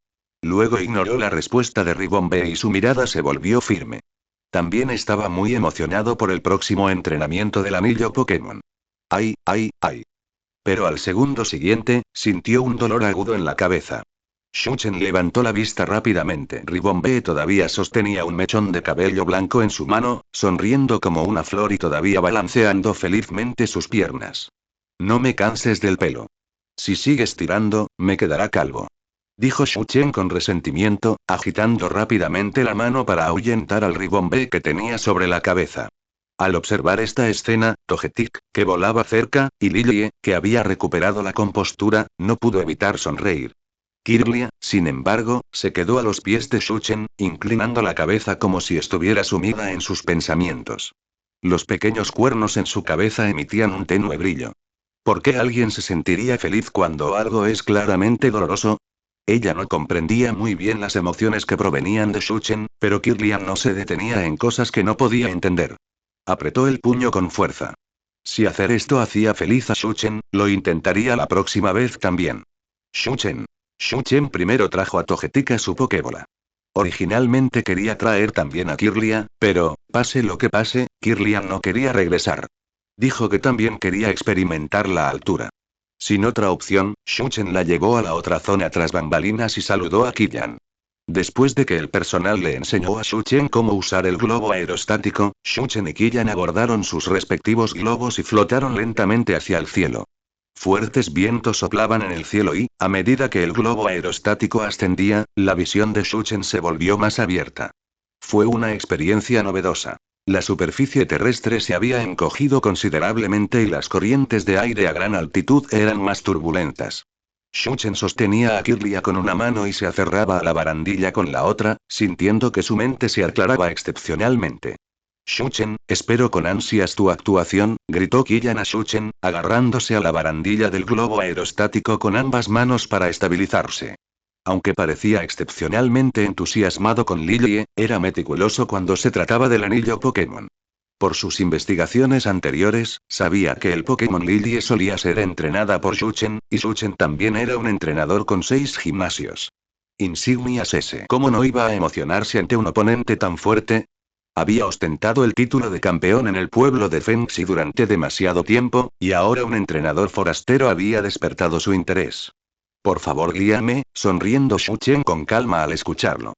Luego ignoró la respuesta de Ribombee y su mirada se volvió firme. También estaba muy emocionado por el próximo entrenamiento del anillo Pokémon. ¡Ay, ay, ay! Pero al segundo siguiente, sintió un dolor agudo en la cabeza. Shuchen levantó la vista rápidamente. Ribombee todavía sostenía un mechón de cabello blanco en su mano, sonriendo como una flor y todavía balanceando felizmente sus piernas. No me canses del pelo. Si sigues tirando, me quedará calvo. Dijo Shuchen con resentimiento, agitando rápidamente la mano para ahuyentar al Ribombee que tenía sobre la cabeza. Al observar esta escena, Togetic, que volaba cerca, y Lillie, que había recuperado la compostura, no pudo evitar sonreír. Kirlia, sin embargo, se quedó a los pies de Shuchen, inclinando la cabeza como si estuviera sumida en sus pensamientos. Los pequeños cuernos en su cabeza emitían un tenue brillo. ¿Por qué alguien se sentiría feliz cuando algo es claramente doloroso? Ella no comprendía muy bien las emociones que provenían de Shuchen, pero Kirlian no se detenía en cosas que no podía entender. Apretó el puño con fuerza. Si hacer esto hacía feliz a Shuchen, lo intentaría la próxima vez también. Shuchen. Shuchen primero trajo a Togetic a su Pokébola. Originalmente quería traer también a Kirlia, pero, pase lo que pase, Kirlian no quería regresar. Dijo que también quería experimentar la altura. Sin otra opción, Shuchen la llevó a la otra zona tras bambalinas y saludó a Killian. Después de que el personal le enseñó a Shuchen cómo usar el globo aerostático, Shuchen y Killian abordaron sus respectivos globos y flotaron lentamente hacia el cielo. Fuertes vientos soplaban en el cielo y, a medida que el globo aerostático ascendía, la visión de Shuchen se volvió más abierta. Fue una experiencia novedosa. La superficie terrestre se había encogido considerablemente y las corrientes de aire a gran altitud eran más turbulentas. Shuchen sostenía a Kirlia con una mano y se aferraba a la barandilla con la otra, sintiendo que su mente se aclaraba excepcionalmente. Shuchen, espero con ansias tu actuación, gritó Killian a Shuchen, agarrándose a la barandilla del globo aerostático con ambas manos para estabilizarse. Aunque parecía excepcionalmente entusiasmado con Lillie, era meticuloso cuando se trataba del anillo Pokémon. Por sus investigaciones anteriores, sabía que el Pokémon Lillie solía ser entrenada por Shuchen, y Shuchen también era un entrenador con 6 gimnasios. Insignias S. ¿Cómo no iba a emocionarse ante un oponente tan fuerte? Había ostentado el título de campeón en el pueblo de Fengxi durante demasiado tiempo, y ahora un entrenador forastero había despertado su interés. Por favor, guíame, sonriendo Shuchen con calma al escucharlo.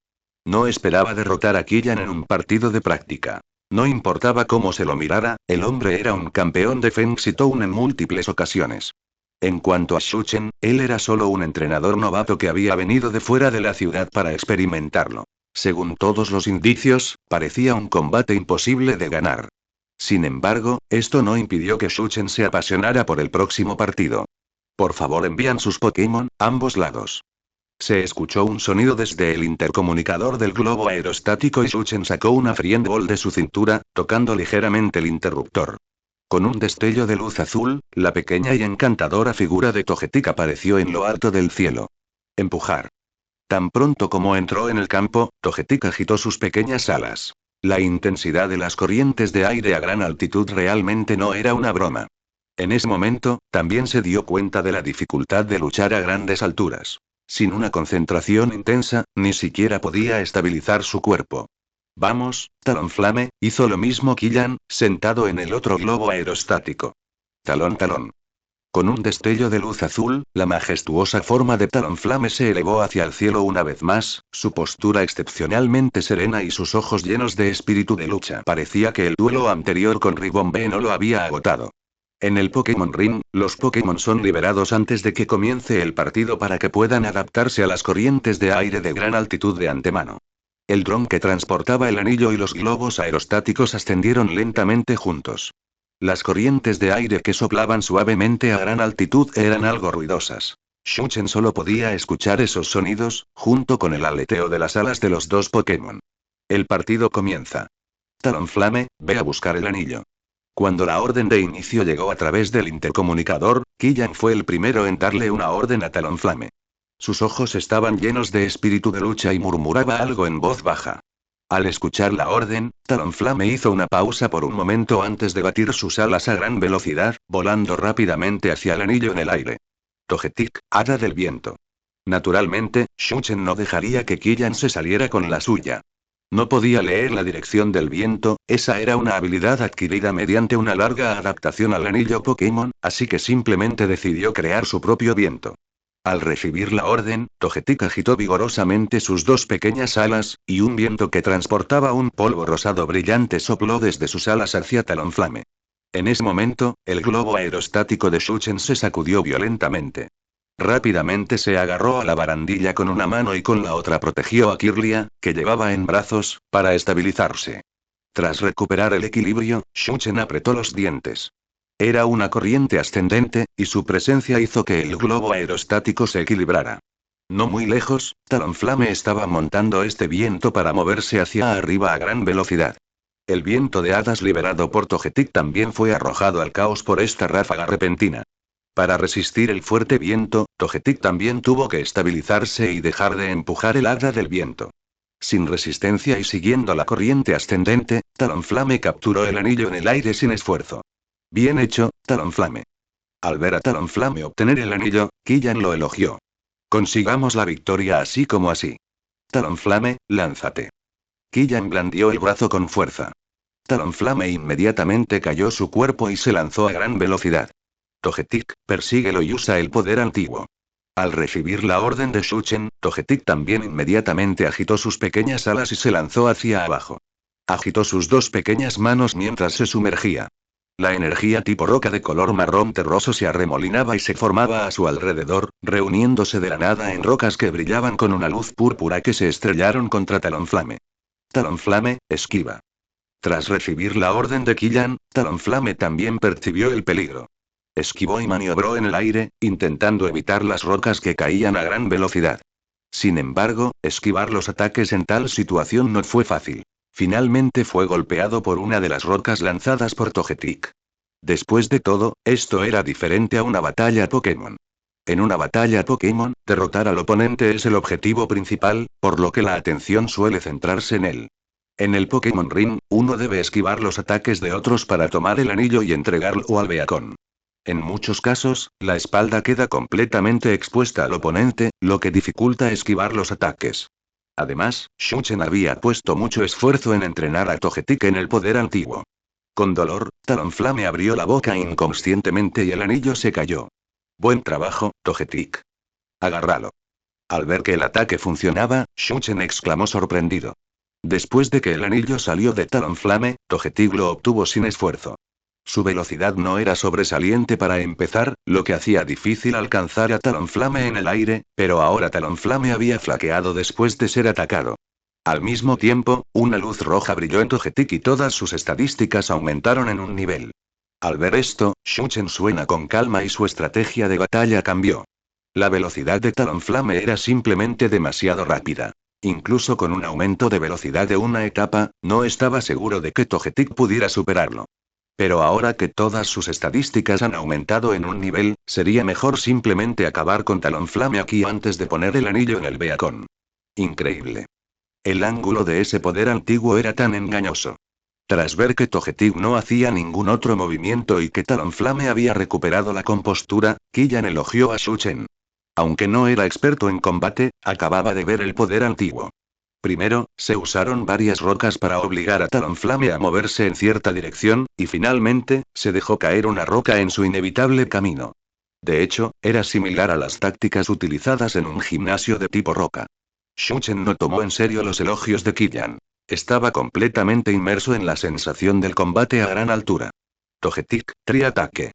No esperaba derrotar a Killian en un partido de práctica. No importaba cómo se lo mirara, el hombre era un campeón de Fengxi Town en múltiples ocasiones. En cuanto a Shuchen, él era solo un entrenador novato que había venido de fuera de la ciudad para experimentarlo. Según todos los indicios, parecía un combate imposible de ganar. Sin embargo, esto no impidió que Shuchen se apasionara por el próximo partido. Por favor, envían sus Pokémon, ambos lados. Se escuchó un sonido desde el intercomunicador del globo aerostático y Shuchen sacó una Friend Ball de su cintura, tocando ligeramente el interruptor. Con un destello de luz azul, la pequeña y encantadora figura de Togetic apareció en lo alto del cielo. Empujar. Tan pronto como entró en el campo, Togetic agitó sus pequeñas alas. La intensidad de las corrientes de aire a gran altitud realmente no era una broma. En ese momento, también se dio cuenta de la dificultad de luchar a grandes alturas. Sin una concentración intensa, ni siquiera podía estabilizar su cuerpo. Vamos, Talonflame, hizo lo mismo Killian, sentado en el otro globo aerostático. Talón, talón. Con un destello de luz azul, la majestuosa forma de Talonflame se elevó hacia el cielo una vez más, su postura excepcionalmente serena y sus ojos llenos de espíritu de lucha. Parecía que el duelo anterior con Ribombee no lo había agotado. En el Pokémon Ring, los Pokémon son liberados antes de que comience el partido para que puedan adaptarse a las corrientes de aire de gran altitud de antemano. El dron que transportaba el anillo y los globos aerostáticos ascendieron lentamente juntos. Las corrientes de aire que soplaban suavemente a gran altitud eran algo ruidosas. Shuchen solo podía escuchar esos sonidos, junto con el aleteo de las alas de los dos Pokémon. El partido comienza. Talonflame, ve a buscar el anillo. Cuando la orden de inicio llegó a través del intercomunicador, Killian fue el primero en darle una orden a Talonflame. Sus ojos estaban llenos de espíritu de lucha y murmuraba algo en voz baja. Al escuchar la orden, Talonflame hizo una pausa por un momento antes de batir sus alas a gran velocidad, volando rápidamente hacia el anillo en el aire. Togetic, hada del viento. Naturalmente, Shuchen no dejaría que Killian se saliera con la suya. No podía leer la dirección del viento, esa era una habilidad adquirida mediante una larga adaptación al anillo Pokémon, así que simplemente decidió crear su propio viento. Al recibir la orden, Togetic agitó vigorosamente sus dos pequeñas alas, y un viento que transportaba un polvo rosado brillante sopló desde sus alas hacia Talonflame. En ese momento, el globo aerostático de Shuchen se sacudió violentamente. Rápidamente se agarró a la barandilla con una mano y con la otra protegió a Kirlia, que llevaba en brazos, para estabilizarse. Tras recuperar el equilibrio, Shuchen apretó los dientes. Era una corriente ascendente, y su presencia hizo que el globo aerostático se equilibrara. No muy lejos, Talonflame estaba montando este viento para moverse hacia arriba a gran velocidad. El viento de hadas liberado por Togetic también fue arrojado al caos por esta ráfaga repentina. Para resistir el fuerte viento, Togetic también tuvo que estabilizarse y dejar de empujar el hada del viento. Sin resistencia y siguiendo la corriente ascendente, Talonflame capturó el anillo en el aire sin esfuerzo. Bien hecho, Talonflame. Al ver a Talonflame obtener el anillo, Killian lo elogió. Consigamos la victoria así como así. Talonflame, lánzate. Killian blandió el brazo con fuerza. Talonflame inmediatamente cayó su cuerpo y se lanzó a gran velocidad. Togetic, persíguelo y usa el poder antiguo. Al recibir la orden de Shuchen, Togetic también inmediatamente agitó sus pequeñas alas y se lanzó hacia abajo. Agitó sus dos pequeñas manos mientras se sumergía. La energía tipo roca de color marrón terroso se arremolinaba y se formaba a su alrededor, reuniéndose de la nada en rocas que brillaban con una luz púrpura que se estrellaron contra Talonflame. Talonflame, esquiva. Tras recibir la orden de Killian, Talonflame también percibió el peligro. Esquivó y maniobró en el aire, intentando evitar las rocas que caían a gran velocidad. Sin embargo, esquivar los ataques en tal situación no fue fácil. Finalmente fue golpeado por una de las rocas lanzadas por Togetic. Después de todo, esto era diferente a una batalla Pokémon. En una batalla Pokémon, derrotar al oponente es el objetivo principal, por lo que la atención suele centrarse en él. En el Pokémon Ring, uno debe esquivar los ataques de otros para tomar el anillo y entregarlo al Beacon. En muchos casos, la espalda queda completamente expuesta al oponente, lo que dificulta esquivar los ataques. Además, Shuchen había puesto mucho esfuerzo en entrenar a Togetic en el poder antiguo. Con dolor, Talonflame abrió la boca inconscientemente y el anillo se cayó. Buen trabajo, Togetic. Agárralo. Al ver que el ataque funcionaba, Shuchen exclamó sorprendido. Después de que el anillo salió de Talonflame, Togetic lo obtuvo sin esfuerzo. Su velocidad no era sobresaliente para empezar, lo que hacía difícil alcanzar a Talonflame en el aire, pero ahora Talonflame había flaqueado después de ser atacado. Al mismo tiempo, una luz roja brilló en Togetic y todas sus estadísticas aumentaron en un nivel. Al ver esto, Shuchen suena con calma y su estrategia de batalla cambió. La velocidad de Talonflame era simplemente demasiado rápida. Incluso con un aumento de velocidad de una etapa, no estaba seguro de que Togetic pudiera superarlo. Pero ahora que todas sus estadísticas han aumentado en un nivel, sería mejor simplemente acabar con Talonflame aquí antes de poner el anillo en el Beacon. Increíble. El ángulo de ese poder antiguo era tan engañoso. Tras ver que Togetic no hacía ningún otro movimiento y que Talonflame había recuperado la compostura, Killian elogió a Shuchen. Aunque no era experto en combate, acababa de ver el poder antiguo. Primero, se usaron varias rocas para obligar a Talonflame a moverse en cierta dirección, y finalmente, se dejó caer una roca en su inevitable camino. De hecho, era similar a las tácticas utilizadas en un gimnasio de tipo roca. Shuchen no tomó en serio los elogios de Killian. Estaba completamente inmerso en la sensación del combate a gran altura. Togetic, tri-ataque.